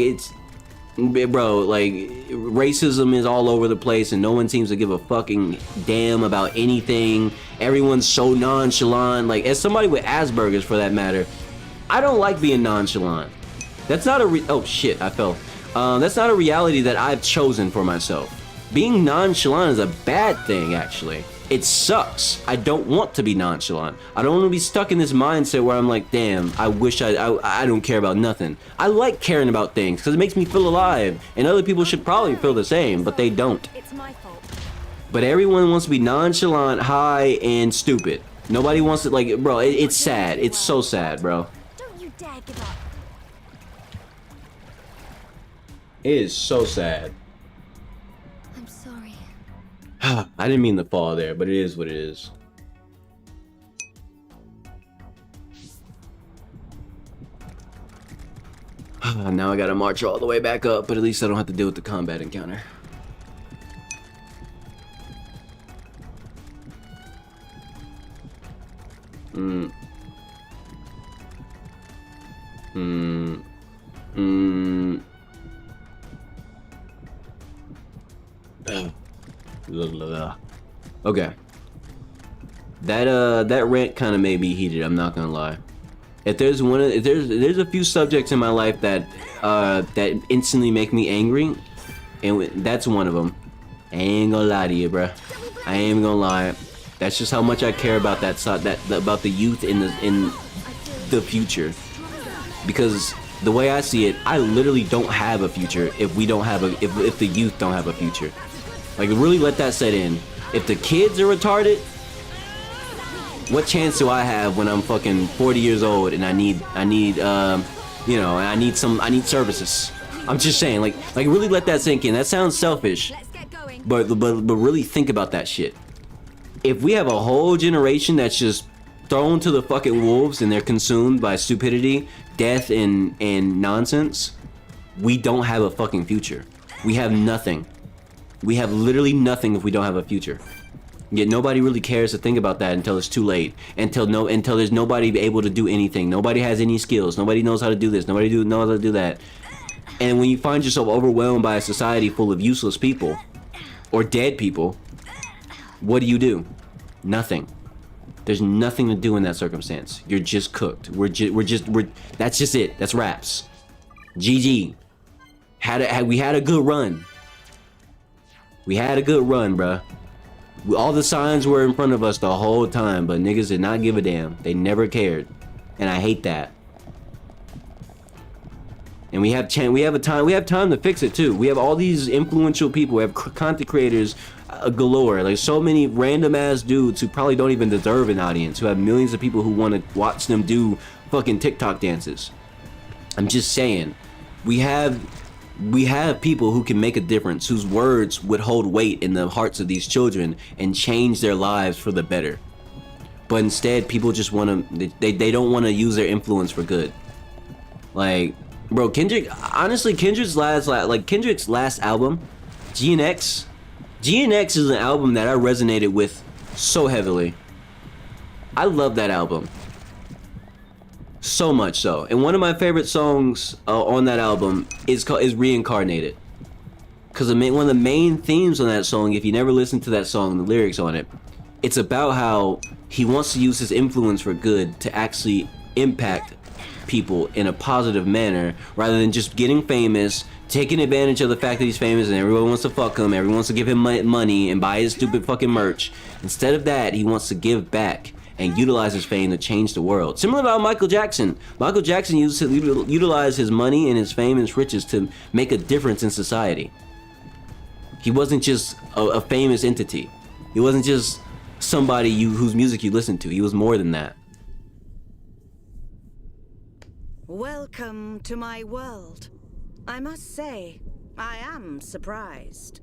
racism is all over the place, and no one seems to give a fucking damn about anything. Everyone's so nonchalant. Like, as somebody with Asperger's, for that matter, I don't like being nonchalant. That's not oh shit, I fell. That's not a reality that I've chosen for myself. Being nonchalant is a bad thing, actually. It sucks. I don't want to be nonchalant. I don't want to be stuck in this mindset where I'm like, damn, I wish I don't care about nothing. I like caring about things because it makes me feel alive, and other people should probably feel the same, but they don't. It's my fault. But everyone wants to be nonchalant, high, and stupid. Nobody wants to, like, bro, it's sad. It's so sad, bro. Don't you dare give up. It is so sad. I'm sorry. I didn't mean to fall there, but it is what it is. Now I gotta march all the way back up, but at least I don't have to deal with the combat encounter. Okay. That rant kind of made me heated, I'm not gonna lie. If there's a few subjects in my life that that instantly make me angry, and that's one of them. I ain't gonna lie to you, bruh. I ain't even gonna lie. That's just how much I care about about the youth in the future. Because the way I see it, I literally don't have a future if we don't have if the youth don't have a future. Like, really let that set in. If the kids are retarded, what chance do I have when I'm fucking 40 years old and I need you know, I need services? I'm just saying, like really let that sink in. That sounds selfish, but really think about that shit. If we have a whole generation that's just thrown to the fucking wolves and they're consumed by stupidity, death, and nonsense, we don't have a fucking future. We have nothing. We have literally nothing if we don't have a future. Yet nobody really cares to think about that until it's too late. Until there's nobody able to do anything. Nobody has any skills. Nobody knows how to do this. Nobody knows how to do that. And when you find yourself overwhelmed by a society full of useless people or dead people, what do? Nothing. There's nothing to do in that circumstance. You're just cooked. That's just it. That's raps. GG. We had a good run. We had a good run, bruh. All the signs were in front of us the whole time, but niggas did not give a damn. They never cared, and I hate that. And we have time to fix it too. We have all these influential people. We have content creators galore. Like, so many random ass dudes who probably don't even deserve an audience, who have millions of people who want to watch them do fucking TikTok dances. I'm just saying, we have people who can make a difference, whose words would hold weight in the hearts of these children and change their lives for the better. But instead, people just want to, they don't want to use their influence for good. Like, bro, Kendrick's last album, GNX is an album that I resonated with so heavily. I love that album. So much so. And one of my favorite songs on that album is Reincarnated. Because one of the main themes on that song, if you never listened to that song, the lyrics on it, it's about how he wants to use his influence for good to actually impact people in a positive manner, rather than just getting famous, taking advantage of the fact that he's famous and everyone wants to fuck him, everyone wants to give him money and buy his stupid fucking merch. Instead of that, he wants to give back and utilize his fame to change the world. Similar to Michael Jackson. Michael Jackson utilized his money and his fame and his riches to make a difference in society. He wasn't just a famous entity. He wasn't just somebody whose music you listen to. He was more than that. Welcome to my world. I must say, I am surprised.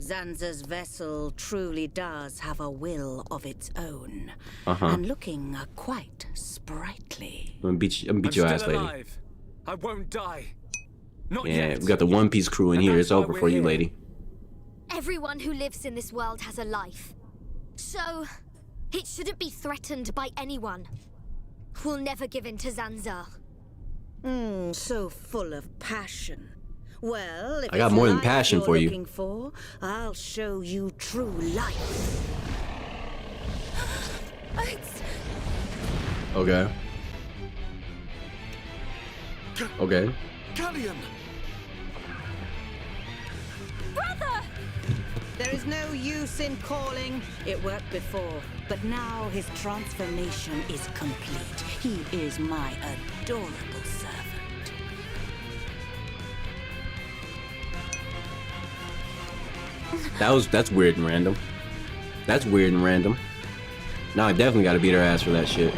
Zanza's vessel truly does have a will of its own, and looking quite sprightly. I'm gonna beat your ass, lady. Alive. I won't die. Not yeah, yet. we got the One Piece crew in here. It's over for you, lady. Everyone who lives in this world has a life, so it shouldn't be threatened by anyone. We'll never give in to Zanza. So full of passion. Well, if I got more than passion for you. Looking for, I'll show you true life. Okay. Okay. Galleon! Brother! There is no use in calling. It worked before, but now his transformation is complete. He is my adorable servant. That's weird and random. That's weird and random. Now I definitely gotta beat her ass for that shit.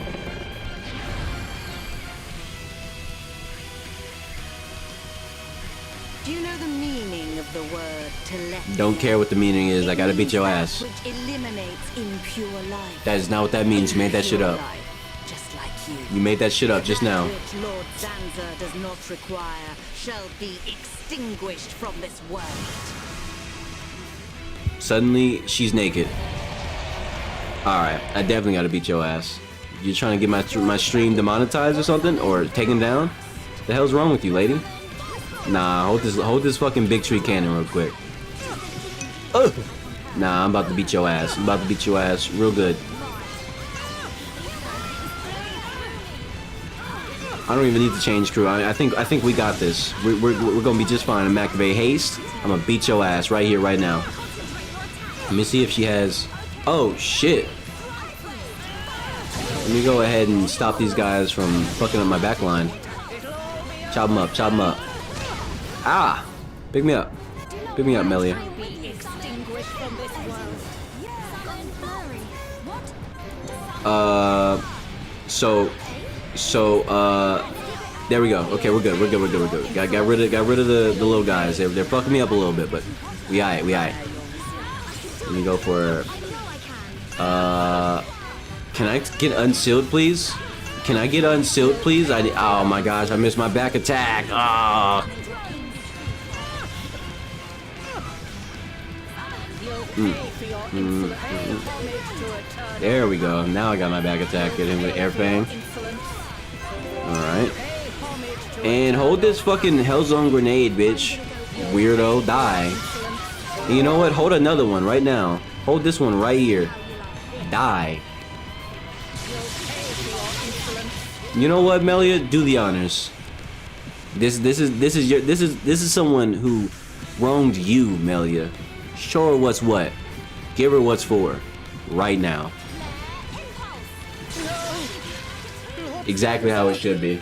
Do you know the meaning of the word telepathy? Don't care what the meaning is. I gotta beat your ass. Which eliminates impure life. That is not what that means. You made that shit up. Just like You made that shit up just now. Which Lord Zanza does not require shall be extinguished from this world. Suddenly, she's naked. Alright, I definitely gotta beat your ass. You trying to get my stream demonetized or something? Or taken down? The hell's wrong with you, lady? Nah, hold this fucking big tree cannon real quick. Ugh. Nah, I'm about to beat your ass. I'm about to beat your ass real good. I don't even need to change crew. I think we got this. We're gonna be just fine. I'm activate haste. I'm gonna beat your ass right here, right now. Let me see if she has. Oh shit. Let me go ahead and stop these guys from fucking up my back line. Chop them up. Chop them up. Ah! Pick me up. Pick me up, Melia. There we go. Okay, we're good. We're good. Got rid of the little guys. They're fucking me up a little bit, but we aight. Let me go for. Can I get unsealed, please? Can I get unsealed, please? Oh my gosh, I missed my back attack. Ah. There we go. Now I got my back attack. Get him with air fang. Alright. And hold this fucking Hellzone grenade, bitch. Weirdo. Die. And you know what? Hold another one right now. Hold this one right here. Die. You know what, Melia? Do the honors. This is someone who wronged you, Melia. Show her what's what. Give her what's for. Right now. Exactly how it should be.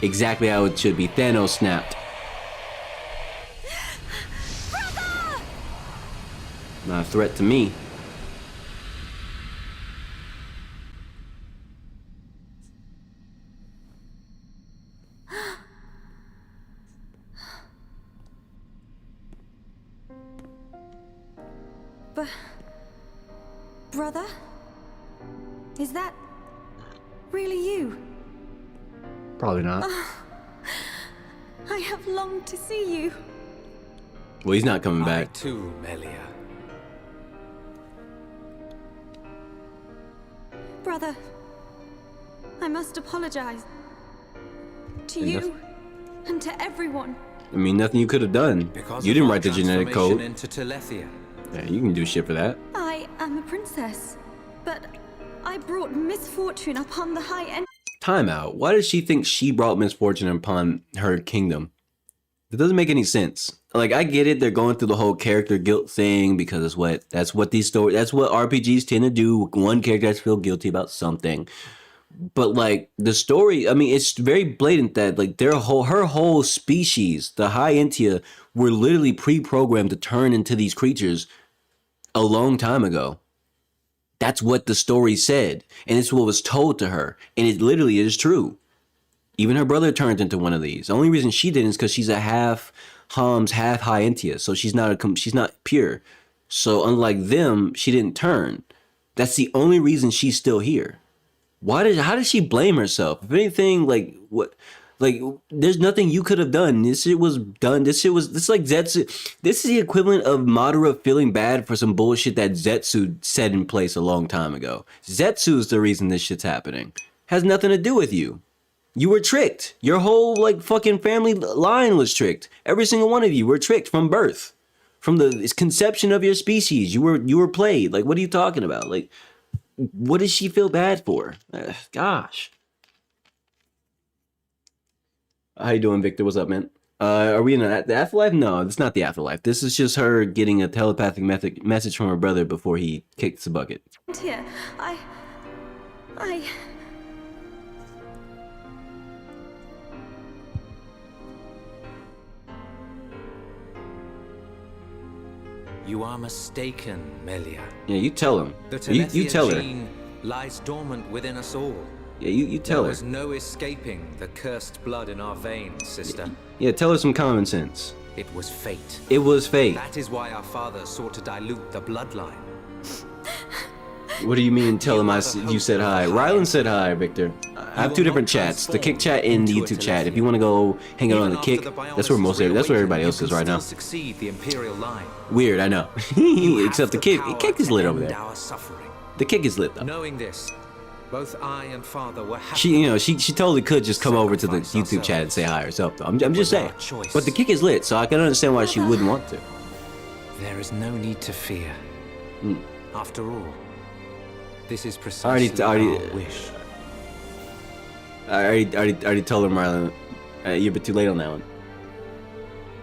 Exactly how it should be. Thanos snapped. Not a threat to me. Brother? Is that really you? Probably not. I have longed to see you. Well, he's not coming back. I too, Melia. Brother, I must apologize. To you and to everyone. I mean, nothing you could have done. Because you didn't write the genetic transformation code. Into Telethia. Yeah, you can do shit for that. I am a princess, but I brought misfortune upon the high end. Time out. Why does she think she brought misfortune upon her kingdom? It doesn't make any sense. Like, I get it, they're going through the whole character guilt thing because that's what these stories, that's what RPGs tend to do. One character has to feel guilty about something. But like the story, I mean, it's very blatant that like her whole species, the High Entia, were literally pre-programmed to turn into these creatures a long time ago. That's what the story said, and it's what was told to her, and it literally is true. Even her brother turned into one of these. The only reason she didn't is because she's a half Homs, half High Entia, so she's not pure. So unlike them, she didn't turn. That's the only reason she's still here. How did she blame herself? If anything, like what? Like, there's nothing you could have done. This shit was done. This is like Zetsu. This is the equivalent of Madara feeling bad for some bullshit that Zetsu set in place a long time ago. Zetsu's the reason this shit's happening. Has nothing to do with you. You were tricked. Your whole, like, fucking family line was tricked. Every single one of you were tricked from birth. From the conception of your species. You were played. Like, what are you talking about? Like, what does she feel bad for? Gosh. How you doing, Victor? What's up, man? Are we in the afterlife? No, it's not the afterlife. This is just her getting a telepathic message from her brother before he kicks the bucket. Here, I... You are mistaken, Melia. Yeah, you tell him. The You tell her. gene lies dormant within us all. Yeah, you tell her. There was no escaping the cursed blood in our veins, sister. Yeah, tell her some common sense. It was fate. It was fate. That is why our father sought to dilute the bloodline. What do you mean? Tell him you said hi. Rylan said hi, Victor. I have two different chats: the Kick chat and the YouTube chat. If you want to go hang out on the Kick, that's where everybody else is right now. Weird, I know. Except the Kick is lit over there. The Kick is lit though. Knowing this, both I and Father were happy. She totally could just come over to the YouTube chat and say hi herself though. I'm just saying. But the Kick is lit, so I can understand why she wouldn't want to. There is no need to fear. After all, this is precisely our wish. I already told him, Marlon. You're a bit too late on that one.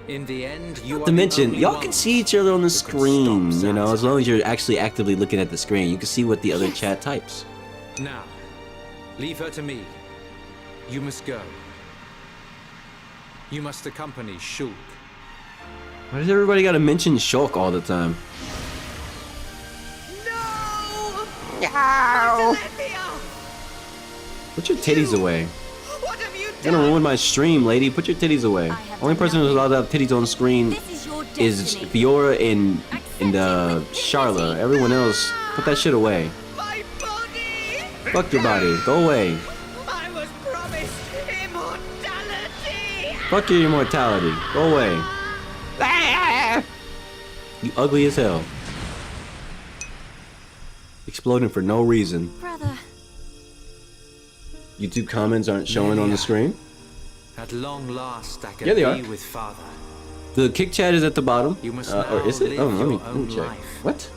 In the end, you Not to mention, y'all can see each other on the screen, you know, as long as you're actually actively looking at the screen. You can see what the other chat types. Now, leave her to me. You must go. You must accompany Shulk. Why does everybody gotta mention Shulk all the time? No! Put your titties away. What have you You're gonna ruin my stream, lady. Put your titties away. Only person who's allowed to have titties on screen is Fiora and Charla. Everyone else, put that shit away. My body! Fuck your body. Go away. I was promised immortality! Fuck your immortality. Go away. You ugly as hell. Exploding for no reason. Brother. YouTube comments aren't showing on the screen. At long last, I can Yeah, they are. be with Father. The Kick chat is at the bottom. You must or is it? now Oh, live let your me own check. life. What?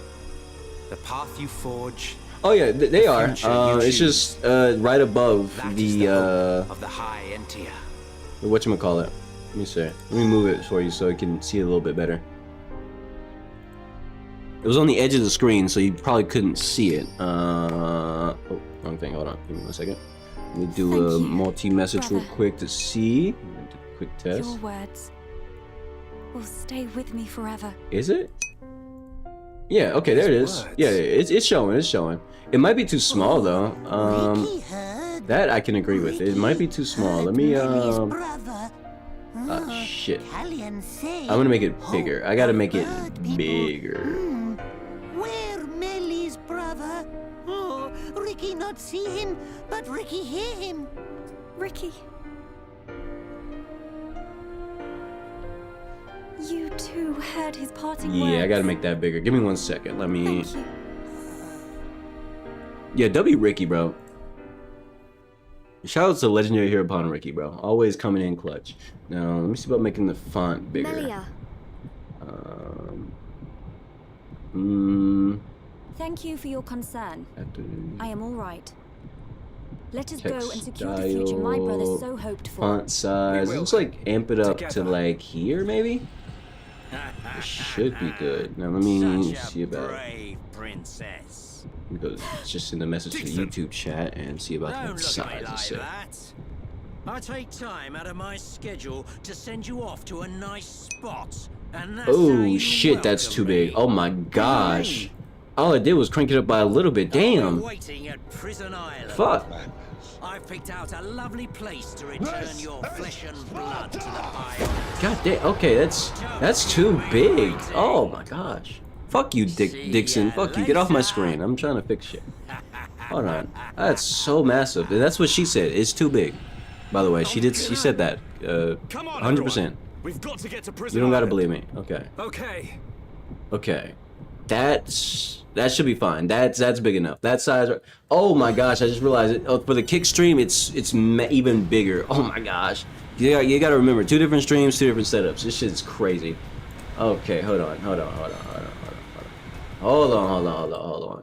The path you forge. Oh yeah, they are. future you It's choose. just right above That is the hope of the High Entia. whatchamacallit. Let me see. Let me move it for you so you can see it a little bit better. It was on the edge of the screen, so you probably couldn't see it. Oh, wrong thing. Hold on. Give me 1 second. Let me do a multi-message real quick to see. Do a quick test. Your words will stay with me forever. Is it? Yeah. Okay. There it is. Yeah. It's showing. It's showing. It might be too small though. That I can agree with. It might be too small. Let me shit. I'm gonna make it bigger. I gotta make it bigger. Where Melly's brother? Oh, Ricky not see him, but Ricky hear him. Ricky. You too heard his parting words. Yeah, I gotta make that bigger. Give me 1 second. Let me. Thank you. Yeah, W Ricky, bro. Shout out to Legendary Hero Upon Ricky, bro. Always coming in clutch. Now, let me see about making the font bigger. Melia. Thank you for your concern. I am all right. Let us go Text and secure the future my brother style, so hoped for. Font size. Looks like amp it up to like here, maybe. It should be good. Now let me see about. Brave princess. Go just in the message to the YouTube chat and see about Don't the look at me size. like that. I take time out of my schedule to send you off to a nice spot, and that's how Oh you shit, that's too welcome me. big. Oh my gosh. All I did was crank it up by a little bit. Damn. We're waiting at Prison Island. Fuck. I've picked out a lovely place to return your flesh and blood to the pile. God damn. Okay, that's too big. Oh my gosh. Fuck you, Dixon. Fuck you. Get off my screen. I'm trying to fix shit. Hold on. That's so massive. That's what she said. It's too big. By the way, she said that. 100%. We've got to get to Prison You don't gotta Island. believe me. Okay. Okay. Okay. That should be fine. That's big enough. That size. Oh my gosh! I just realized it. Oh, for the Kick stream, it's even bigger. Oh my gosh! You gotta remember, 2 different streams, 2 different setups. This shit's crazy. Okay, hold on.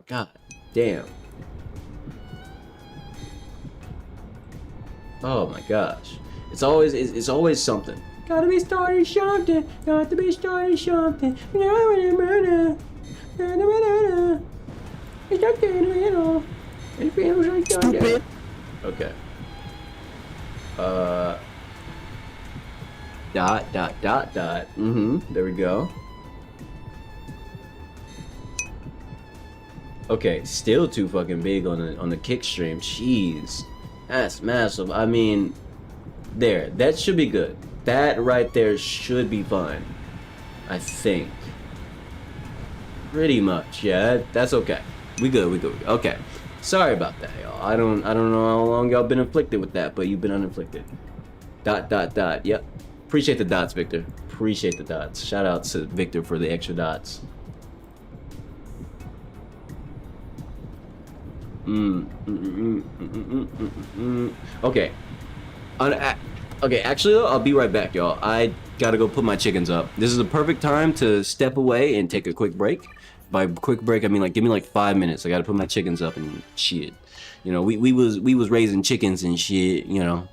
God damn. Oh my gosh! It's always something. Gotta be starting something. Got to be starting something. Stupid. Okay. Dot. There we go. Okay, still too fucking big on the Kick stream. Jeez, that's massive. I mean, that should be good. That right there should be fine. I think. Pretty much, yeah. That's okay. We good. Okay. Sorry about that, y'all. I don't know how long y'all been afflicted with that, but you've been unafflicted. ... Yep. Appreciate the dots, Victor. Appreciate the dots. Shout out to Victor for the extra dots. Okay. Okay, actually though, I'll be right back, y'all. I gotta go put my chickens up. This is the perfect time to step away and take a quick break. By quick break, I mean like give me like 5 minutes. I gotta put my chickens up and shit. You know, we was raising chickens and shit, you know.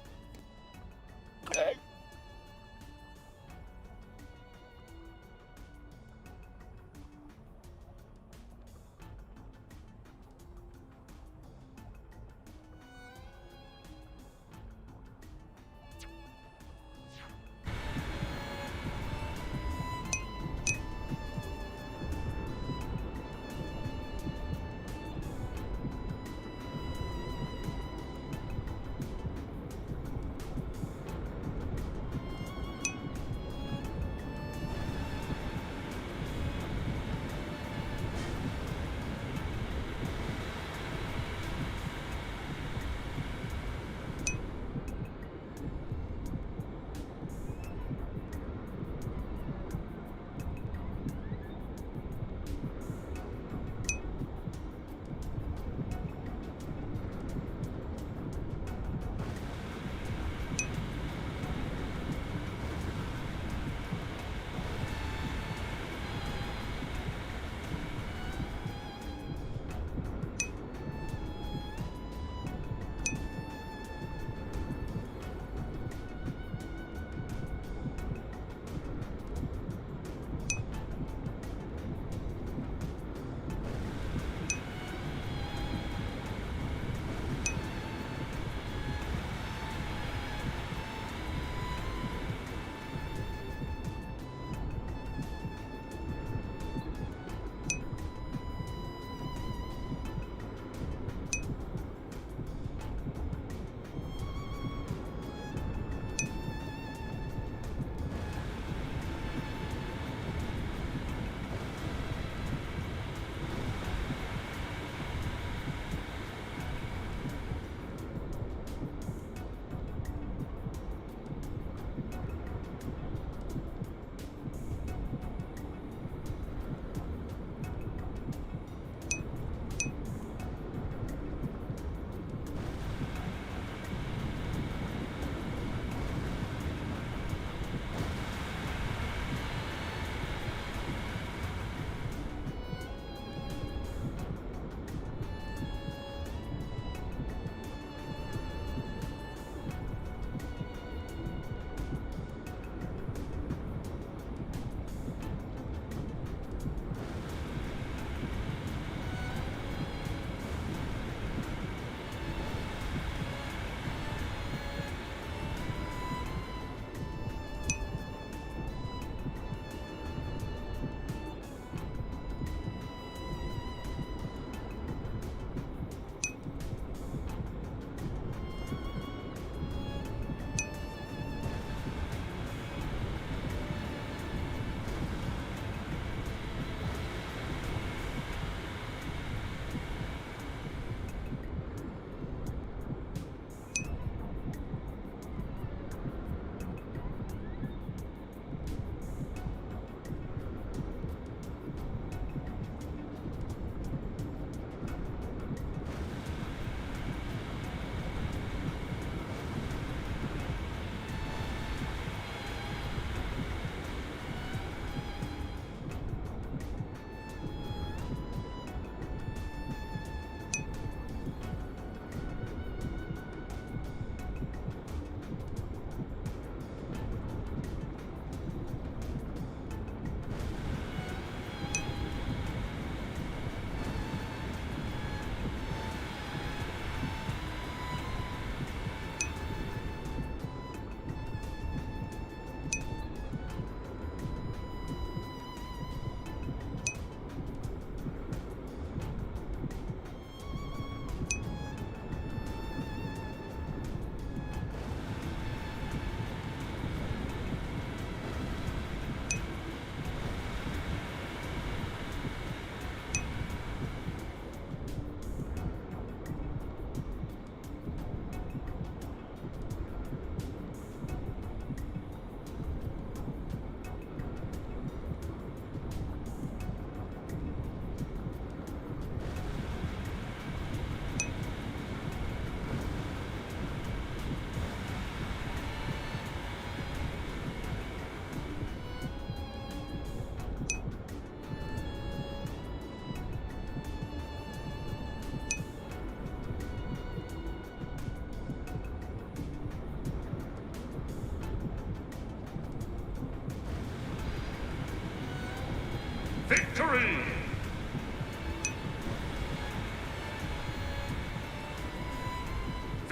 Victory!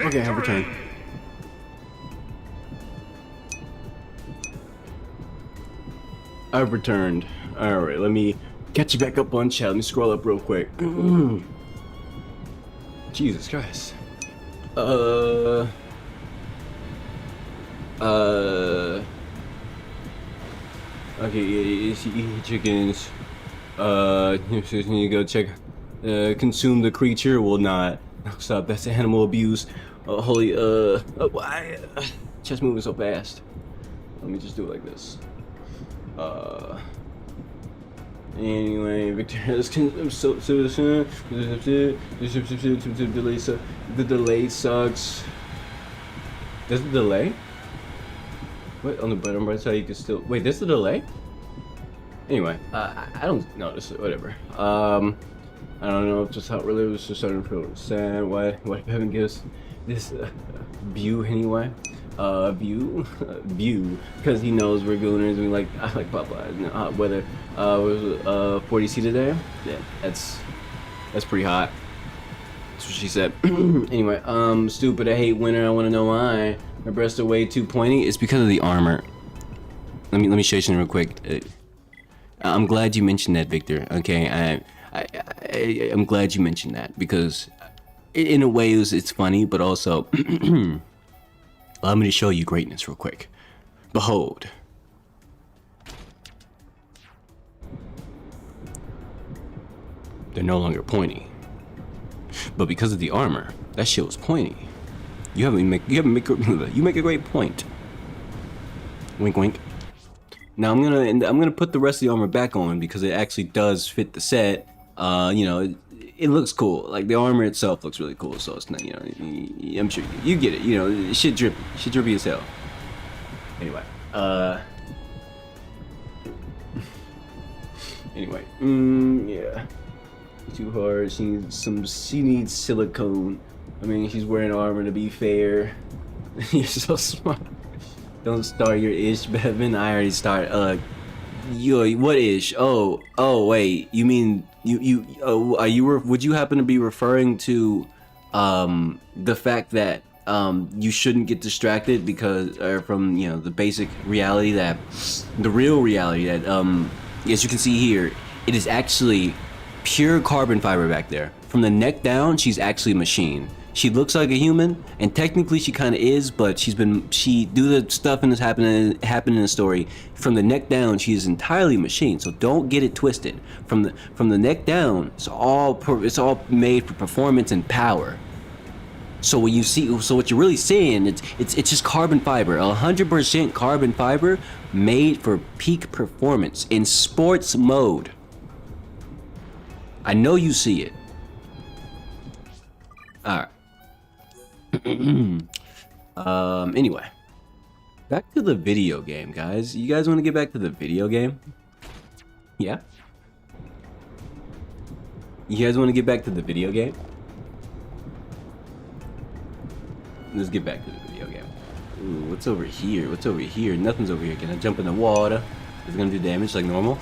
Okay, have returned. I've returned. Alright, let me catch you back up on chat. Let me scroll up real quick. Jesus Christ. Okay, eat chickens. You go check. Consume the creature will not. Stop, that's animal abuse. Holy, why? Chest moving so fast. Let me just do it like this. Anyway, Victor has the delay sucks. There's a delay? What? On the bottom right side you can still wait, there's a delay? Anyway, I don't notice it, whatever. I don't know if just how it really was just starting to feel sad. Why Bevin gives this view anyway? View, because he knows we're gooners. I like Popeyes and hot weather. Was 40C today? Yeah, that's pretty hot. That's what she said. Anyway, stupid. I hate winter. I want to know why. My breasts are way too pointy. It's because of the armor. Let me show you something real quick. I'm glad you mentioned that, Victor. Okay, I'm glad you mentioned that because, in a way, it's funny, but also. Allow me to show you greatness real quick. Behold. They're no longer pointy. But because of the armor, that shit was pointy. You make a great point. Wink wink. Now I'm gonna put the rest of the armor back on because it actually does fit the set. You know, it looks cool. Like the armor itself looks really cool, so it's not, you know, I'm sure you get it. You know, shit drippy as hell. Anyway, yeah, too hard. She needs silicone. I mean, she's wearing armor to be fair. You're so smart. Don't start your ish, Bevin. I already started. Yo, what ish? Oh, wait. You mean would you happen to be referring to the fact that you shouldn't get distracted because from, you know, the basic reality that the real reality that as you can see here, it is actually pure carbon fiber back there. From the neck down, she's actually a machine. She looks like a human, and technically she kind of is, but due to the stuff in this happening in the story, from the neck down, she is entirely a machine. So don't get it twisted. From the neck down, it's all made for performance and power. So what you're really seeing, it's just carbon fiber, 100% carbon fiber, made for peak performance in sports mode. I know you see it. All right. Anyway, back to the video game, guys. You guys want to get back to the video game? Yeah? You guys want to get back to the video game? Let's get back to the video game. Ooh, what's over here? What's over here? Nothing's over here. Can I jump in the water? Is it gonna do damage like normal?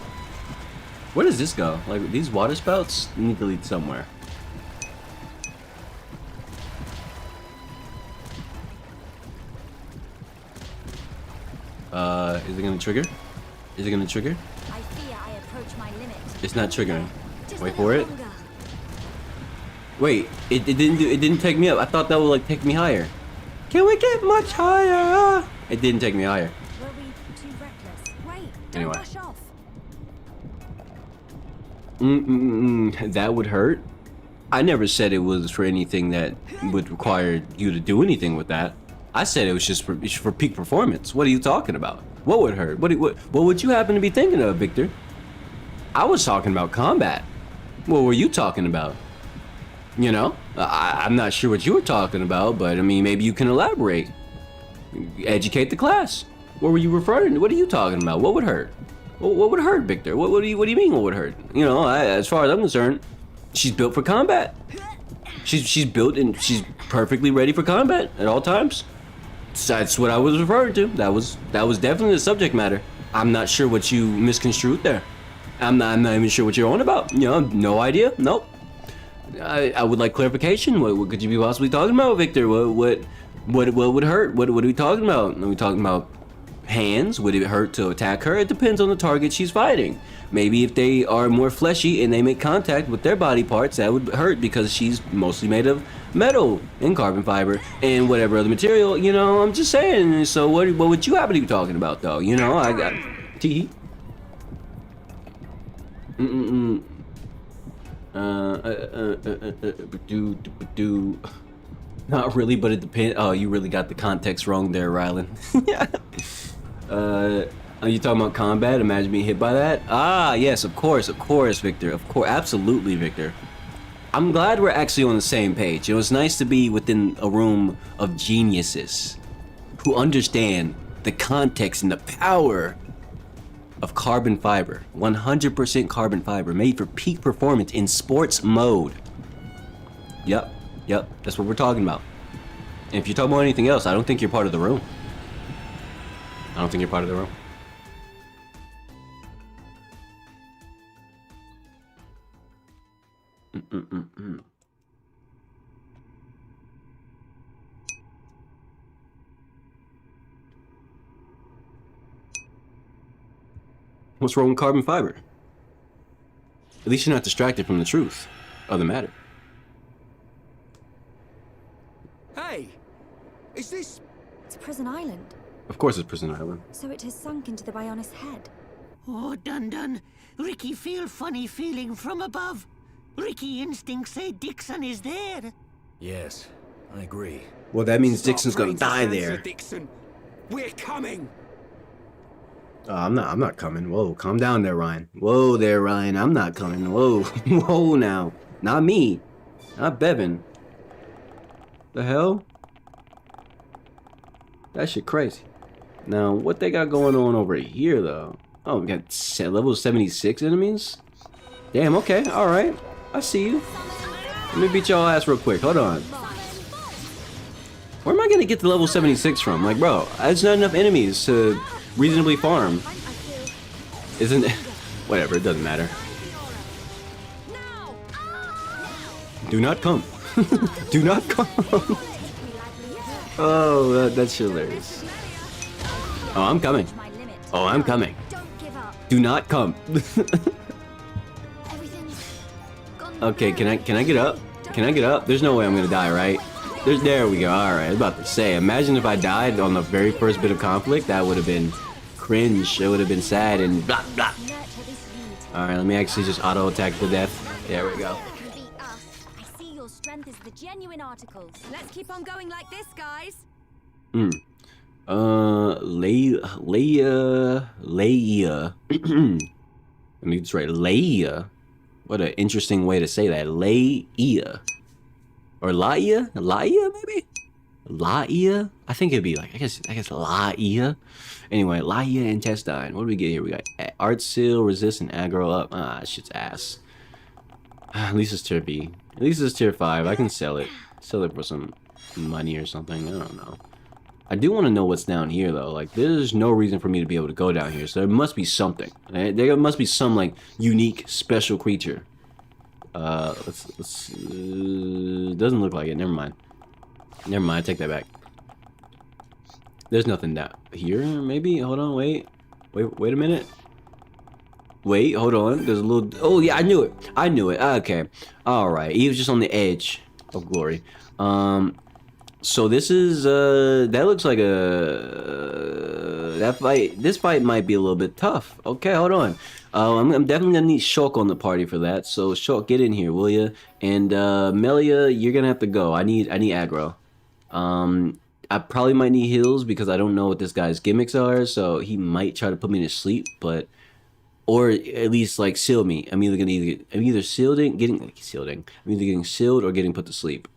Where does this go? Like, these water spouts need to lead somewhere. Is it gonna trigger? Is it gonna trigger? I fear I approach my limit. It's not triggering. Just Wait a for little it. longer. Wait, it didn't take me up. I thought that would like take me higher. Can we get much higher? It didn't take me higher. Were we too reckless? Wait, don't Anyway. rush off. That would hurt. I never said it was for anything that would require you to do anything with that. I said it was just for peak performance. What are you talking about? What would hurt? What would you happen to be thinking of, Victor? I was talking about combat. What were you talking about? You know, I'm not sure what you were talking about, but I mean, maybe you can elaborate. Educate the class. What were you referring to? What are you talking about? What would hurt? What would hurt, Victor? What do you mean? What would hurt? You know, as far as I'm concerned, she's built for combat. She's built and she's perfectly ready for combat at all times. That's what I was referring to. That was definitely the subject matter. I'm not sure what you misconstrued there. I'm not even sure what you're on about. You know, no idea. Nope. I would like clarification. What could you be possibly talking about, Victor? What would hurt? What are we talking about? Are we talking about hands? Would it hurt to attack her? It depends on the target she's fighting. Maybe if they are more fleshy and they make contact with their body parts, that would hurt because she's mostly made of metal and carbon fiber and whatever other material. You know, I'm just saying. So what would you happen to be talking about, though? You know, I got tee. Not really, but it depends. Oh, you really got the context wrong there, Rylan. Are you talking about combat? Imagine being hit by that? Ah, yes, of course, Victor. Of course, absolutely, Victor. I'm glad we're actually on the same page. You know, it's nice to be within a room of geniuses who understand the context and the power of carbon fiber. 100% carbon fiber, made for peak performance in sports mode. Yep, that's what we're talking about. And if you're talking about anything else, I don't think you're part of the room. I don't think you're part of the room. What's wrong with carbon fiber? At least you're not distracted from the truth of the matter. Hey! Is this... It's Prison Island. Of course it's Prison Island. So it has sunk into the Bionis head. Oh, Dun-Dun. Ricky feel funny feeling from above. Ricky instincts say Dixon is there. Yes, I agree. Well, that means Dixon's gonna die there. Dixon, we're coming. I'm not coming. Whoa, calm down there, Ryan. Whoa there, Ryan. I'm not coming. Whoa, whoa now. Not me. Not Bevin. The hell? That shit crazy. Now, what they got going on over here, though? Oh, we got level 76 enemies? Damn, okay, alright. I see you. Let me beat y'all ass real quick. Hold on. Where am I gonna get to level 76 from? Like, bro, there's not enough enemies to reasonably farm. Isn't it? Whatever, it doesn't matter. Do not come. Do not come. Oh, that's hilarious. Oh, I'm coming. Oh, I'm coming. Do not come. Okay, can I get up? Can I get up? There's no way I'm gonna die, right? There we go. All right, I was about to say. Imagine if I died on the very first bit of conflict. That would have been cringe. It would have been sad and blah blah. All right, let me actually just auto attack to death. There we go. I see your strength is the genuine articles. Let's keep on going like this, guys. Leia. Let me just write Leia. What an interesting way to say that. Leia. Or Laia? Laia, maybe? Laia? I think it'd be like, I guess Laia. Anyway, Laia intestine. What do we get here? We got Art Seal, Resist, and Aggro up. Ah, that shit's ass. At least it's tier B. At least it's tier 5. I can sell it. Sell it for some money or something. I don't know. I do want to know what's down here, though. Like, there's no reason for me to be able to go down here. So there must be something. There must be some, like, unique, special creature. Let's doesn't look like it. Never mind. Never mind. I take that back. There's nothing down here, maybe? Hold on, wait a minute. Wait, hold on. There's a little... Oh, yeah, I knew it. Okay. Alright. He was just on the edge of glory. So this is, that looks like this fight might be a little bit tough. Okay, hold on. I'm definitely gonna need Shulk on the party for that. So Shulk, get in here, will ya? And, Melia, you're gonna have to go. I need aggro. I probably might need heals because I don't know what this guy's gimmicks are, so he might try to put me to sleep, but... Or at least, like, seal me. I'm either getting sealed or getting put to sleep.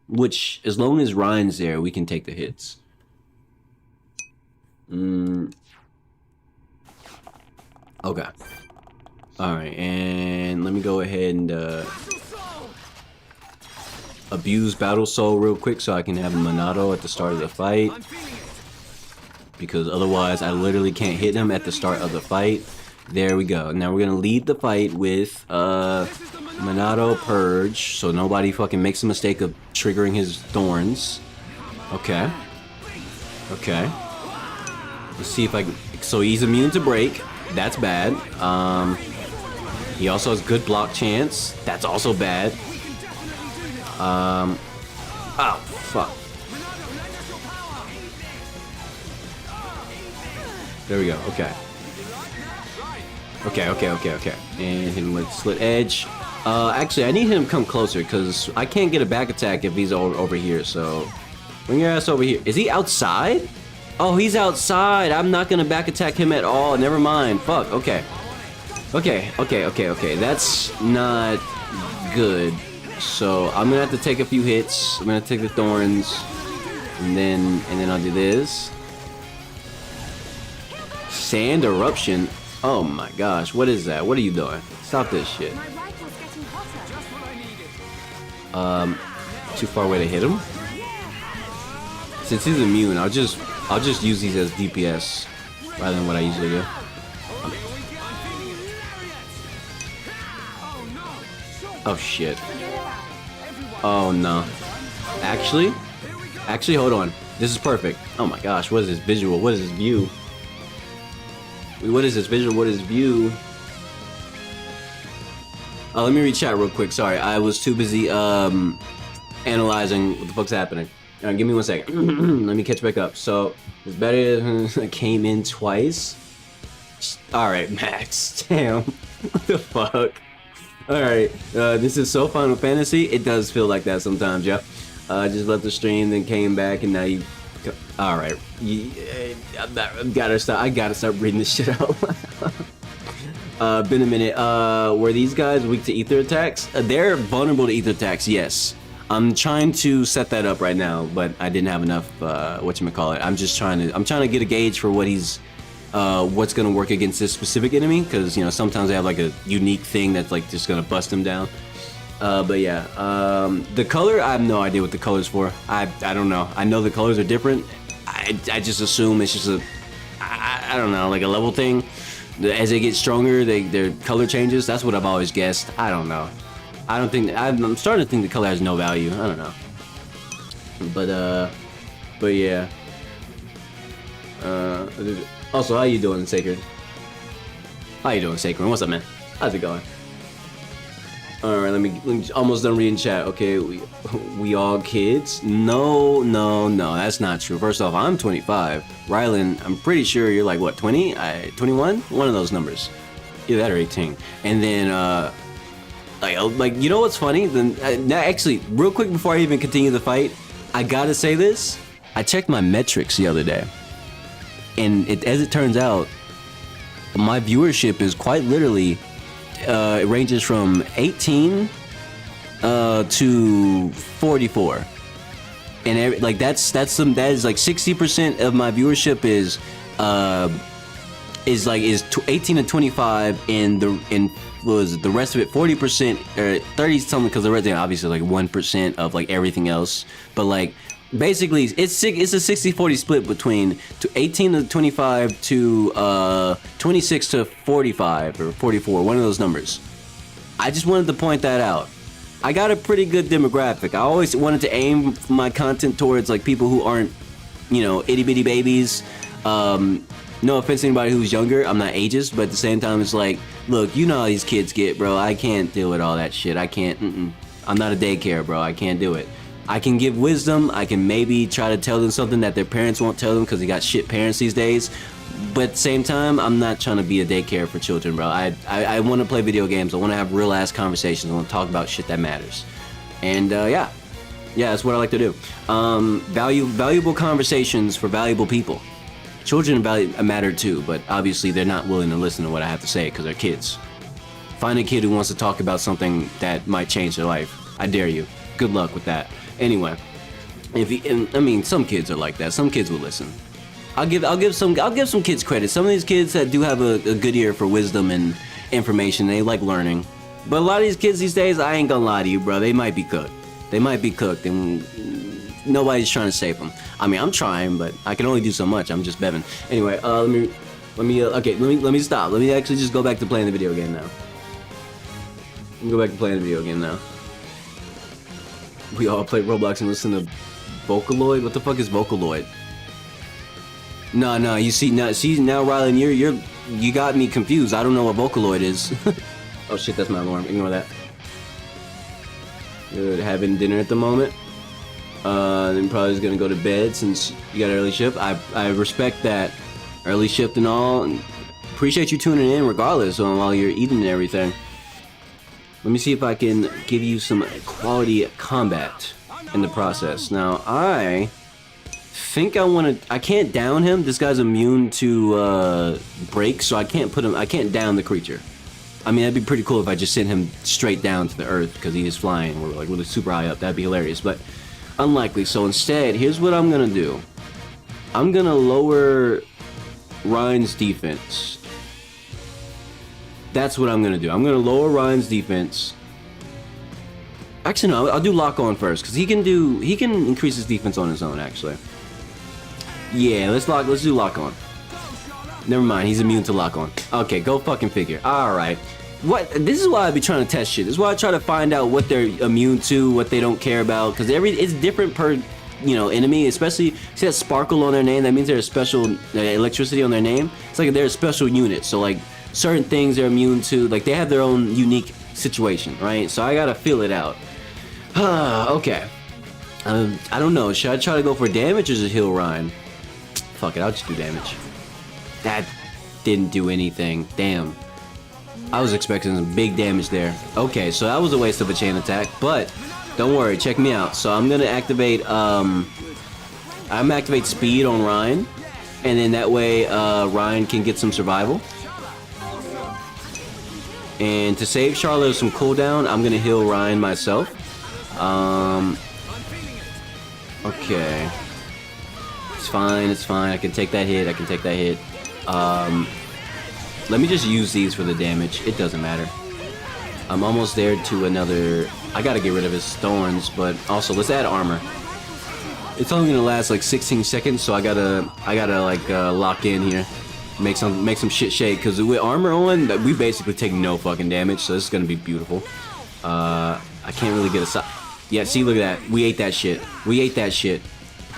Which, as long as Ryan's there, we can take the hits. Okay. Alright, and let me go ahead and abuse Battle Soul real quick so I can have a Monado at the start of the fight. Because otherwise, I literally can't hit him at the start of the fight. There we go. Now we're gonna lead the fight with Monado Purge, so nobody fucking makes the mistake of triggering his thorns. Okay. Okay. Let's see if I can. So he's immune to break. That's bad. He also has good block chance. That's also bad. Oh, fuck. There we go. Okay. Okay. And hit him with Slit Edge. Actually, I need him to come closer because I can't get a back attack if he's over here. So, bring your ass over here. Is he outside? Oh, he's outside. I'm not gonna back attack him at all. Never mind. Fuck. Okay. Okay. That's not good. So I'm gonna have to take a few hits. I'm gonna take the thorns, and then I'll do this. Sand eruption. Oh my gosh, what is that? What are you doing? Stop this shit. Too far away to hit him. Since he's immune, I'll just use these as DPS rather than what I usually do. Oh shit. Oh no. Actually, hold on. This is perfect. Oh my gosh, what is this visual? What is this view? What is this visual? What is view? Let me read chat real quick. Sorry, I was too busy analyzing what the fuck's happening. Give me 1 second. Let me catch back up. So it's better than I came in twice. All right, Max. Damn. What the fuck? All right. This is so Final Fantasy. It does feel like that sometimes, yeah. Just left the stream, then came back, and now you. All right. I gotta stop reading this shit out. Been a minute. Were these guys weak to ether attacks? They're vulnerable to ether attacks. Yes. I'm trying to set that up right now, but I didn't have enough. Whatchamacallit. I'm trying to get a gauge for what he's. What's gonna work against this specific enemy? Because sometimes they have like a unique thing that's like just gonna bust him down. But yeah, the color, I have no idea what the color's for. I don't know. I know the colors are different. I just assume it's just I don't know, like a level thing. As they get stronger, their color changes. That's what I've always guessed. I don't know. I'm starting to think the color has no value. I don't know. But yeah. Also, how you doing, Sacred? How you doing, Sacred? What's up, man? How's it going? All right, let me almost done reading chat. Okay, we all kids? No, that's not true. First off, I'm 25. Rylan, I'm pretty sure you're like what, 20? 21? One of those numbers. Either that or 18. And then like you know what's funny? Then actually, real quick before I even continue the fight, I gotta say this. I checked my metrics the other day, and as it turns out, my viewership is quite literally. It ranges from 18 to 44, and like that is like 60% of my viewership is 18 to 25, and the rest of it 40% or 30 something, because the rest obviously like 1% of like everything else, but like basically it's a 60-40 split between 18 to 25 to 26 to 45 or 44, one of those numbers. I just wanted to point that out. I got a pretty good demographic. I always wanted to aim my content towards like people who aren't, itty bitty babies. No offense to anybody who's younger, I'm not ageist, but at the same time it's like, look, you know how these kids get, bro. I can't deal with all that shit. I can't, I'm not a daycare, bro. I can't do it. I can give wisdom. I can maybe try to tell them something that their parents won't tell them because they got shit parents these days. But at the same time, I'm not trying to be a daycare for children, bro. I want to play video games. I want to have real ass conversations. I want to talk about shit that matters. And yeah, that's what I like to do. Valuable conversations for valuable people. Children matter too, but obviously they're not willing to listen to what I have to say because they're kids. Find a kid who wants to talk about something that might change their life. I dare you. Good luck with that. Anyway, some kids are like that. Some kids will listen. I'll give some kids credit. Some of these kids that do have a good ear for wisdom and information, they like learning. But a lot of these kids these days, I ain't gonna lie to you, bro. They might be cooked. And nobody's trying to save them. I mean, I'm trying, but I can only do so much. I'm just Bevin. Anyway, let me Let me okay, let me stop. Let me actually just go back to playing the video game now. Let me go back to playing the video game now. We all play Roblox and listen to Vocaloid? What the fuck is Vocaloid? No, you see now, Rylan, you got me confused. I don't know what Vocaloid is. Oh shit, that's my alarm. Ignore that. Good, having dinner at the moment. Then probably is gonna go to bed since you got an early shift. I respect that early shift and all. And appreciate you tuning in regardless while you're eating and everything. Let me see if I can give you some quality combat in the process. Now I think I can't down him. This guy's immune to break, so I can't down the creature. I mean, that'd be pretty cool if I just sent him straight down to the earth because he is flying. We're like really super high up. That'd be hilarious, but unlikely. So instead, here's what I'm gonna do. I'm gonna lower Ryan's defense. That's what I'm gonna do. I'm gonna lower Ryan's defense. Actually, no, I'll do lock on first because he can increase his defense on his own. Actually, yeah, let's do lock on. Never mind, he's immune to lock on. Okay, go fucking figure. All right. This is why I be trying to test shit. This is why I try to find out what they're immune to, what they don't care about, because it's different per, enemy. Especially, see that sparkle on their name? That means they're a special electricity on their name. It's like they're a special unit. So like certain things they're immune to, like they have their own unique situation, right? So I gotta feel it out. Okay. I don't know. Should I try to go for damage or just heal Ryan? Fuck it, I'll just do damage. That didn't do anything. Damn. I was expecting some big damage there. Okay, so that was a waste of a chain attack, but don't worry, check me out. So I'm gonna activate speed on Ryan, and then that way Ryan can get some survival. And to save Charlotte some cooldown, I'm gonna heal Ryan myself. Okay. It's fine, I can take that hit, let me just use these for the damage. It doesn't matter. I'm almost there to another. I gotta get rid of his thorns, but also let's add armor. It's only gonna last like 16 seconds, so I gotta like lock in here, make some shit shake. Cause with armor on, we basically take no fucking damage, so this is gonna be beautiful. I can't really get a side. Yeah, see, look at that. We ate that shit.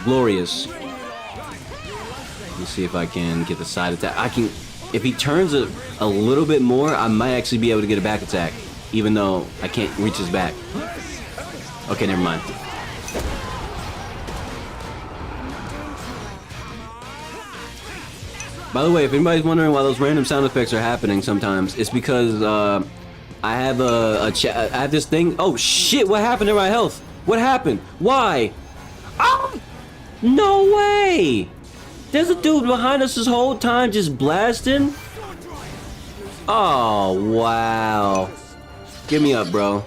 Glorious. Let me see if I can get the side attack. I can. If he turns a little bit more, I might actually be able to get a back attack, even though I can't reach his back. Okay, never mind. By the way, if anybody's wondering why those random sound effects are happening sometimes, it's because I have I have this thing. Oh shit! What happened to my health? What happened? Why? Oh! No way! There's a dude behind us this whole time just blasting. Oh, wow. Give me up, bro.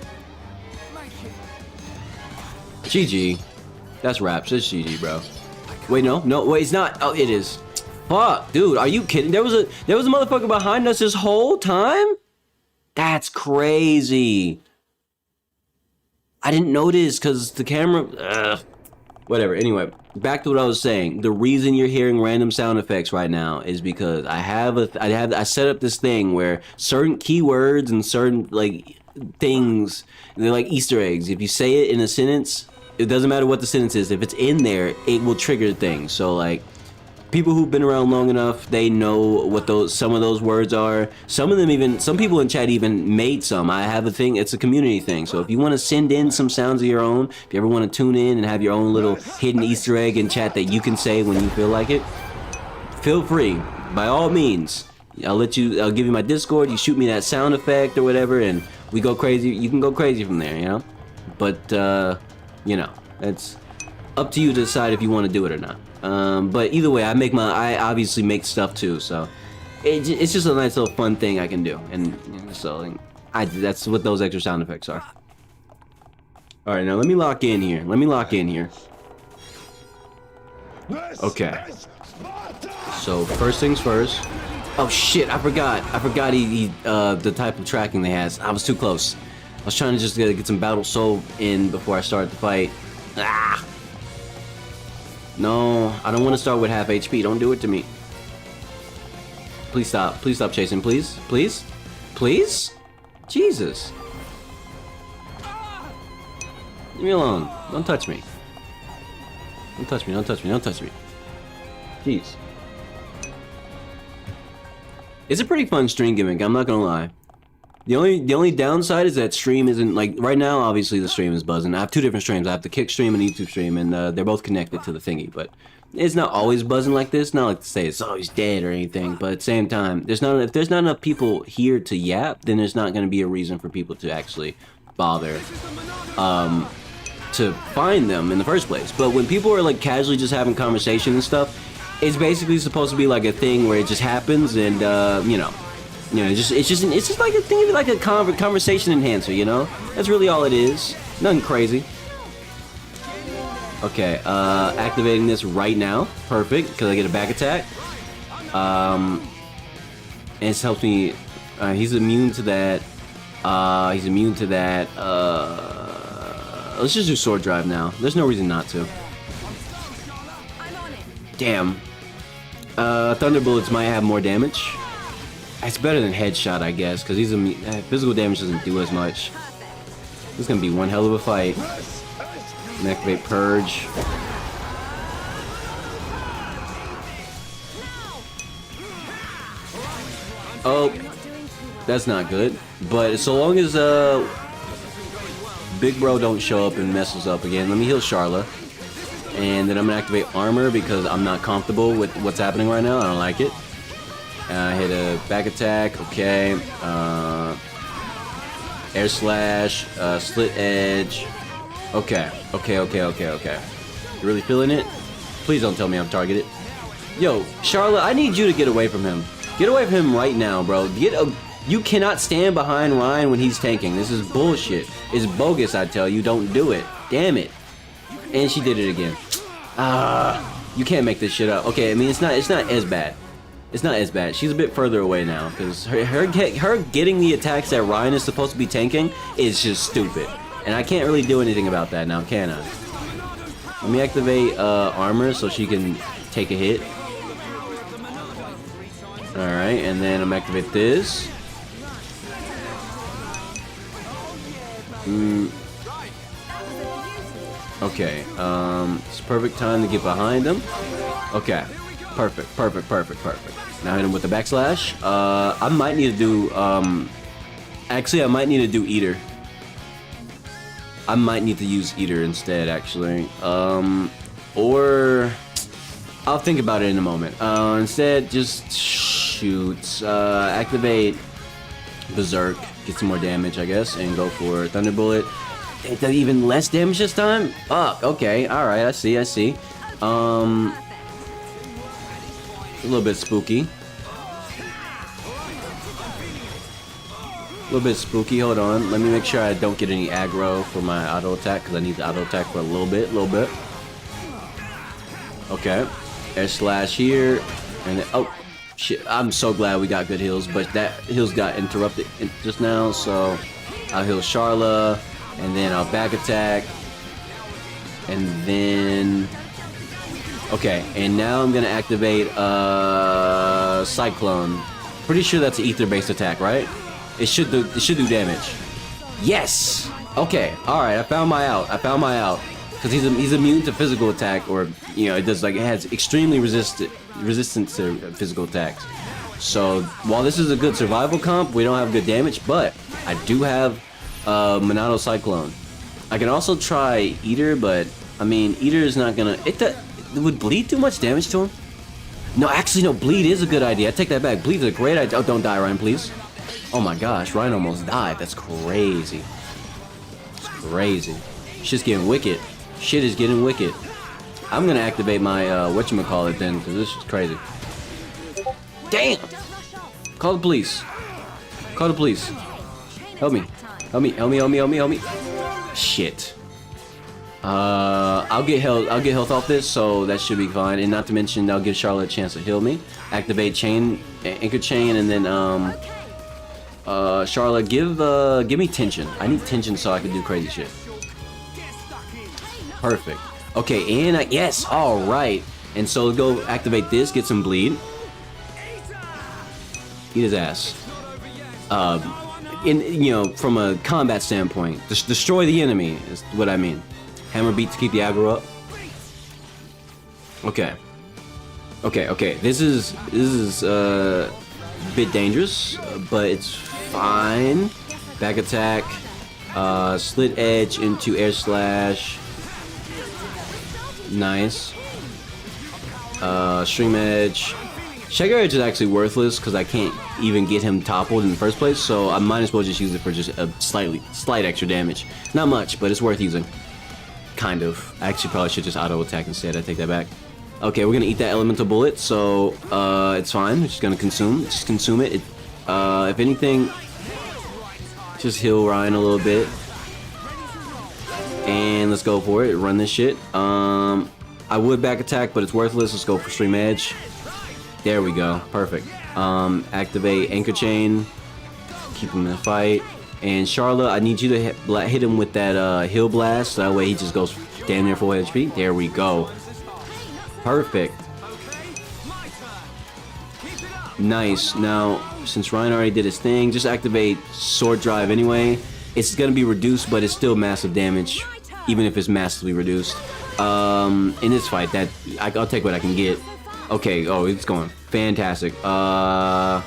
GG. That's raps. It's GG, bro. Wait, no, wait, it's not. Oh, it is. Fuck, dude, are you kidding? There was a motherfucker behind us this whole time? That's crazy. I didn't notice because the camera. Whatever. Anyway, back to what I was saying. The reason you're hearing random sound effects right now is because I set up this thing where certain keywords and certain like things, they're like Easter eggs. If you say it in a sentence, it doesn't matter what the sentence is. If it's in there, it will trigger things. So like people who've been around long enough, they know what some of those words are. Some people in chat even made some. I have a thing, it's a community thing. So if you want to send in some sounds of your own, if you ever want to tune in and have your own little hidden Easter egg in chat that you can say when you feel like it, feel free, by all means. I'll give you my Discord, you shoot me that sound effect or whatever, and we go crazy. You can go crazy from there, But, it's up to you to decide if you want to do it or not. But either way, I obviously make stuff too, so it's just a nice little fun thing I can do, and so that's what those extra sound effects are. All right, now let me lock in here. Okay. So first things first. Oh shit! I forgot he the type of tracking they has. I was too close. I was trying to just get some battle soul in before I started the fight. Ah. No, I don't want to start with half HP. Don't do it to me. Please stop. Please stop chasing. Please. Please. Please. Jesus. Leave me alone. Don't touch me. Don't touch me. Don't touch me. Don't touch me. Jeez. It's a pretty fun stream gimmick, I'm not gonna lie. The only downside is that stream isn't, like, right now obviously the stream is buzzing. I have two different streams. I have the Kick stream and the YouTube stream, and they're both connected to the thingy, but it's not always buzzing like this. Not like to say it's always dead or anything, but at the same time, if there's not enough people here to yap, then there's not gonna be a reason for people to actually bother to find them in the first place. But when people are like casually just having conversation and stuff, it's basically supposed to be like a thing where it just happens, and you know, it's just like a thing, like a conversation enhancer, you know. That's really all it is. Nothing crazy. Okay, activating this right now, perfect, because I get a back attack. And it's helped me. He's immune to that. He's immune to that. Let's just do sword drive now. There's no reason not to. Damn. Thunderbullets might have more damage. It's better than headshot, I guess, because he's physical damage doesn't do as much. This is gonna be one hell of a fight. And activate purge. Oh, that's not good. But so long as Big Bro don't show up and messes up again, let me heal Charla. And then I'm gonna activate armor because I'm not comfortable with what's happening right now. I don't like it. Hit a back attack. Okay. Air slash. Slit edge. Okay. Okay. You really feeling it? Please don't tell me I'm targeted. Yo, Charlotte, I need you to get away from him. Get away from him right now, bro. You cannot stand behind Ryan when he's tanking. This is bullshit. It's bogus, I tell you. Don't do it. Damn it. And she did it again. You can't make this shit up. Okay, I mean, it's not as bad. It's not as bad. She's a bit further away now, because her getting the attacks that Ryan is supposed to be tanking is just stupid. And I can't really do anything about that now, can I? Let me activate armor so she can take a hit. Alright, and then I'm gonna activate this. Okay, it's perfect time to get behind him. Okay, perfect. Now hit him with the backslash. I might need to do, actually I might need to do Eater. I might need to use Eater instead, actually. Or I'll think about it in a moment. Instead, just shoot. Activate Berserk, get some more damage, I guess, and go for Thunderbollt. It does even less damage this time? Fuck, okay, alright, I see. A little bit spooky. Hold on. Let me make sure I don't get any aggro for my auto attack, because I need the auto attack for a little bit. Okay. Air slash here. And then, oh, shit. I'm so glad we got good heals, but that heals got interrupted just now, so I'll heal Charla, and then I'll back attack. And then... Okay, and now I'm gonna activate Cyclone. Pretty sure that's an ether-based attack, right? It should do damage. Yes. Okay. All right. I found my out. Because he's immune to physical attack, or it has extremely resistance to physical attacks. So while this is a good survival comp, we don't have good damage, but I do have Monado Cyclone. I can also try Eater, but I mean Eater is not gonna. It would Bleed do much damage to him? No, actually no. Bleed is a good idea. I take that back. Bleed is a great idea. Oh, don't die, Ryan, please. Oh my gosh, Ryan almost died. That's crazy. It's crazy. Shit's getting wicked. Shit is getting wicked. I'm gonna activate my whatchamacallit then, because this is crazy. Damn! Call the police. Help me. Shit. I'll get health off this, so that should be fine. And not to mention, I'll give Charlotte a chance to heal me. Activate anchor chain, and then Charlotte, give me tension. I need tension so I can do crazy shit. Perfect. Okay, and yes, all right. And so go activate this, get some bleed. Eat his ass. You know, from a combat standpoint, destroy the enemy is what I mean. Hammer beat to keep the aggro up. Okay. Okay. This is a bit dangerous, but it's fine. Back attack. Slit edge into air slash. Nice. Stream edge. Shaker edge is actually worthless because I can't even get him toppled in the first place, so I might as well just use it for just a slight extra damage. Not much, but it's worth using. Kind of. I actually probably should just auto attack instead. I take that back. Okay, we're gonna eat that elemental bullet, so it's fine. We're just gonna consume it. If anything, just heal Ryan a little bit. And let's go for it. Run this shit. I would back attack, but it's worthless. Let's go for stream edge. There we go. Perfect. Activate anchor chain. Keep him in the fight. And Charlotte, I need you to hit him with that heal blast. So that way he just goes damn near full HP. There we go. Perfect. Nice. Now, since Ryan already did his thing, just activate sword drive anyway. It's gonna be reduced, but it's still massive damage, even if it's massively reduced. In this fight, I'll take what I can get. Okay, oh, it's going fantastic. I'll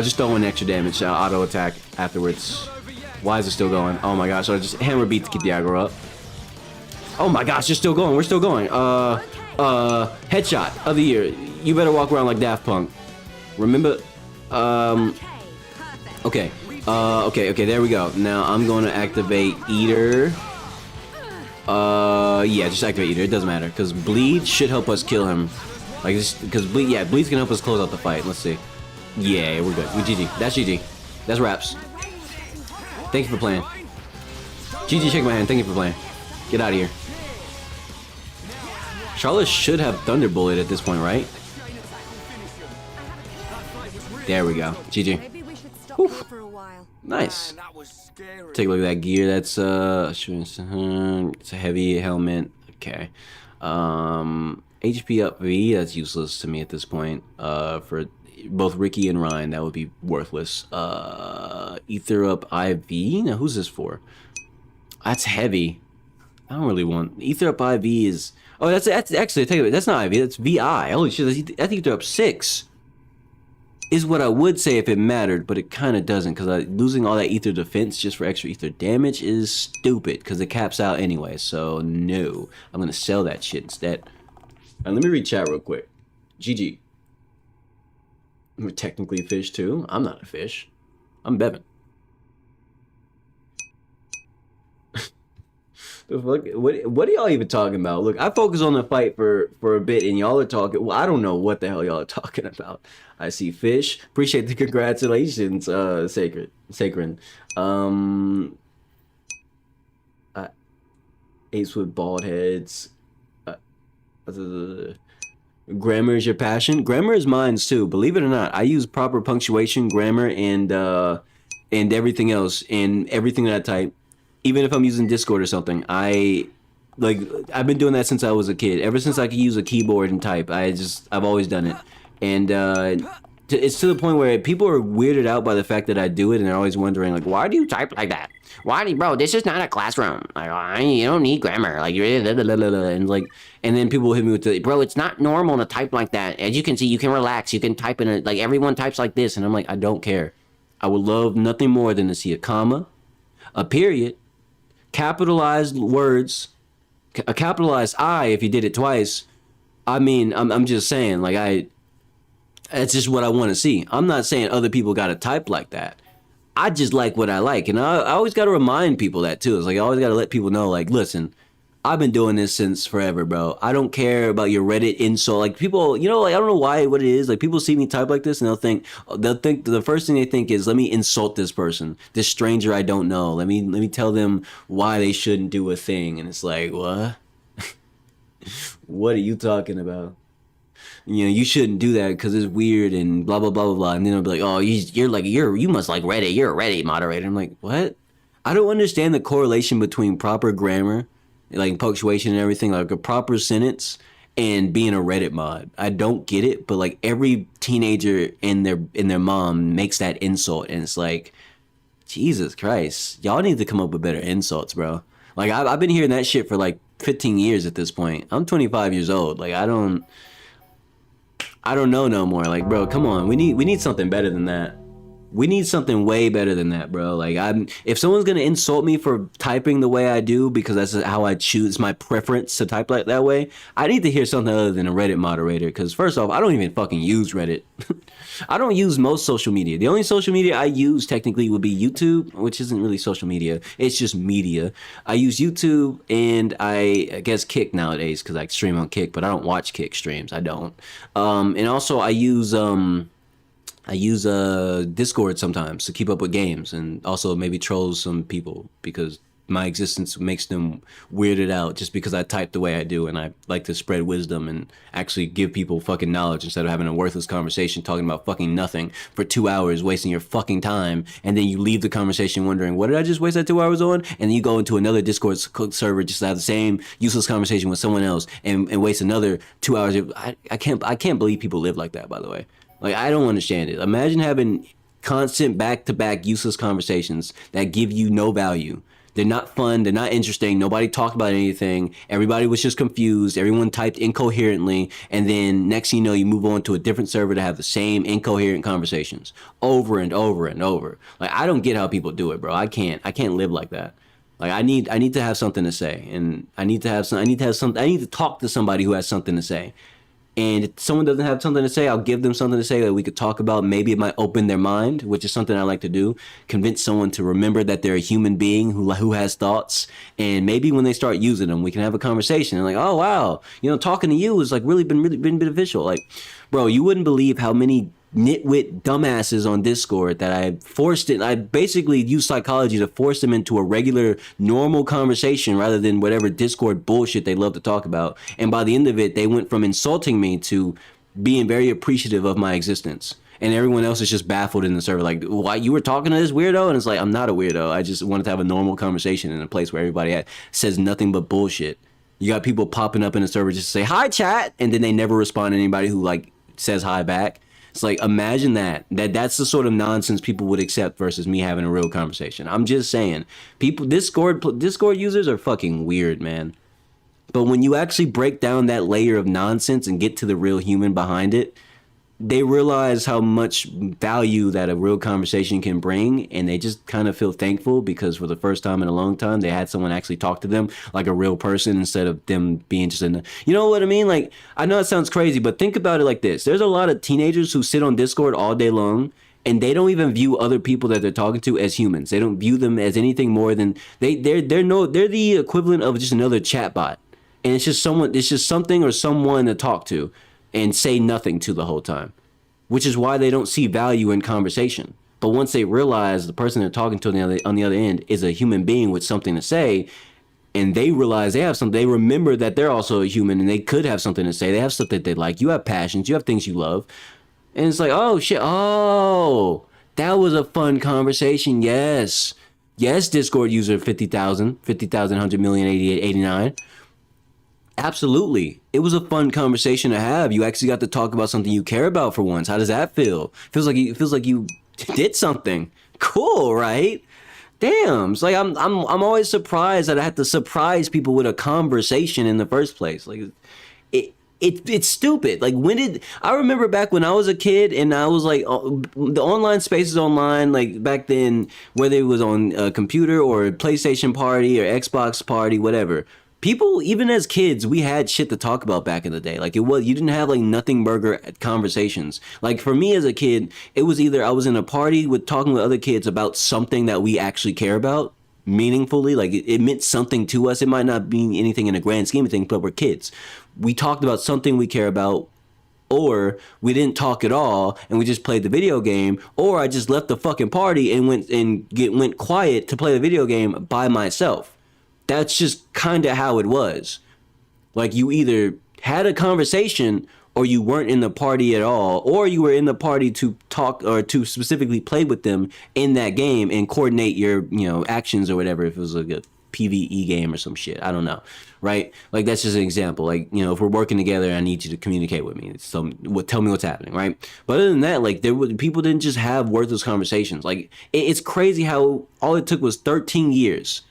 just throw in extra damage. Auto attack afterwards. Why is it still going? Oh my gosh, I'll just hammer beat to keep the aggro up. Oh my gosh, you're still going. We're still going. Headshot of the year. You better walk around like Daft Punk. Remember? Okay. Okay, there we go. Now I'm going to activate Eater. Yeah, just activate Eater. It doesn't matter, because Bleed should help us kill him. Like, because Bleed's gonna help us close out the fight. Let's see. Yeah, we're good. We GG. That's GG. That's wraps. Thank you for playing. GG, shake my hand. Thank you for playing. Get out of here. Charlotte should have Thunderbolt at this point, right? There we go. GG. Maybe we should stop here for a while. Nice. Take a look at that gear. That's it's a heavy helmet. Okay. HP up V. That's useless to me at this point. For both Ricky and Ryan, that would be worthless. Ether up IV. Now who's this for? That's heavy. I don't really want Ether up IV. Is that's actually take it. That's not IV. That's VI. Holy shit! That's Ether up 6. Is what I would say if it mattered, but it kind of doesn't, because losing all that ether defense just for extra ether damage is stupid, because it caps out anyway, so no. I'm going to sell that shit instead. Let me read chat real quick. GG. We're technically a fish too. I'm not a fish. I'm Bevin. What are y'all even talking about? Look, I focus on the fight for a bit, and y'all are talking. Well, I don't know what the hell y'all are talking about. I see fish. Appreciate the congratulations, Sacred. Apes with bald heads. Grammar is your passion. Grammar is mine too. Believe it or not, I use proper punctuation, grammar, and everything else in everything that I type. Even if I'm using Discord or something, I've been doing that since I was a kid. Ever since I could use a keyboard and type, I've always done it. And it's to the point where people are weirded out by the fact that I do it, and they're always wondering, like, why do you type like that? Bro, this is not a classroom. Like, you don't need grammar. Like, and then people hit me with bro, it's not normal to type like that. As you can see, you can relax. You can type in it. Like, everyone types like this. And I'm like, I don't care. I would love nothing more than to see a comma, a period, capitalized words, a capitalized I if you did it twice. I mean, I'm just saying, like, that's just what I want to see. I'm not saying other people got to type like that. I just like what I like. And I always got to remind people that too. It's like, I always got to let people know, like, listen, I've been doing this since forever, bro. I don't care about your Reddit insult. Like, people, you know, like, I don't know what it is. Like, people see me type like this and they'll think the first thing they think is, let me insult this person, this stranger I don't know. Let me tell them why they shouldn't do a thing. And it's like, what? What are you talking about? You know, you shouldn't do that because it's weird and blah, blah, blah, blah, blah. And then they'll be like, oh, you must like Reddit. You're a Reddit moderator. I'm like, what? I don't understand the correlation between proper grammar, like punctuation and everything, like a proper sentence, and being a Reddit mod. I don't get it, but like every teenager and their mom makes that insult, and it's like, Jesus Christ, y'all need to come up with better insults, bro. Like I've been hearing that shit for like 15 years at this point. I'm 25 years old. Like I don't know no more. Like, bro, come on. We need something better than that. We need something way better than that, bro. Like, if someone's gonna insult me for typing the way I do because that's how I choose, my preference to type like that way, I need to hear something other than a Reddit moderator. Because first off, I don't even fucking use Reddit. I don't use most social media. The only social media I use technically would be YouTube, which isn't really social media. It's just media. I use YouTube and I guess Kick nowadays because I stream on Kick, but I don't watch Kick streams. I don't. And also I use Discord sometimes to keep up with games and also maybe troll some people because my existence makes them weirded out just because I type the way I do, and I like to spread wisdom and actually give people fucking knowledge instead of having a worthless conversation talking about fucking nothing for 2 hours, wasting your fucking time, and then you leave the conversation wondering, what did I just waste that 2 hours on? And then you go into another Discord server just to have the same useless conversation with someone else and waste another 2 hours. I can't believe people live like that, by the way. Like, I don't understand it. Imagine having constant back-to-back useless conversations that give you no value. They're not fun. They're not interesting. Nobody talked about anything. Everybody was just confused. Everyone typed incoherently. And then next thing you know, you move on to a different server to have the same incoherent conversations over and over and over. Like, I don't get how people do it, bro. I can't live like that. Like, I need to have something to say. And I need to talk to somebody who has something to say. And if someone doesn't have something to say, I'll give them something to say that we could talk about. Maybe it might open their mind, which is something I like to do. Convince someone to remember that they're a human being who has thoughts. And maybe when they start using them, we can have a conversation. And like, oh, wow, talking to you has like really been beneficial. Like, bro, you wouldn't believe how many nitwit dumbasses on Discord that I basically used psychology to force them into a regular normal conversation rather than whatever Discord bullshit they love to talk about. And by the end of it, they went from insulting me to being very appreciative of my existence. And everyone else is just baffled in the server, like, why you were talking to this weirdo? And it's like, I'm not a weirdo. I just wanted to have a normal conversation in a place where everybody says nothing but bullshit. You got people popping up in the server just to say, hi, chat. And then they never respond to anybody who like says hi back. It's like, imagine that's the sort of nonsense people would accept versus me having a real conversation. I'm just saying, people, Discord users are fucking weird, man. But when you actually break down that layer of nonsense and get to the real human behind it, they realize how much value that a real conversation can bring, and they just kind of feel thankful because for the first time in a long time, they had someone actually talk to them like a real person instead of them being just you know what I mean? Like, I know it sounds crazy, but think about it like this. There's a lot of teenagers who sit on Discord all day long, and they don't even view other people that they're talking to as humans. They don't view them as anything more than they're the equivalent of just another chatbot. And it's just something or someone to talk to and say nothing to the whole time, which is why they don't see value in conversation. But once they realize the person they're talking to on the other end is a human being with something to say, and they realize they have something, they remember that they're also a human and they could have something to say. They have stuff that they like. You have passions. You have things you love. And it's like, oh, shit. Oh, that was a fun conversation. Yes. Yes, Discord user 50,000, 100 million, 88, 89. Absolutely. It was a fun conversation to have. You actually got to talk about something you care about for once. How does that feel? Feels like you did something. Cool, right? Damn. It's like I'm always surprised that I have to surprise people with a conversation in the first place. Like it's stupid. Like, I remember back when I was a kid and I was like, the online spaces online, like back then, whether it was on a computer or a PlayStation party or Xbox party, whatever. People, even as kids, we had shit to talk about back in the day. Like, you didn't have like nothing burger conversations. Like, for me as a kid, it was either I was in a party talking with other kids about something that we actually care about meaningfully. Like, it meant something to us. It might not be anything in the grand scheme of things, but we're kids. We talked about something we care about, or we didn't talk at all and we just played the video game, or I just left the fucking party and went quiet to play the video game by myself. That's just kind of how it was. Like, you either had a conversation or you weren't in the party at all, or you were in the party to talk or to specifically play with them in that game and coordinate your, actions or whatever, if it was a good PvE game or some shit. I don't know, right? Like that's just an example. Like, you know, if we're working together, I need you to communicate with me. Tell me what's happening, right? But other than that, like people didn't just have worthless conversations. Like it's crazy how all it took was 13 years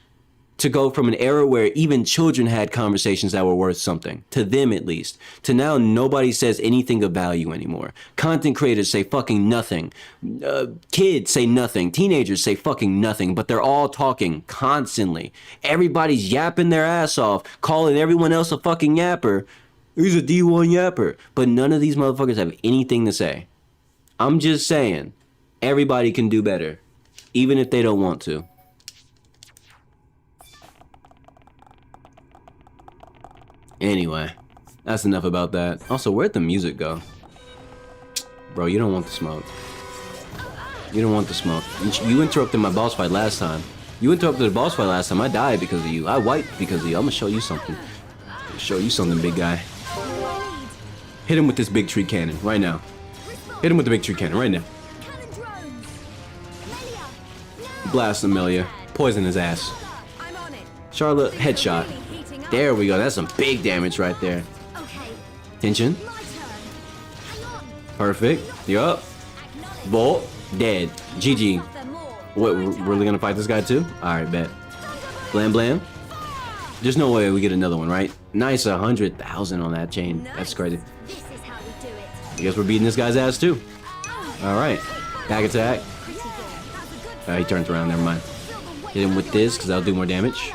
to go from an era where even children had conversations that were worth something, to them at least, to now nobody says anything of value anymore. Content creators say fucking nothing. Kids say nothing. Teenagers say fucking nothing, but they're all talking constantly. Everybody's yapping their ass off, calling everyone else a fucking yapper. He's a D1 yapper. But none of these motherfuckers have anything to say. I'm just saying, everybody can do better, even if they don't want to. Anyway, that's enough about that. Also, where'd the music go? Bro, you don't want the smoke. You don't want the smoke. You interrupted my boss fight last time. You interrupted the boss fight last time. I died because of you. I wiped because of you. I'm gonna show you something. Show you something, big guy. Hit him with this big tree cannon right now. Hit him with the big tree cannon right now. Blast Amelia. Poison his ass. Charlotte, headshot. There we go. That's some big damage right there. Tension. Perfect. Yup. Bolt. Dead. GG. What, we're really gonna fight this guy too? Alright, bet. Blam blam. There's no way we get another one, right? Nice, 100,000 on that chain. That's crazy. I guess we're beating this guy's ass too. Alright. Back attack. He turns around, never mind. Hit him with this, because that'll do more damage.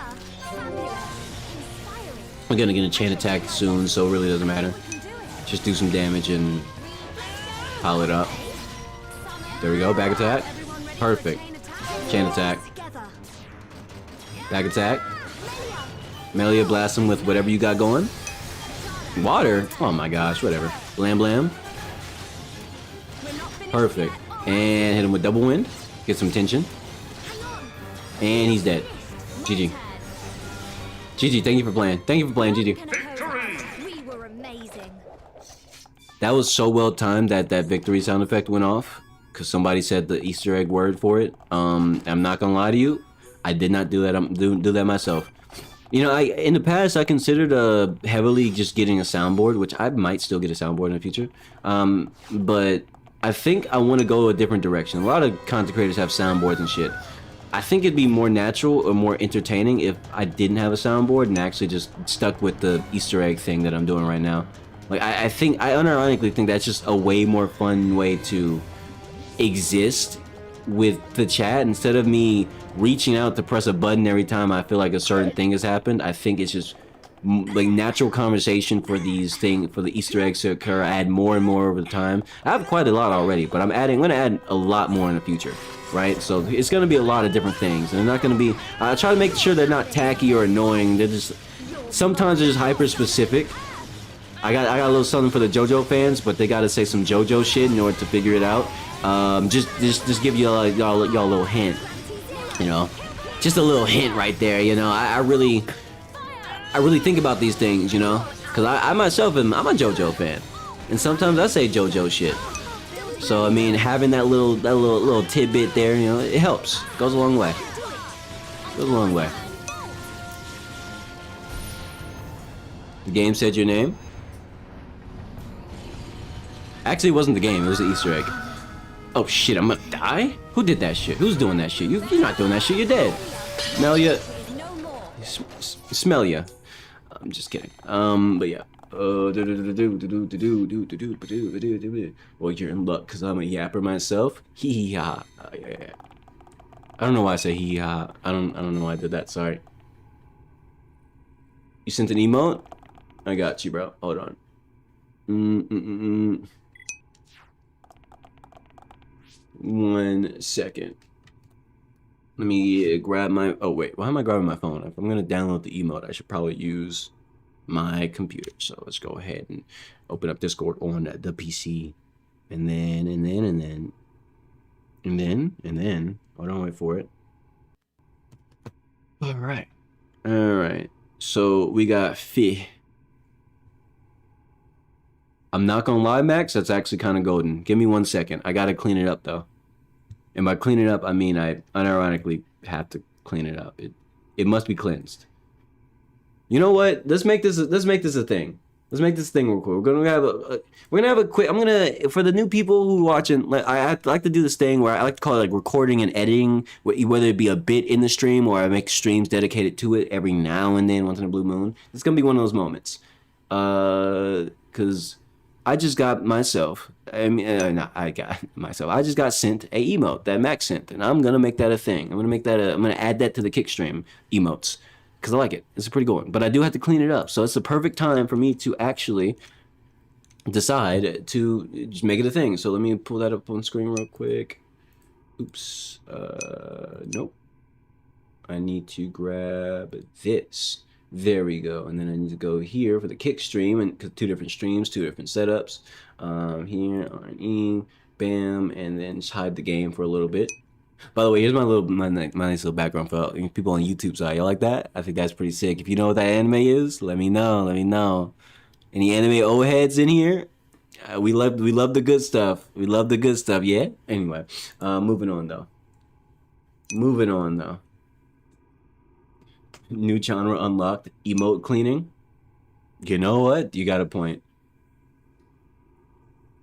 We're gonna get a chain attack soon, so it really doesn't matter. Just do some damage and pile it up. There we go, back attack. Perfect. Chain attack. Back attack. Melia, blast him with whatever you got going. Water? Oh my gosh, whatever. Blam blam. Perfect. And hit him with double wind. Get some tension. And he's dead. GG. GG, thank you for playing. Thank you for playing, GG. We were amazing. That was so well timed that that victory sound effect went off. Because somebody said the Easter egg word for it. I'm not gonna lie to you. I did not do that. I'm do that myself. You know, in the past, I considered heavily just getting a soundboard, which I might still get a soundboard in the future. But I think I want to go a different direction. A lot of content creators have soundboards and shit. I think it'd be more natural or more entertaining if I didn't have a soundboard and actually just stuck with the Easter egg thing that I'm doing right now. Like, I unironically think that's just a way more fun way to exist with the chat. Instead of me reaching out to press a button every time I feel like a certain thing has happened, I think it's just like natural conversation for these things, for the Easter eggs to occur. I add more and more over the time. I have quite a lot already, but I'm gonna add a lot more in the future, right? So it's gonna be a lot of different things, and they're not gonna be. I try to make sure they're not tacky or annoying. They're just sometimes they're just hyper specific. I got a little something for the JoJo fans, but they gotta say some JoJo shit in order to figure it out. Just give y'all a little hint, you know, just a little hint right there. You know, I really think about these things, you know, because I myself I'm a JoJo fan, and sometimes I say JoJo shit. So I mean, having that little tidbit there, you know, it helps. Goes a long way. Goes a long way. The game said your name. Actually, it wasn't the game. It was the Easter egg. Oh shit! I'm gonna die. Who did that shit? Who's doing that shit? You're not doing that shit. You're dead. Smell smell ya. I'm just kidding. But yeah. Well, you're in luck because I'm a yapper myself. Hee hee ha. Yeah. I don't know why I say hee hee ha. I don't know why I did that. Sorry. You sent an emote? I got you, bro. Hold on. 1 second. Let me grab my. Oh wait, why am I grabbing my phone? If I'm gonna download the emote, I should probably use my computer. So let's go ahead and open up Discord on the PC, and then. Hold on, wait for it. All right. So we got Fi. I'm not gonna lie, Max. That's actually kind of golden. Give me 1 second. I gotta clean it up though. And by clean it up, I mean I unironically have to clean it up. It must be cleansed. You know what? Let's make this a thing. Let's make this thing real quick. We're gonna have a quick. I'm gonna, for the new people who are watching. I like to do this thing where I like to call it like recording and editing, whether it be a bit in the stream or I make streams dedicated to it every now and then, once in a blue moon. It's gonna be one of those moments. Cause I just got myself. I just got sent a emote that Max sent, and I'm gonna make that a thing. I'm gonna add that to the Kickstream emotes. Because I like it. It's a pretty good one. But I do have to clean it up. So it's the perfect time for me to actually decide to just make it a thing. So let me pull that up on screen real quick. Oops. Nope. I need to grab this. There we go. And then I need to go here for the kick stream. And 'cause 2 different streams, 2 different setups. Here, R&E, bam. And then just hide the game for a little bit. By the way, here's my nice little background for people on YouTube side. You like that? I think that's pretty sick. If you know what that anime is, let me know. Let me know. Any anime old heads in here? We love the good stuff. We love the good stuff. Yeah. Anyway, moving on though. New genre unlocked. Emote cleaning. You know what? You got a point.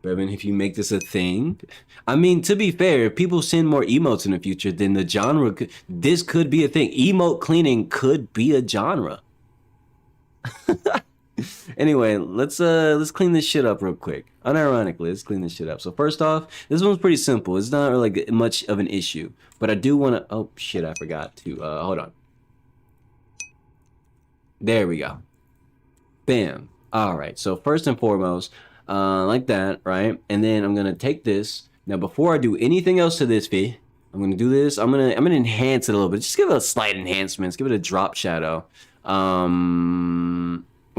Bevin, if you make this a thing, I mean, to be fair, if people send more emotes in the future, then the genre, this could be a thing. Emote cleaning could be a genre. Anyway, let's clean this shit up real quick. Unironically, let's clean this shit up. So first off, this one's pretty simple. It's not really much of an issue, but I do want to. Oh shit, I forgot to. Hold on. There we go. Bam. All right. So first and foremost. Like that, right? And then I'm gonna take this. Now, before I do anything else to this I'm gonna do this. I'm gonna enhance it a little bit. Just give it a slight enhancement. Give it a drop shadow. Wait,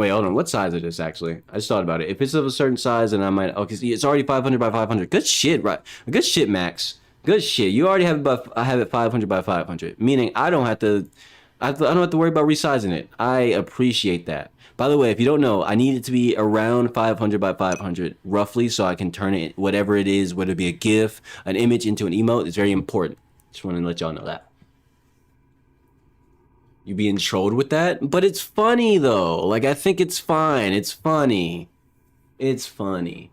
hold on. What size is this actually? I just thought about it. If it's of a certain size, then I might. Okay, see, it's already 500 by 500. Good shit, right? Good shit, Max. Good shit. You already have it. I have it 500 by 500, meaning I don't have to. I don't have to worry about resizing it. I appreciate that. By the way, if you don't know, I need it to be around 500 by 500, roughly, so I can turn it, whatever it is, whether it be a GIF, an image, into an emote. It's very important. Just want to let y'all know that. You being trolled with that? But it's funny, though. Like, I think it's fine. It's funny. It's funny.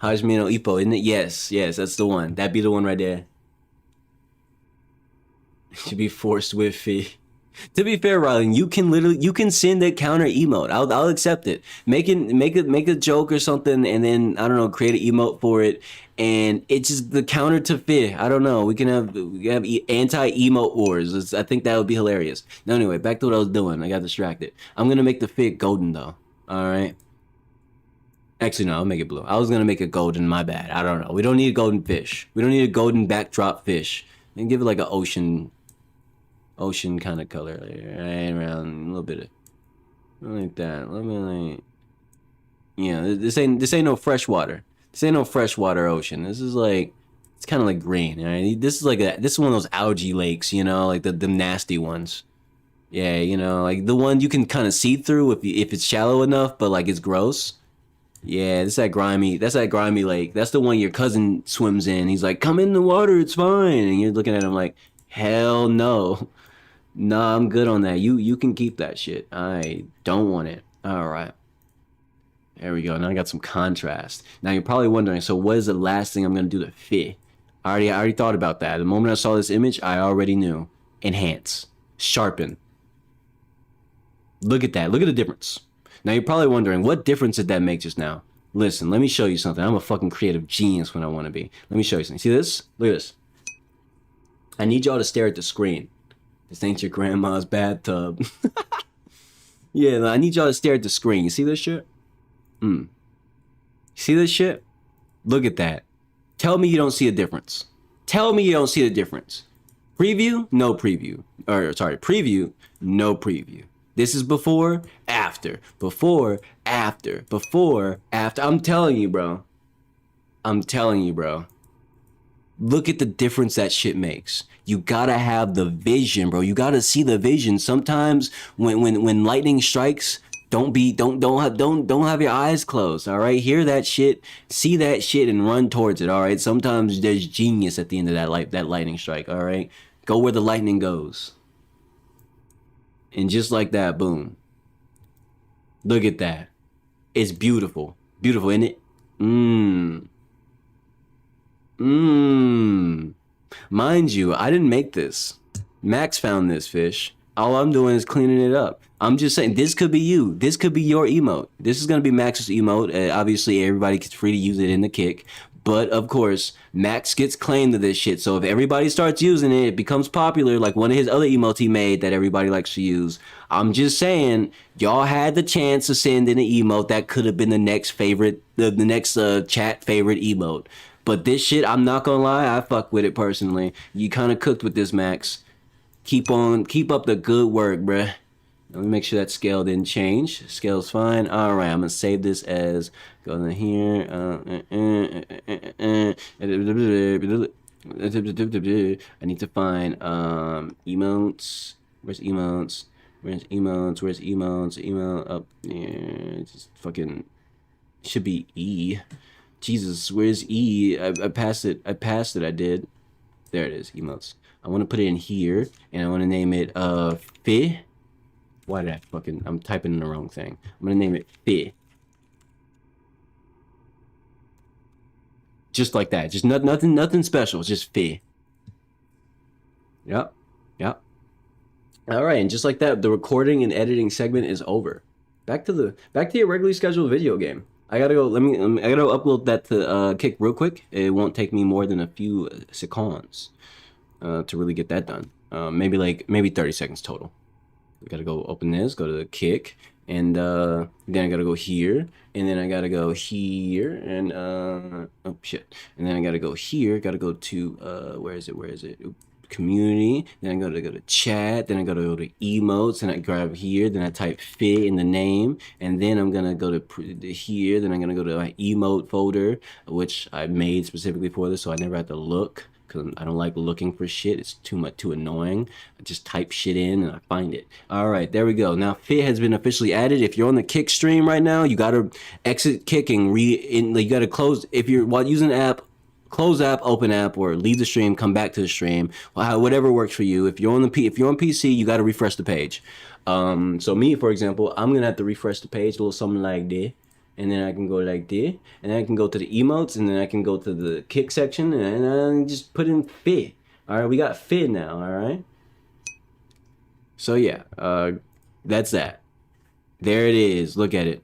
Hajime no Ippo, isn't it? Yes, that's the one. That'd be the one right there. Should be forced with fee. To be fair, Rylan, you can send a counter emote. I'll accept it. Make a joke or something, and then I don't know, create an emote for it, and it's just the counter to fear. I don't know. We can have anti-emote wars. I think that would be hilarious. Now, anyway, back to what I was doing. I got distracted. I'm gonna make the fig golden though. All right. Actually, no, I'll make it blue. I was gonna make it golden. My bad. I don't know. We don't need a golden fish. We don't need a golden backdrop fish. And give it like an ocean kind of color, right around a little bit of like that. Let me like, yeah. This ain't no freshwater. This ain't no freshwater ocean. This is like, it's kind of like green. Right? This is one of those algae lakes, you know, like the nasty ones. Yeah, you know, like the one you can kind of see through if it's shallow enough, but like it's gross. Yeah, that's that grimy lake. That's the one your cousin swims in. He's like, come in the water, it's fine. And you're looking at him like, hell no. Nah, I'm good on that. You can keep that shit. I don't want it. All right. There we go. Now I got some contrast. Now you're probably wondering, so what is the last thing I'm going to do to fit? I already thought about that. The moment I saw this image, I already knew. Enhance. Sharpen. Look at that. Look at the difference. Now you're probably wondering, what difference did that make just now? Listen, let me show you something. I'm a fucking creative genius when I want to be. Let me show you something. See this? Look at this. I need y'all to stare at the screen. This ain't your grandma's bathtub. Yeah, I need y'all to stare at the screen. You see this shit? You see this shit? Look at that. Tell me you don't see a difference. Tell me you don't see the difference. Preview, no preview. Or, sorry, preview, no preview. This is before, after. Before, after. Before, after. I'm telling you, bro. I'm telling you, bro. Look at the difference that shit makes. You gotta have the vision, bro. You gotta see the vision. Sometimes when lightning strikes, don't have your eyes closed. All right, hear that shit, see that shit, and run towards it. All right. Sometimes there's genius at the end of that lightning strike. All right, go where the lightning goes. And just like that, boom. Look at that. It's beautiful. Beautiful, isn't it? Mind you, I didn't make this. Max found this fish. All I'm doing is cleaning it up. I'm just saying, this could be you. This could be your emote. This is going to be Max's emote. Obviously, everybody gets free to use it in the kick. But, of course, Max gets claim to this shit. So if everybody starts using it, it becomes popular like one of his other emotes he made that everybody likes to use. I'm just saying, y'all had the chance to send in an emote that could have been the next favorite, the next chat favorite emote. But this shit, I'm not gonna lie, I fuck with it personally. You kind of cooked with this, Max. Keep up the good work, bruh. Let me make sure that scale didn't change. Scale's fine. All right, I'm gonna save this as, go in here. I need to find emotes. Where's emotes? Where's emotes? Where's emotes? Emote up there. Just fucking should be E. Jesus, where's E? I passed it. I did. There it is. Emotes. I want to put it in here, and I want to name it Fi. Why did I fucking... I'm typing in the wrong thing. I'm gonna name it Fi. Just like that. Just nothing special. It's just Fi. Yep. All right, and just like that, the recording and editing segment is over. Back to your regularly scheduled video game. I gotta go. I gotta upload that to Kick real quick. It won't take me more than a few seconds to really get that done. Maybe 30 seconds total. We gotta go open this, go to the Kick, and then I gotta go here, and then I gotta go here, and oh shit, and then I gotta go here. Gotta go to where is it? Oop. Community, then I gotta go to chat, then I gotta go to emotes, and I grab here, then I type fit in the name, and then I'm gonna go to here, then I'm gonna go to my emote folder, which I made specifically for this, so I never have to look, because I don't like looking for shit. It's too annoying. I just type shit in and I find it. All right, there we go. Now fit has been officially added. If you're on the Kick stream right now, you gotta exit Kick and you gotta close. If you're while using the app, close app, open app, or leave the stream, come back to the stream, whatever works for you. If you're on PC, you got to refresh the page. So me, for example, I'm gonna have to refresh the page, a little something like this, and then I can go like this, and then I can go to the emotes, and then I can go to the Kick section, and I just put in fit. All right, we got fit now. All right. So yeah, that's that. There it is. Look at it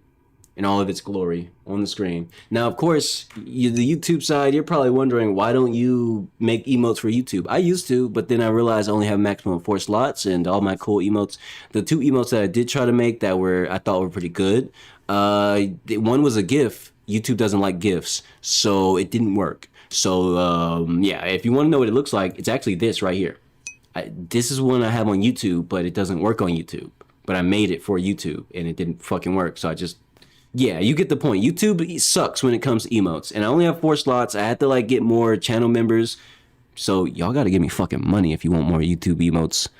in all of its glory on the screen. Now, of course, the YouTube side, you're probably wondering, why don't you make emotes for YouTube? I used to, but then I realized I only have maximum 4 slots, and all my cool emotes, the 2 emotes that I did try to make that I thought were pretty good, one was a GIF. YouTube doesn't like GIFs, so it didn't work. So, yeah, if you want to know what it looks like, it's actually this right here. This is one I have on YouTube, but it doesn't work on YouTube. But I made it for YouTube, and it didn't fucking work, so I just... Yeah, you get the point. YouTube sucks when it comes to emotes, and I only have 4 slots. I had to get more channel members, so y'all got to give me fucking money if you want more YouTube emotes.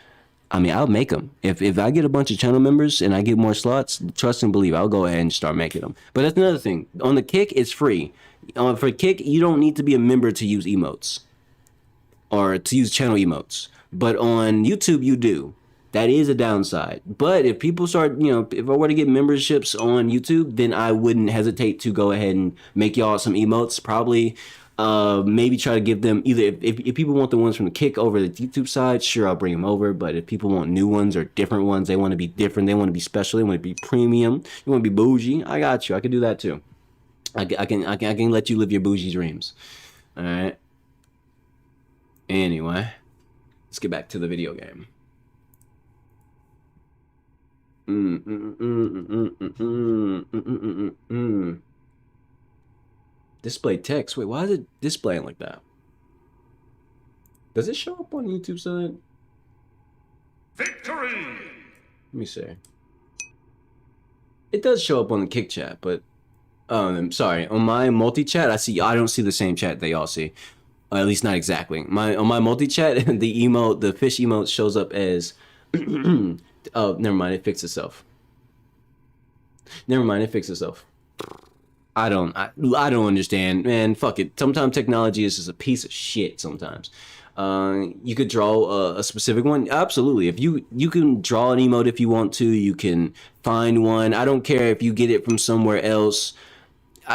I mean, I'll make them. If I get a bunch of channel members and I get more slots, trust and believe, I'll go ahead and start making them. But that's another thing. On the Kick, it's free. For Kick, you don't need to be a member to use emotes or to use channel emotes. But on YouTube, you do. That is a downside. But if people start, if I were to get memberships on YouTube, then I wouldn't hesitate to go ahead and make y'all some emotes. Probably, maybe try to give them either, if people want the ones from the Kick over the YouTube side, sure, I'll bring them over. But if people want new ones or different ones, they want to be different, they want to be special, they want to be premium, you want to be bougie, I got you. I can do that too. I can let you live your bougie dreams. All right. Anyway, let's get back to the video game. Display text. Wait, why is it displaying like that? Does it show up on YouTube side? Victory! Let me see. It does show up on the Kick chat, but I'm sorry. On my multi-chat, I don't see the same chat they all see. At least not exactly. On my multi-chat, the fish emote shows up as oh, never mind. It fixed itself. I don't understand, man. Fuck it. Sometimes technology is just a piece of shit. Sometimes. You could draw a specific one. Absolutely. If you can draw an emote if you want to, you can find one. I don't care if you get it from somewhere else.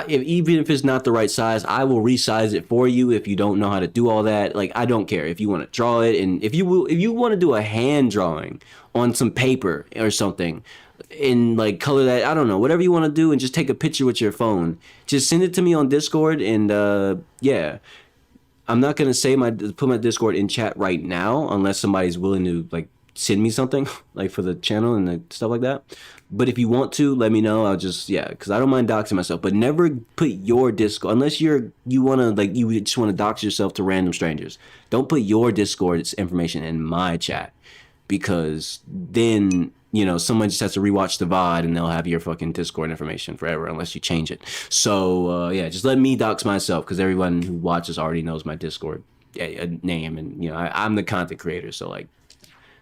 Even if it's not the right size, I will resize it for you if you don't know how to do all that. Like, I don't care if you want to draw it, and if you want to do a hand drawing on some paper or something and like color that, I don't know, whatever you want to do, and just take a picture with your phone, just send it to me on Discord. And yeah, I'm not gonna put my Discord in chat right now unless somebody's willing to like send me something like for the channel and the stuff like that. But if you want to, let me know. I'll just, yeah, because I don't mind doxing myself. But never put your Discord, unless you just want to dox yourself to random strangers. Don't put your Discord's information in my chat, because then, you know, someone just has to rewatch the VOD and they'll have your fucking Discord information forever unless you change it. So yeah, just let me dox myself, because everyone who watches already knows my Discord name, and you know, I'm the content creator. So like,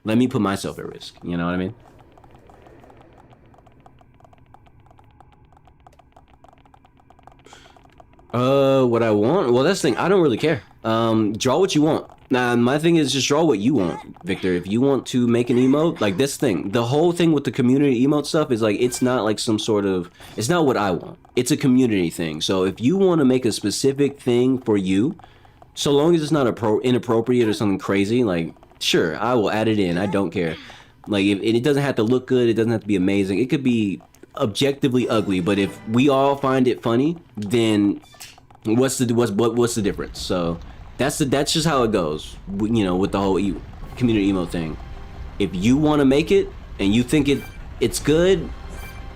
let me put myself at risk. You know what I mean? What I want? Well, that's the thing. I don't really care. Draw what you want. Nah, my thing is just draw what you want, Victor. If you want to make an emote, like this thing, the whole thing with the community emote stuff is like, it's not like some sort of, it's not what I want. It's a community thing. So if you want to make a specific thing for you, so long as it's not inappropriate or something crazy, like, sure, I will add it in. I don't care. Like, it doesn't have to look good. It doesn't have to be amazing. It could be objectively ugly, but if we all find it funny, then what's the difference? So that's just how it goes, you know, with the whole community emo thing. If you want to make it and you think it's good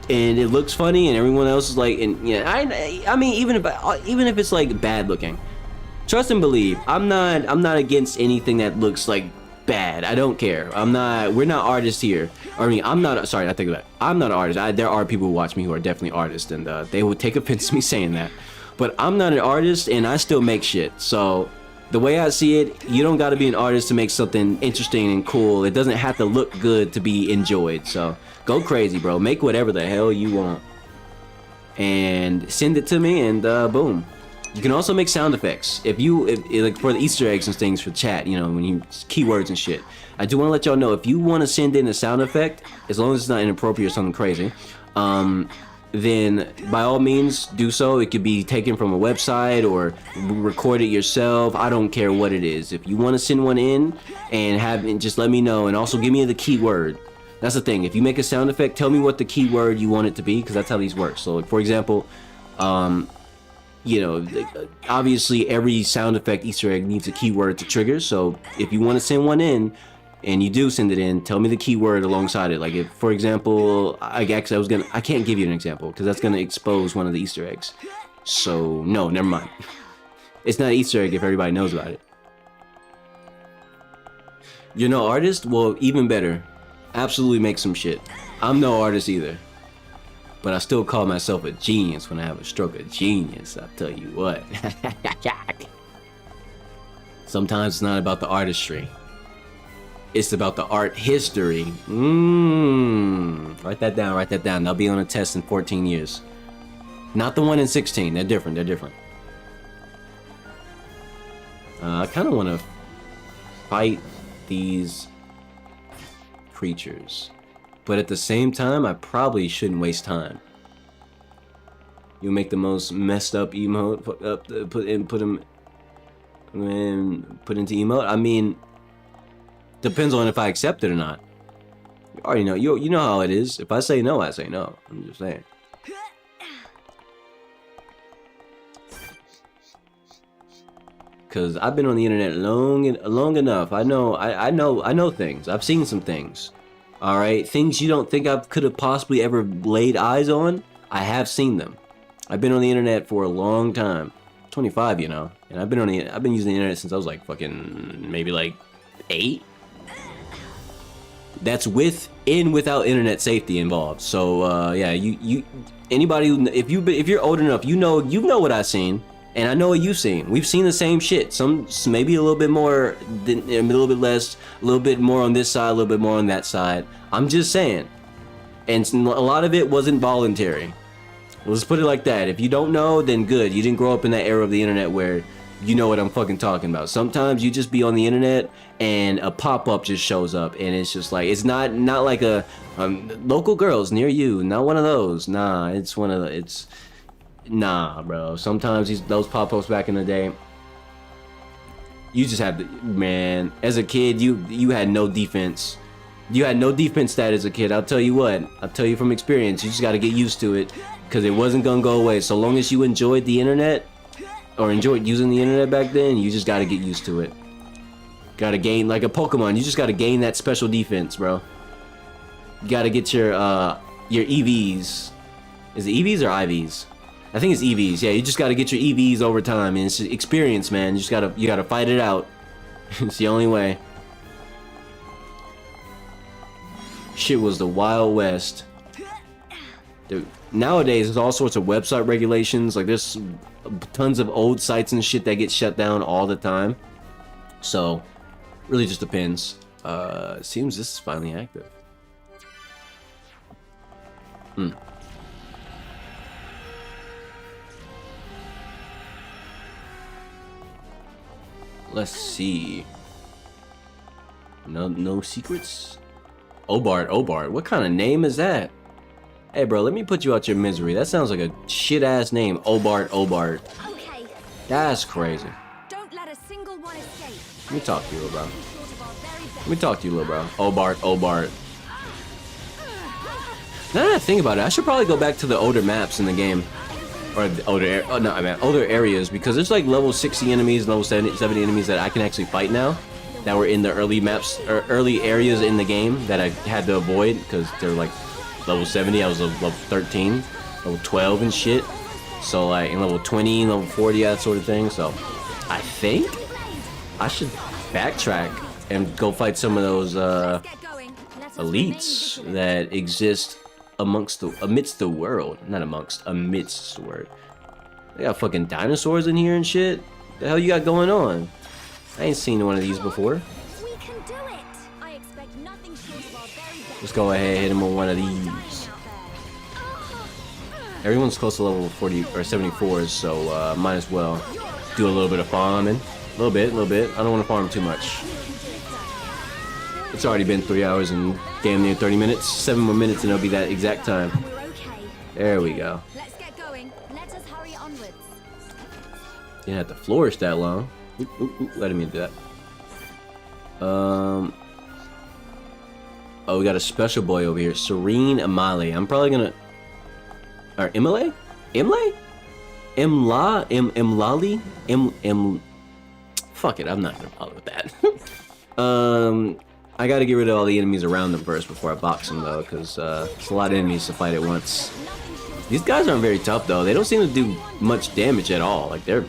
and it looks funny and everyone else is like, and yeah, I mean, even if it's like bad looking, trust and believe, I'm not against anything that looks like bad. I don't care. We're not artists here. I mean, I'm not an artist. There are people who watch me who are definitely artists, and they would take offense to me saying that. But I'm not an artist, and I still make shit. So the way I see it, you don't got to be an artist to make something interesting and cool. It doesn't have to look good to be enjoyed. So go crazy, bro. Make whatever the hell you want and send it to me, and boom. You can also make sound effects. If like for the Easter eggs and things for chat, you know, when you keywords and shit. I do want to let y'all know, if you want to send in a sound effect, as long as it's not inappropriate or something crazy, then by all means do so. It could be taken from a website or record it yourself. I don't care what it is. If you want to send one in and just let me know, and also give me the keyword. That's the thing. If you make a sound effect, tell me what the keyword you want it to be, because that's how these work. So like, for example, you know, obviously every sound effect Easter egg needs a keyword to trigger. So if you want to send one in, and you do send it in, tell me the keyword alongside it. Like, if, for example, I can't give you an example because that's gonna expose one of the Easter eggs. So no, never mind. It's not an Easter egg if everybody knows about it. You're no artist? Well, even better. Absolutely make some shit. I'm no artist either, but I still call myself a genius when I have a stroke of genius. I tell you what. Sometimes it's not about the artistry. It's about the art history. Write that down. They'll be on a test in 14 years. Not the one in 16. They're different. I kind of want to fight these creatures, but at the same time, I probably shouldn't waste time. You make the most messed up emote, put into emote. I mean, depends on if I accept it or not. You already know. You know how it is. If I say no, I say no. I'm just saying. Cause I've been on the internet long enough. I know things. I've seen some things. All right, things you don't think I could have possibly ever laid eyes on. I have seen them. I've been on the internet for a long time. 25, you know, and I've been using the internet since I was like fucking maybe like 8. That's without internet safety involved. So yeah, anybody who, if you're old enough, you know what I've seen, and I know what you've seen. We've seen the same shit. Some maybe a little bit more, a little bit less, a little bit more on this side, a little bit more on that side. I'm just saying, and a lot of it wasn't voluntary. Let's put it like that. If you don't know, then good. You didn't grow up in that era of the internet where you know what I'm fucking talking about. Sometimes you just be on the internet and a pop-up just shows up and it's just like, it's not like a local girls near you, not one of those. Nah, it's one of the, nah, bro. Sometimes those pop-ups back in the day, you just have to, man, as a kid, you had no defense. You had no defense stat as a kid. I'll tell you what, I'll tell you from experience, you just got to get used to it because it wasn't gonna go away. So long as you enjoyed the internet or enjoyed using the internet back then, you just got to get used to it. Got to gain, like a Pokemon, you just got to gain that special defense, bro. You got to get your EVs. Is it EVs or IVs? I think it's EVs. Yeah, you just got to get your EVs over time, and it's experience, man. You gotta fight it out. It's the only way. Shit was the Wild West. Dude, nowadays there's all sorts of website regulations. Like there's tons of old sites and shit that get shut down all the time. So, really just depends. Seems this is finally active. Let's see. No secrets? Obart. What kind of name is that? Hey, bro, let me put you out your misery. That sounds like a shit-ass name. Obart. Okay. That's crazy. Don't let a single one escape. Let me talk to you, little bro. Obart. Now that I think about it, I should probably go back to the older maps in the game. Or the older areas, because there's like level 60 enemies, level 70 enemies that I can actually fight now, that were in the early maps or early areas in the game that I had to avoid because they're like level 70. I was level 13, level 12 and shit. So like in level 20, level 40, that sort of thing. So I think I should backtrack and go fight some of those elites that exist amidst the world. Amidst the word. They got fucking dinosaurs in here and shit. The hell you got going on? I ain't seen one of these before. We can do it. I expect nothing short of our very best. Let's go ahead and hit him with one of these. Everyone's close to level 40 or 74, so might as well do a little bit of farming. A little bit. I don't want to farm too much. It's already been 3 hours and damn near 30 minutes. 7 more minutes and it'll be that exact time. We're okay. There we go. Let's get going. Let us hurry onwards. Didn't have to flourish that long. Letting me do that. Oh, we got a special boy over here. Serene Imale. I'm probably gonna... Or Imale? Imlali? Fuck it, I'm not gonna bother with that. I gotta get rid of all the enemies around them first before I box them though, because it's a lot of enemies to fight at once. These guys aren't very tough though. They don't seem to do much damage at all. Like they're...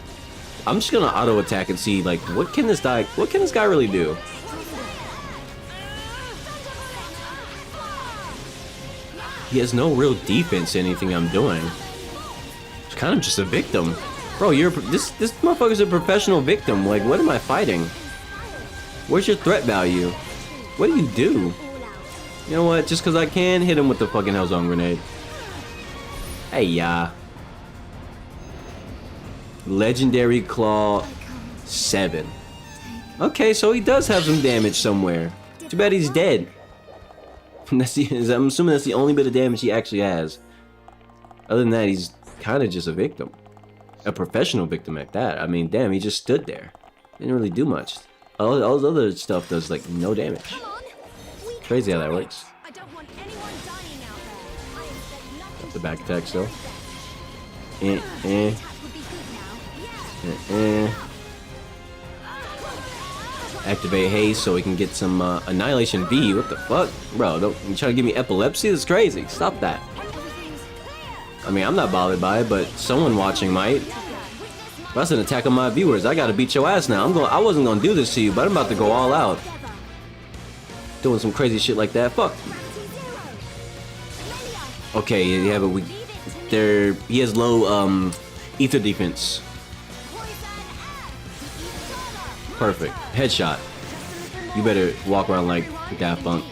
I'm just gonna auto attack and see like what can this guy really do? He has no real defense to anything I'm doing. It's kind of just a victim. Bro, this motherfucker's a professional victim. Like, what am I fighting? Where's your threat value? What do you do? You know what? Just because I can, hit him with the fucking Hellzone grenade. Hey, ya. Legendary Claw 7. Okay, so he does have some damage somewhere. Too bad he's dead. I'm assuming that's the only bit of damage he actually has. Other than that, he's kind of just a victim. A professional victim at that. I mean, damn, he just stood there. Didn't really do much. All this other stuff does, like, no damage. Crazy how that works. Got the back attack still. Activate haste so we can get some Annihilation V. What the fuck? Bro, don't you trying to give me epilepsy? That's crazy. Stop that. I mean, I'm not bothered by it, but someone watching might. That's an attack on my viewers. I gotta beat your ass now. I wasn't gonna do this to you, but I'm about to go all out. Doing some crazy shit like that. Fuck. Okay, yeah, but he has low ether defense. Perfect. Headshot. You better walk around like Daft Punk.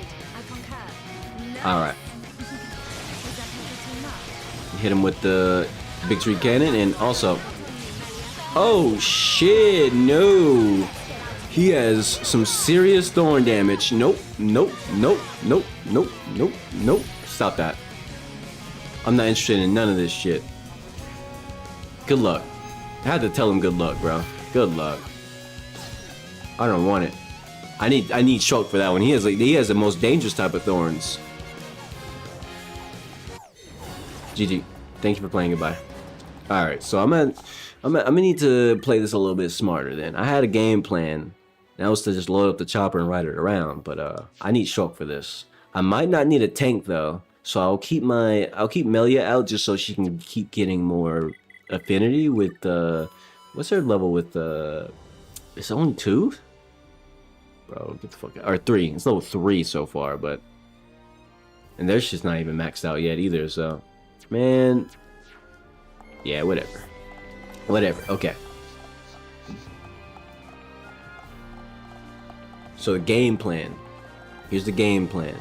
Alright. Hit him with the Big Tree Cannon and also... Oh shit, no. He has some serious thorn damage. Nope, nope, nope, nope, nope, nope, nope. Stop that. I'm not interested in none of this shit. Good luck. I had to tell him good luck, bro. Good luck. I don't want it. I need Shulk for that one. He has the most dangerous type of thorns. GG. Thank you for playing. Goodbye. All right, so I'm gonna need to play this a little bit smarter. Then I had a game plan. That was to just load up the chopper and ride it around. But I need Shulk for this. I might not need a tank though, so I'll keep Melia out just so she can keep getting more affinity with what's her level with it's only 2? Bro, get the fuck out. Or 3. It's level 3 so far, but and their shit's not even maxed out yet either, so man. Yeah, whatever. Whatever, okay. So the game plan. Here's the game plan.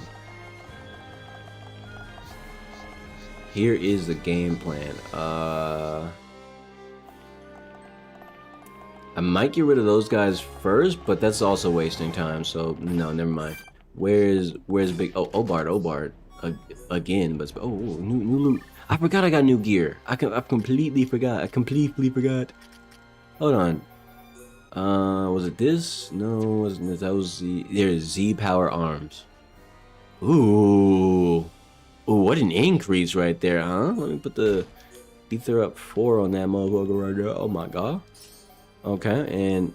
Here is the game plan. I might get rid of those guys first, but that's also wasting time, so no, never mind. Where's big Obard again, but new loot. I forgot I got new gear. I completely forgot. Hold on. Was it this? No, wasn't it? That was there's Z power arms. Ooh, what an increase right there, huh? Let me put the ether up 4 on that motherfucker right there. Oh my god. Okay, and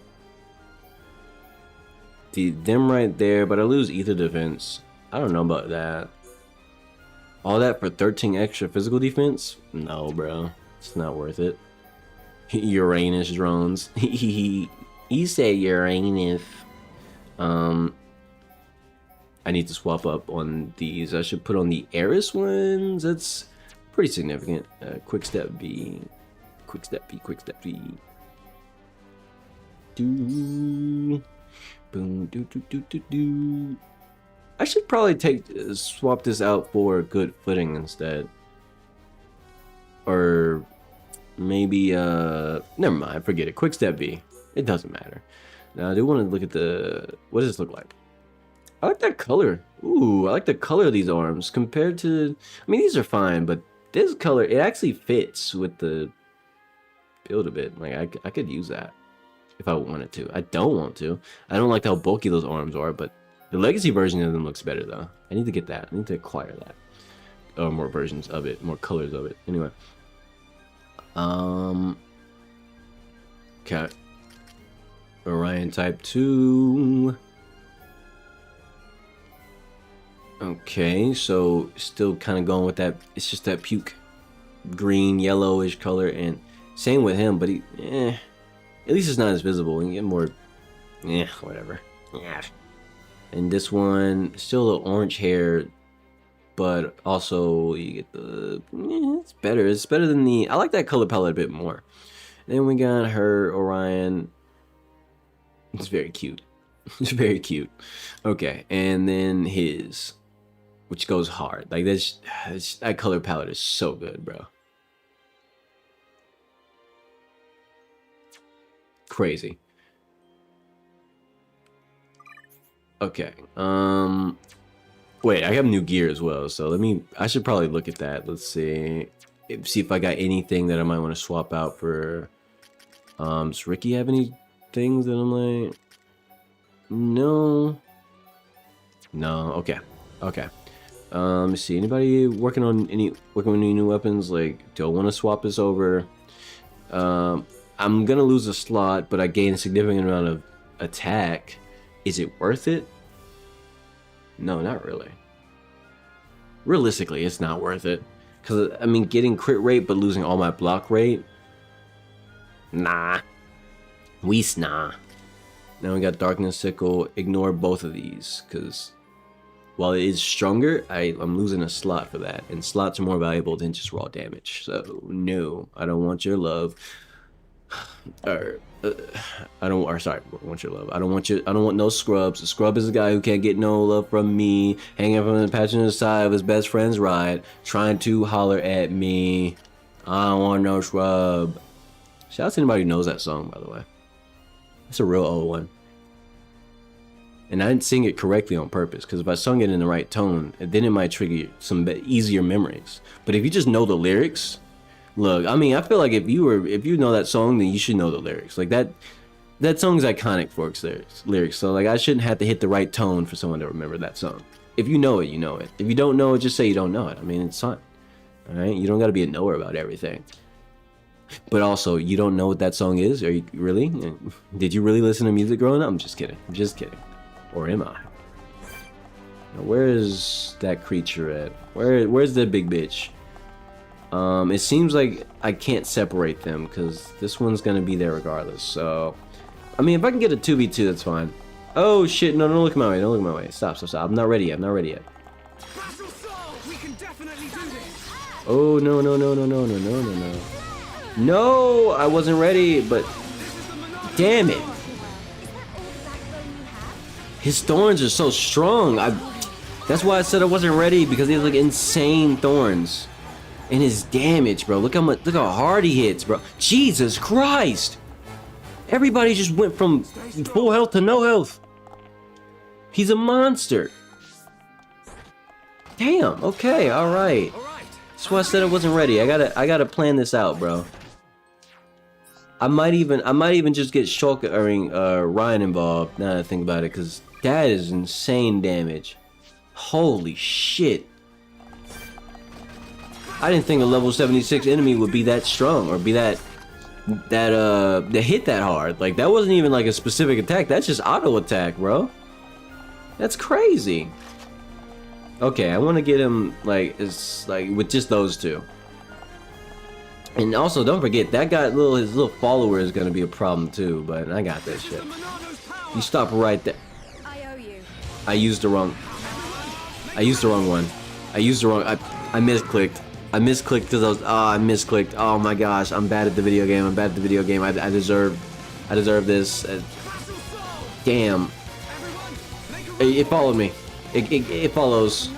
them right there, but I lose ether defense. I don't know about that. All that for 13 extra physical defense? No, bro. It's not worth it. Uranus drones. You say Uranus. I need to swap up on these. I should put on the Eris ones. That's pretty significant. Quick step B. Quick step B. Quick step B. Do. Boom. Do. I should probably swap this out for good footing instead. Or maybe never mind, forget it. Quick step B. It doesn't matter. Now I do want to look at what does this look like? I like that color. Ooh, I like the color of these arms compared to, I mean, these are fine, but this color, it actually fits with the build a bit. Like I could use that if I wanted to. I don't want to. I don't like how bulky those arms are, but the legacy version of them looks better though. I need to get that. I need to acquire that. Or more versions of it, more colors of it. Anyway. Okay. Orion type 2. Okay, so still kind of going with that. It's just that puke green, yellowish color, and same with him, but at least it's not as visible. And get more, whatever. Yeah. And this one, still the orange hair, but also you get the, it's better. It's better than the, I like that color palette a bit more. And then we got her, Orion. It's very cute. It's very cute. Okay, and then his, which goes hard. Like that color palette is so good, bro. Crazy. Okay. Wait, I have new gear as well, so I should probably look at that. Let's see if I got anything that I might want to swap out for. Does Ricky have any things that I'm like, no. Okay. Let's see. Anybody working on any new weapons? Like, do I want to swap this over? I'm gonna lose a slot, but I gain a significant amount of attack. Is it worth it? No, not really. Realistically, it's not worth it. Because, I mean, getting crit rate but losing all my block rate? Nah. Nah. Now we got Darkness Sickle. Ignore both of these. Because while it is stronger, I'm losing a slot for that. And slots are more valuable than just raw damage. So, no. I don't want your love. I don't want your love. I don't want no scrubs. A scrub is a guy who can't get no love from me, hanging from the passenger side of his best friend's ride, trying to holler at me. I don't want no scrub. Shout out to anybody who knows that song, by the way. It's a real old one. And I didn't sing it correctly on purpose, because if I sung it in the right tone, then it might trigger some easier memories. But if you just know the lyrics, look, I mean, I feel like if you know that song, then you should know the lyrics. Like that song's iconic for its lyrics. So like I shouldn't have to hit the right tone for someone to remember that song. If you know it, you know it. If you don't know it, just say you don't know it. I mean, it's fine. All right, you don't got to be a knower about everything. But also, you don't know what that song is? Are you really? Did you really listen to music growing up? I'm just kidding. I'm just kidding. Or am I? Now, where is that creature at? Where's the big bitch? It seems like I can't separate them because this one's gonna be there regardless. So, I mean, if I can get a 2v2, that's fine. Oh shit! No, don't look my way. Don't look my way. Stop, stop, stop. I'm not ready yet. I'm not ready yet. Oh no, no, no, no, no, no, no, no, no. No, I wasn't ready, but damn it. His thorns are so strong. That's why I said I wasn't ready, because he has like insane thorns. And his damage, bro. Look how hard he hits, bro. Jesus Christ. Everybody just went from full health to no health. He's a monster. Damn, okay, alright. That's why I said I wasn't ready. I gotta plan this out, bro. I might even just get Shulk or Ryan involved now that I think about it, because that is insane damage. Holy shit. I didn't think a level 76 enemy would be that strong, or be that hit that hard. Like, that wasn't even like a specific attack. That's just auto attack, bro. That's crazy. Okay, I want to get him like with just those two. And also, don't forget that guy, his little follower is gonna be a problem too. But I got that shit. You stop right there. I used the wrong one. I misclicked. I misclicked because I misclicked. Oh my gosh, I'm bad at the video game. I deserve this. Damn. It followed me. It follows.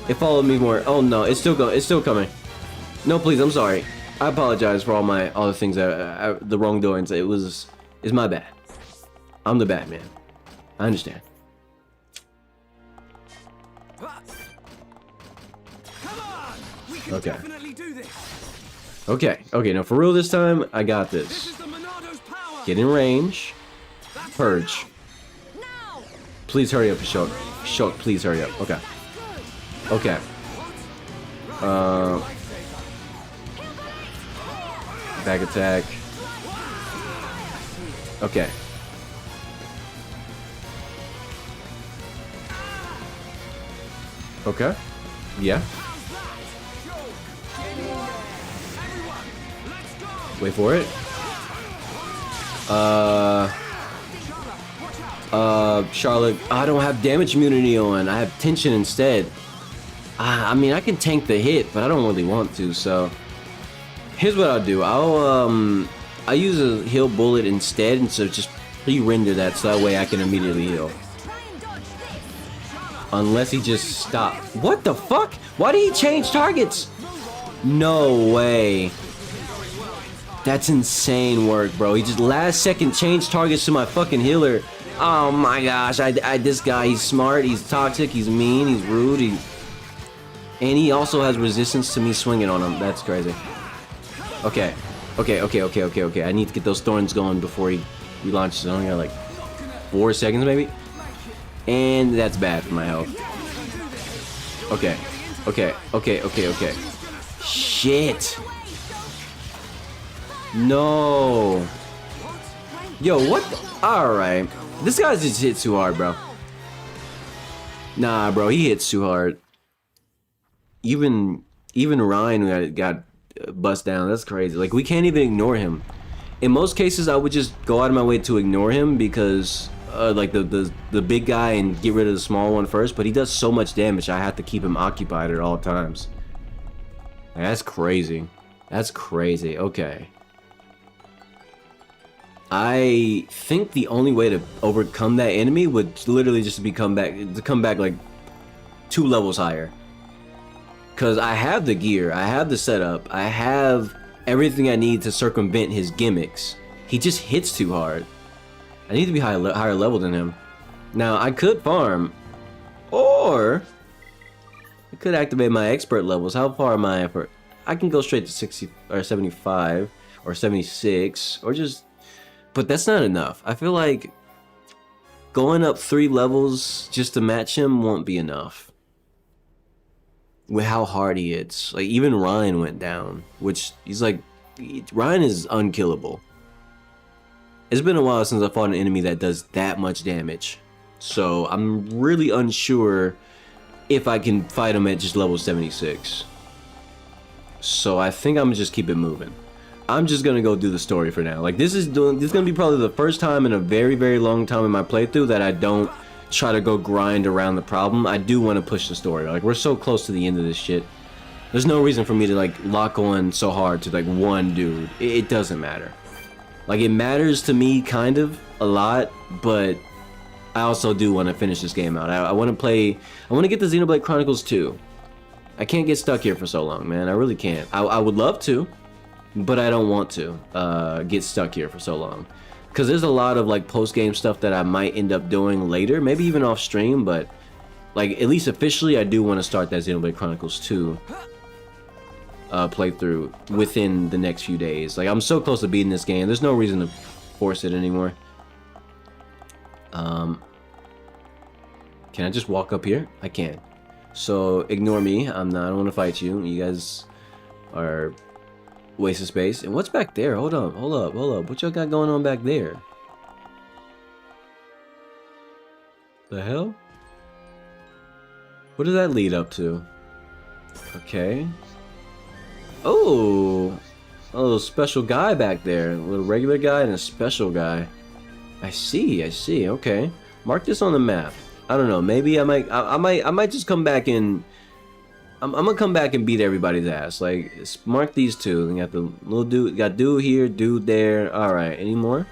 It followed me more. Oh no, it's still coming. No, please, I'm sorry. I apologize for all the things the wrongdoings. It's my bad. I'm the bad man. I understand. Okay. Okay, now for real this time, I got this. Get in range. Purge. Please hurry up, Shulk. Shulk, please hurry up. Okay. Okay. Back attack. Okay. Okay. Yeah. Wait for it. Charlotte, I don't have damage immunity on. I have tension instead. I mean, I can tank the hit, but I don't really want to, so here's what I'll do. I'll use a heal bullet instead, and so just re-render that so that way I can immediately heal. Unless he just stopped. What the fuck? Why did he change targets? No way. That's insane work, bro. He just last second changed targets to my fucking healer. Oh my gosh, this guy, he's smart, he's toxic, he's mean, he's rude, and he also has resistance to me swinging on him. That's crazy. Okay. I need to get those thorns going before he launches. I only got like 4 seconds maybe. And that's bad for my health. Okay. Shit. No. Yo, what the? Alright. This guy just hit too hard, bro. Nah, bro, he hits too hard. Even Ryan got bust down. That's crazy. Like, we can't even ignore him. In most cases, I would just go out of my way to ignore him because, like, the big guy and get rid of the small one first. But he does so much damage, I have to keep him occupied at all times. That's crazy. That's crazy. Okay. I think the only way to overcome that enemy would literally just be come back like 2 levels higher. Cause I have the gear, I have the setup, I have everything I need to circumvent his gimmicks. He just hits too hard. I need to be higher level than him. Now, I could farm, or I could activate my expert levels. How far am I for? I can go straight to 60 or 75 or 76 or just, but that's not enough. I feel like going up 3 levels just to match him won't be enough. With how hard he hits. Like, even Ryan went down, which he's like, Ryan is unkillable. It's been a while since I fought an enemy that does that much damage. So I'm really unsure if I can fight him at just level 76. So I think I'm gonna just keep it moving. I'm just gonna go do the story for now. Like, this is gonna be probably the first time in a very, very long time in my playthrough that I don't try to go grind around the problem. I do want to push the story. Like, we're so close to the end of this shit. There's no reason for me to like lock on so hard to like one dude. It doesn't matter. Like, it matters to me kind of a lot, but I also do want to finish this game out. I want to get the Xenoblade Chronicles 2. I can't get stuck here for so long, man. I really can't. I would love to, but I don't want to get stuck here for so long. Because there's a lot of like post-game stuff that I might end up doing later, maybe even off stream, but like, at least officially, I do want to start that Xenoblade Chronicles 2 playthrough within the next few days. Like, I'm so close to beating this game. There's no reason to force it anymore. Can I just walk up here? I can. So ignore me. I don't want to fight you. You guys are waste of space. And what's back there? Hold up. What y'all got going on back there? The hell? What does that lead up to? Okay. Oh, a little special guy back there. A little regular guy and a special guy. I see. Okay. Mark this on the map. I don't know. Maybe I might just come back and I'm gonna come back and beat everybody's ass. Like, mark these two. You got the little dude. Got dude here, dude there. All right. Any more?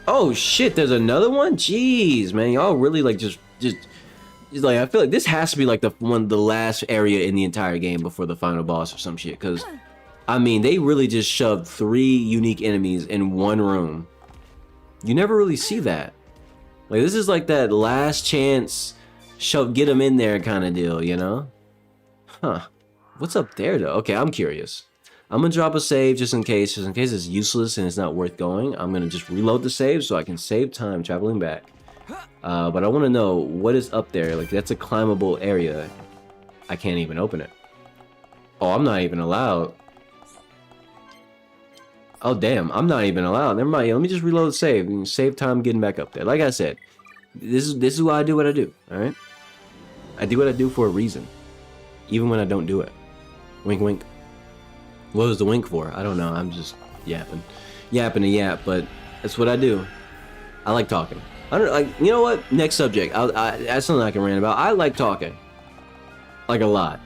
Oh shit! There's another one. Jeez, man, y'all really like just like, I feel like this has to be like the last area in the entire game before the final boss or some shit. Cause I mean, they really just shoved 3 unique enemies in one room. You never really see that. Like, this is like that last chance, get them in there kind of deal, you know? Huh. What's up there, though? Okay, I'm curious. I'm gonna drop a save just in case it's useless and it's not worth going. I'm gonna just reload the save so I can save time traveling back. But I want to know what is up there. Like, that's a climbable area. I can't even open it. Oh, I'm not even allowed. Oh, damn. I'm not even allowed. Never mind. Let me just reload the save and save time getting back up there. Like I said, this is why I do what I do. All right. I do what I do for a reason, even when I don't do it. Wink, wink. What was the wink for? I don't know. I'm just yapping to yap, but that's what I do. I like talking. I don't like. You know what? Next subject. That's something I can rant about. I like talking, like, a lot.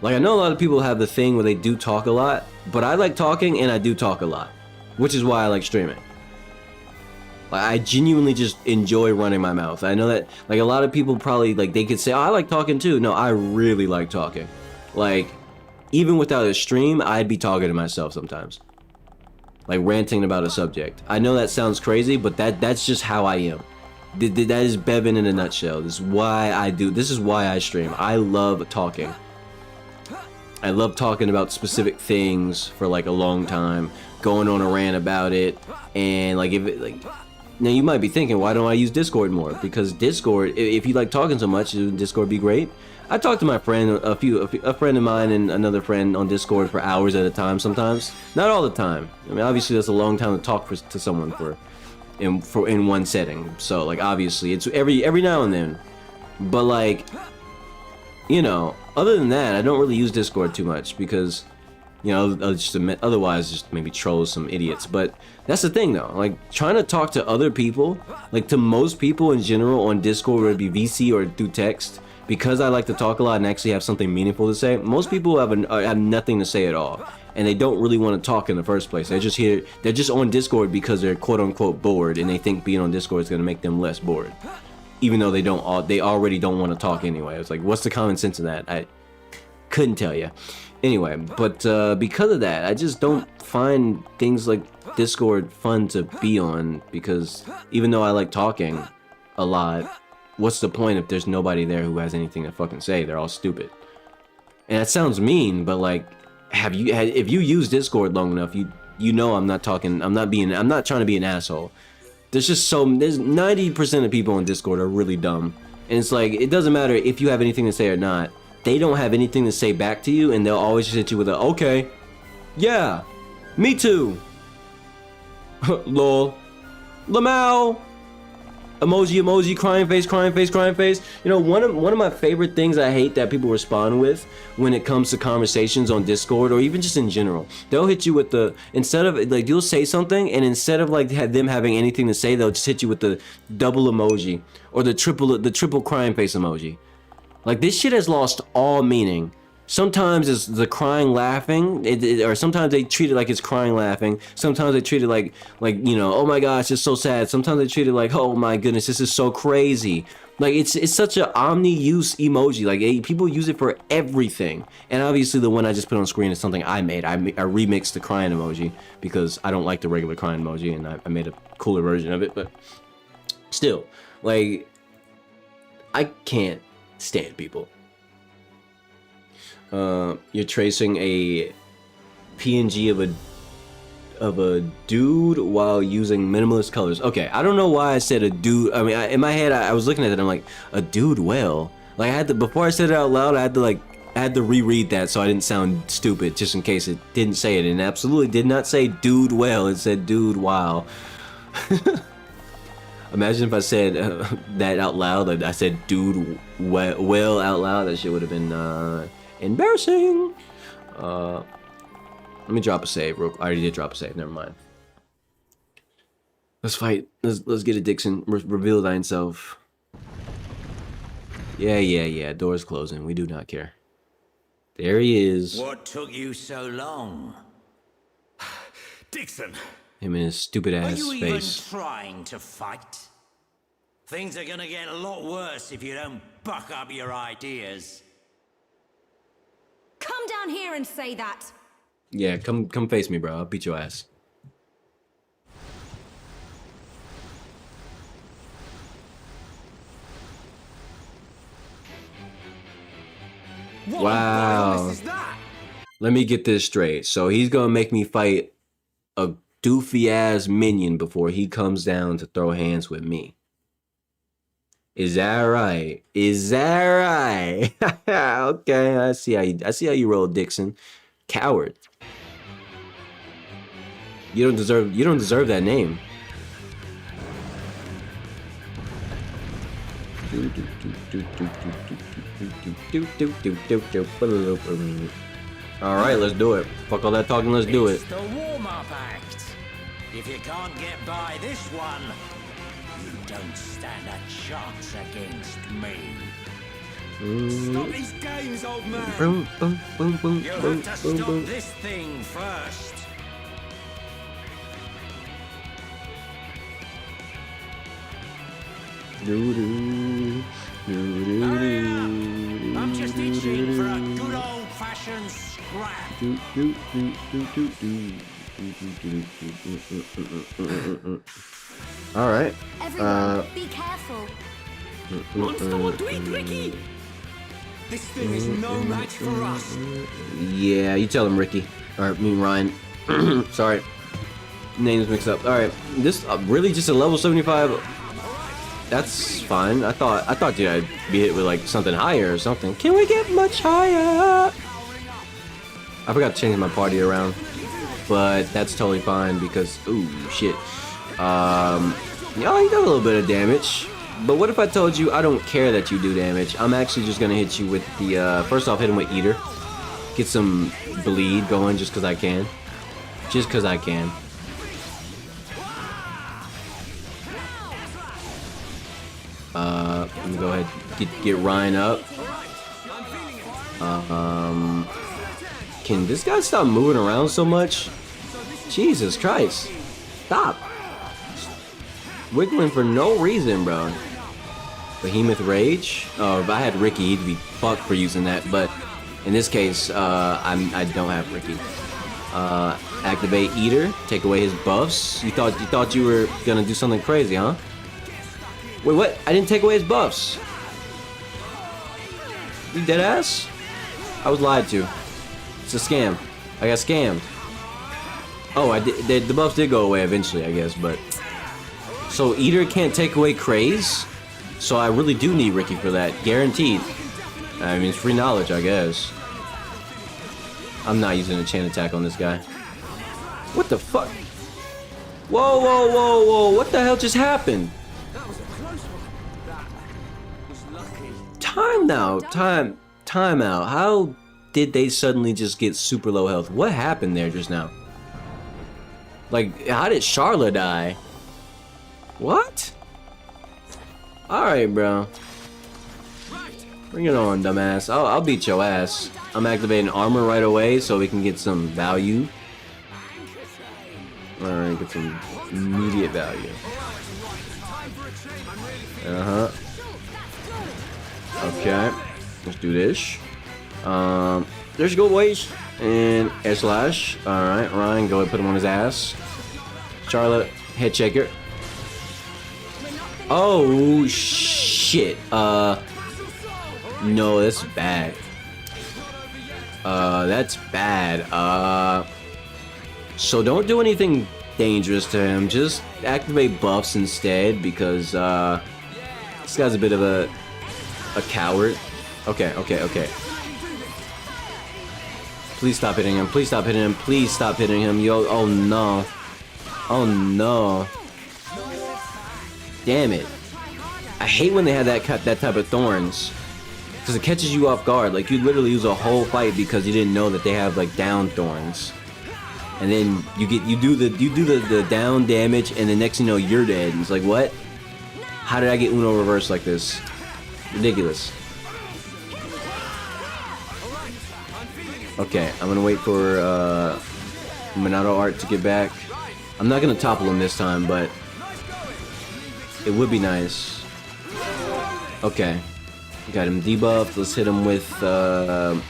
Like, I know a lot of people have the thing where they do talk a lot, but I like talking and I do talk a lot, which is why I like streaming. Like, I genuinely just enjoy running my mouth. I know that, like, a lot of people probably, like, they could say, oh, I like talking too. No, I really like talking. Like, even without a stream, I'd be talking to myself sometimes. Like, ranting about a subject. I know that sounds crazy, but that's just how I am. That is Bevin in a nutshell. This is why I do. This is why I stream. I love talking. I love talking about specific things for like a long time, going on a rant about it, and like now you might be thinking, why don't I use Discord more? Because Discord, if you like talking so much, Discord be great. I talk to my friend, a friend of mine and another friend on Discord for hours at a time sometimes. Not all the time. I mean, obviously that's a long time to talk to someone in one setting. So like, obviously it's every now and then. But like, you know, other than that, I don't really use Discord too much because, you know, otherwise just maybe troll some idiots. But that's the thing though, like trying to talk to other people, like to most people in general on Discord, whether it be VC or through text, because I like to talk a lot and actually have something meaningful to say. Most people have nothing to say at all, and they don't really want to talk in the first place. They're just on Discord because they're quote unquote bored, and they think being on Discord is going to make them less bored, even though they already don't want to talk anyway. It's like, what's the common sense in that? couldn't tell you. Anyway, but because of that, I just don't find things like Discord fun to be on, because even though I like talking a lot, what's the point if there's nobody there who has anything to fucking say? They're all stupid. And that sounds mean, but like, if you use Discord long enough, you know I'm not trying to be an asshole. There's 90% of people on Discord are really dumb. And it's like, it doesn't matter if you have anything to say or not. They don't have anything to say back to you, and they'll always just hit you with a, okay, yeah, me too. Lol. Lamau. Emoji, crying face. You know, one of my favorite things I hate that people respond with when it comes to conversations on Discord, or even just in general, they'll hit you with the, instead of like, you'll say something, and instead of like them having anything to say, they'll just hit you with the double emoji or the triple crying face emoji. Like, this shit has lost all meaning. Sometimes it's the crying laughing, or sometimes they treat it like it's crying laughing. Sometimes they treat it like you know, oh my gosh, it's so sad. Sometimes they treat it like, oh my goodness, this is so crazy. Like, it's such an omni-use emoji. Like, people use it for everything. And obviously the one I just put on screen is something I made. I remixed the crying emoji because I don't like the regular crying emoji, and I made a cooler version of it. But still, like, I can't stand people. You're tracing a PNG of a dude while using minimalist colors. Okay, I don't know why I said a dude. I mean, in my head, I was looking at it. I'm like, a dude well. Like, I had to, before I said it out loud, I had to reread that so I didn't sound stupid, just in case it didn't say it. And absolutely did not say dude well. It said dude wow. Imagine if I said that out loud. I said dude well out loud. That shit would have been embarrassing. Let me drop a save. I already did drop a save. Never mind. Let's fight. Let's get it, Dixon. Reveal thyself. Yeah. Door's closing. We do not care. There he is. What took you so long? Dixon! Him and his stupid ass Are you face. even trying to fight? Things are gonna get a lot worse if you don't buck up your ideas. Come down here and say that. Yeah, come face me, bro. I'll beat your ass. Wow. Let me get this straight. So he's gonna make me fight a doofy ass minion before he comes down to throw hands with me. Is that right? Is that right? Okay, I see how you roll, Dixon. Coward. You don't deserve that name. All right, let's do it. Fuck all that talking, let's do it. It's the warm-up act. If you can't get by this one, you don't stand a chance against me. Stop these games, old man! You have to stop this thing first. I'm just itching for a good old-fashioned scrap. All right. Everyone, be careful. Monster want to eat Ricky! This thing is no match for us. Yeah, you tell him, Ricky. Or I mean Ryan. Sorry, names mixed up. All right, this really just a level 75. That's fine. I thought I'd be hit with like something higher or something. Can we get much higher? I forgot to change my party around, but that's totally fine because ooh shit. Yeah, you got a little bit of damage. But what if I told you I don't care that you do damage? I'm actually just gonna hit you with the first off, hit him with Eater. Get some bleed going just because I can. Just because I can. Let me go ahead get Ryan up. Can this guy stop moving around so much? Jesus Christ. Stop. Wiggling for no reason, bro. Behemoth Rage? Oh, if I had Ricky, he'd be fucked for using that, but In this case, I don't have Ricky. Activate Eater, take away his buffs. You thought you were gonna do something crazy, huh? Wait, what? I didn't take away his buffs. You dead ass? I was lied to. It's a scam. I got scammed. Oh, I did. The buffs did go away eventually, I guess, but. So Eater can't take away Craze? So I really do need Ricky for that. Guaranteed. I mean, it's free knowledge, I guess. I'm not using a chain attack on this guy. What the fuck? Whoa, whoa, whoa, whoa. What the hell just happened? Time now. Time out. How did they suddenly just get super low health? What happened there just now? Like, how did Charlotte die? What? Alright, bro. Bring it on, dumbass. I'll beat your ass. I'm activating armor right away so we can get some value. Alright, get some immediate value. Uh-huh. Okay. Let's do this. There you go, boys. And air slash. Alright, Ryan, go ahead and put him on his ass. Charlotte, head checker. Oh, shit. No, that's bad. That's bad. So don't do anything dangerous to him. Just activate buffs instead because, this guy's a bit of a coward. Okay. Please stop hitting him. Please stop hitting him. Please stop hitting him. Yo, oh no. Oh no. Damn it. I hate when they have that type of thorns. Because it catches you off guard. Like, you literally lose a whole fight because you didn't know that they have, like, down thorns. And then you do the down damage, and the next thing you know, you're dead. And it's like, what? How did I get Uno reversed like this? Ridiculous. Okay, I'm gonna wait for Minato Art to get back. I'm not gonna topple him this time, but it would be nice. Okay. Got him debuffed. Let's hit him with, I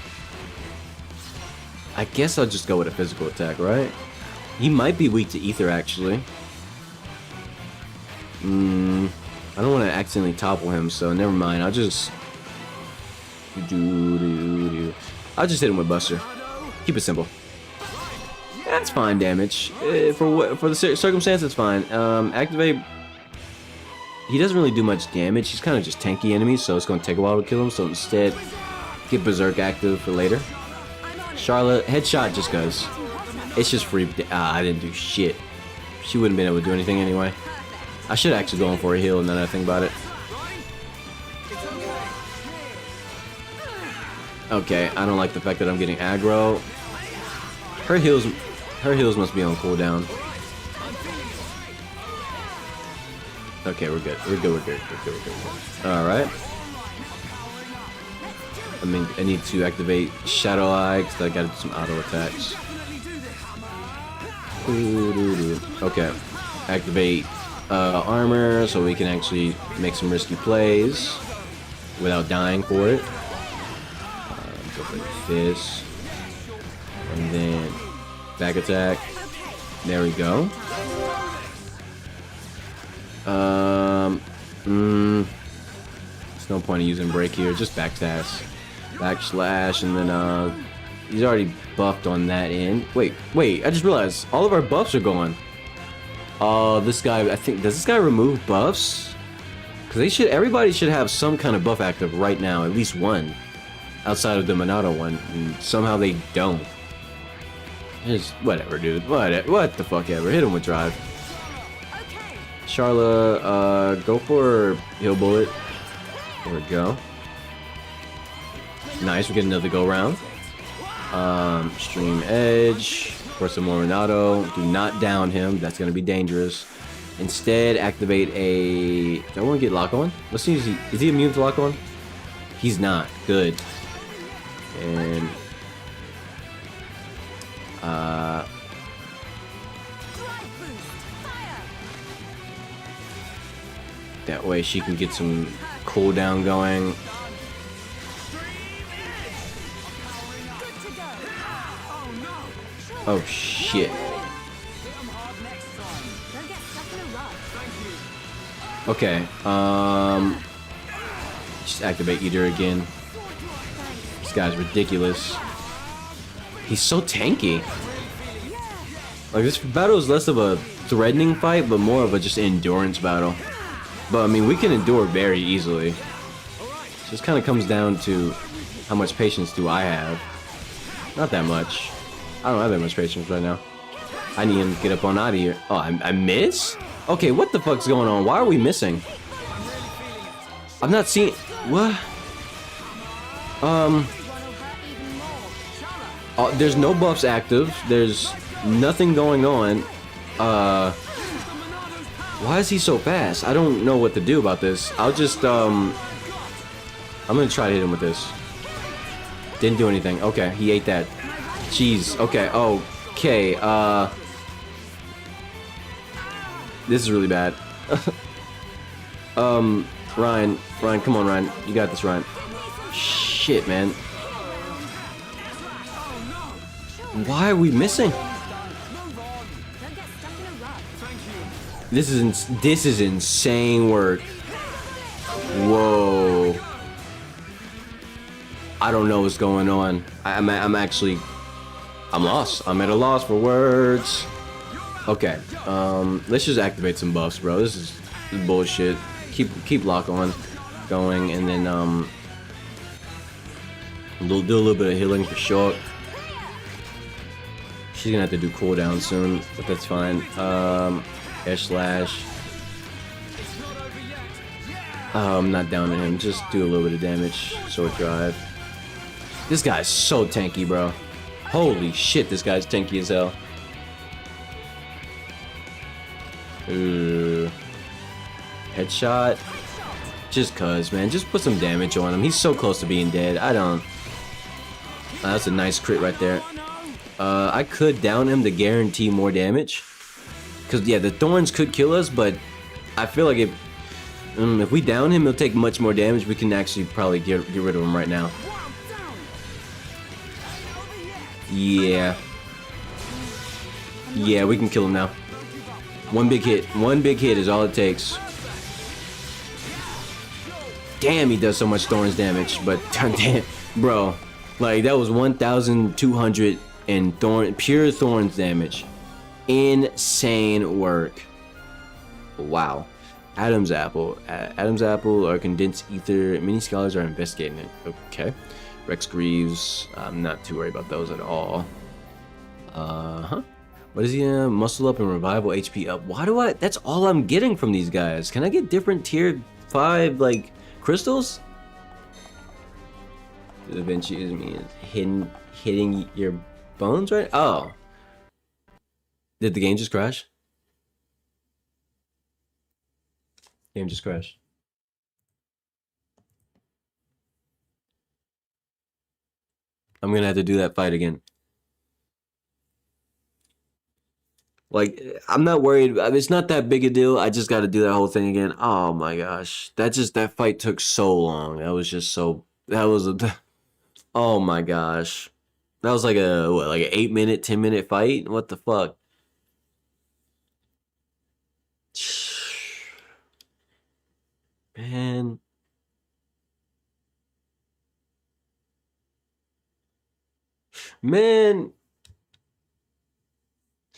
guess I'll just go with a physical attack, right? He might be weak to ether, actually. I don't want to accidentally topple him, so never mind. I'll just hit him with Buster. Keep it simple. That's fine damage. For the circumstance, it's fine. Activate. He doesn't really do much damage. He's kind of just tanky enemies, so it's going to take a while to kill him. So instead, get Berserk active for later. Charlotte, headshot just goes. It's just free. I didn't do shit. She wouldn't have been able to do anything anyway. I should actually go in for a heal now that I think about it. Okay, I don't like the fact that I'm getting aggro. Her heals must be on cooldown. Okay, we're good. We're good. Alright. I mean, I need to activate Shadow Eye because I got some auto attacks. Okay. Activate armor so we can actually make some risky plays without dying for it. Go for this. And then back attack. There we go. There's no point in using break here. Just backslash, and then he's already buffed on that end. Wait! I just realized all of our buffs are gone. This guy. I think does this guy remove buffs? Because everybody should have some kind of buff active right now, at least one, outside of the Minato one, and somehow they don't. Just whatever, dude. What the fuck ever. Hit him with drive. Charla, go for heal bullet. There we go. Nice, we get another go round. Stream edge for some more Minato. Do not down him, that's gonna be dangerous. Instead, activate a. Do I want to get lock on? Let's see, is he immune to lock on? He's not. Good. And that way she can get some cooldown going. Oh shit. Okay. Just activate Eater again. This guy's ridiculous. He's so tanky. Like, this battle is less of a threatening fight, but more of a just endurance battle. But I mean, we can endure very easily. So this kind of comes down to how much patience do I have. Not that much. I don't have that much patience right now. I need him to get up on out of here. Oh, I miss? Okay, what the fuck's going on? Why are we missing? I'm not seeing... What? There's no buffs active. There's nothing going on. Why is he so fast? I don't know what to do about this. I'll just, I'm gonna try to hit him with this. Didn't do anything. Okay, he ate that. Jeez. Okay, okay, this is really bad. Ryan, come on, Ryan. You got this, Ryan. Shit, man. Why are we missing? This is insane work. Whoa. I don't know what's going on. I'm lost. I'm at a loss for words. Okay. Let's just activate some buffs, bro. This is bullshit. Keep lock on going, and then do a little bit of healing for short. She's gonna have to do cooldown soon, but that's fine. Air slash. I'm not down to him. Just do a little bit of damage. Sword drive. This guy's so tanky, bro. Holy shit, this guy's tanky as hell. Ooh. Headshot. Just cuz, man. Just put some damage on him. He's so close to being dead. I don't... that's a nice crit right there. I could down him to guarantee more damage. Because, yeah, the thorns could kill us, but I feel like if we down him, he'll take much more damage. We can actually probably get rid of him right now. Yeah. Yeah, we can kill him now. One big hit. One big hit is all it takes. Damn, he does so much thorns damage, but damn, bro. Like, that was 1,200 and pure thorns damage. Insane work. Wow. Adam's apple. Adam's apple or condensed ether. Many scholars are investigating it. Okay. Rex Greaves. I'm not too worried about those at all. What is he? Muscle up and revival HP up. Why do I? That's all I'm getting from these guys. Can I get different tier 5 like crystals? Da Vinci means hitting your bones, right? Oh. Did the game just crash? Game just crashed. I'm gonna have to do that fight again. Like, I'm not worried. It's not that big a deal. I just got to do that whole thing again. Oh my gosh, that fight took so long. That was just so. Oh my gosh, that was like like an 8-minute, 10-minute fight. What the fuck? Man. Man.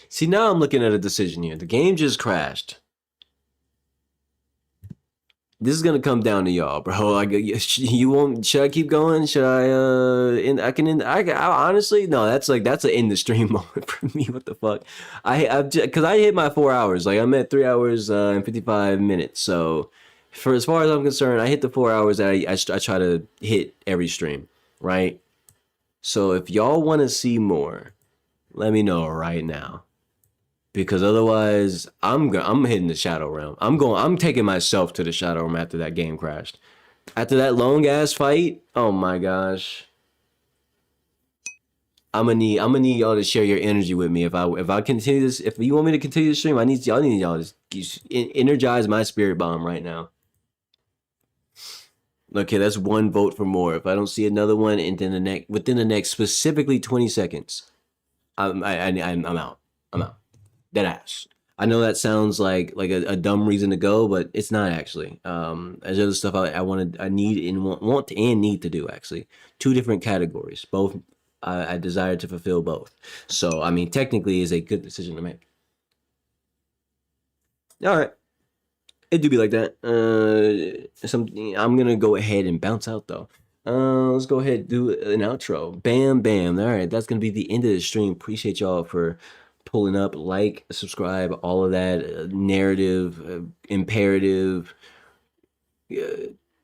See, now I'm looking at a decision here. The game just crashed. This is gonna come down to y'all, bro. Like, you won't. Should I keep going? Should I? I honestly, no. That's an end the stream moment for me. What the fuck? Because I hit my 4 hours. Like, I'm at 3 hours and 55 minutes. So, for as far as I'm concerned, I hit the 4 hours that I try to hit every stream, right? So if y'all want to see more, let me know right now. Because otherwise, I'm hitting the Shadow Realm. I'm taking myself to the Shadow Realm after that game crashed. After that long ass fight, oh my gosh. I'm gonna need y'all to share your energy with me. If I continue this, if you want me to continue the stream, I need y'all to energize my spirit bomb right now. Okay, that's 1 vote for more. If I don't see another one, and then within the next specifically 20 seconds. I'm out. I'm out. Dead ass. I know that sounds like a dumb reason to go, but it's not actually. There's other stuff I need and want and need to do actually. Two different categories. Both I desire to fulfill both. So I mean, technically, is a good decision to make. All right, it do be like that. I'm gonna go ahead and bounce out though. Let's go ahead and do an outro. Bam, bam. All right, that's gonna be the end of the stream. Appreciate y'all for pulling up, like, subscribe, all of that narrative, imperative,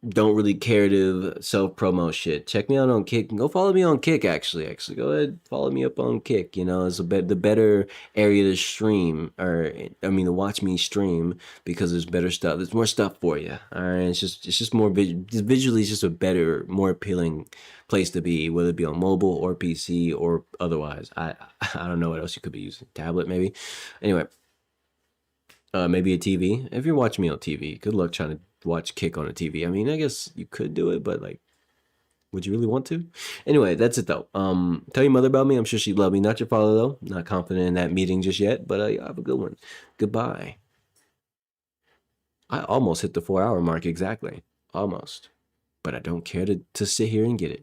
don't really caretive self-promo shit. Check me out on Kick. Go follow me on Kick, actually. Go ahead, follow me up on Kick. You know, it's the better area to stream, or I mean, to watch me stream, because there's better stuff. There's more stuff for you. All right, it's just more visually. It's just a better, more appealing place to be, whether it be on mobile or PC or otherwise. I don't know what else you could be using. Tablet, maybe. Anyway, maybe a TV. If you're watching me on TV, good luck trying to watch Kick on a TV. I mean, I guess you could do it, but like, would you really want to? Anyway, that's it though. Tell your mother about me. I'm sure she'd love me. Not your father though. Not confident in that meeting just yet, but have a good one. Goodbye. I almost hit the 4-hour mark exactly. Almost. But I don't care to sit here and get it.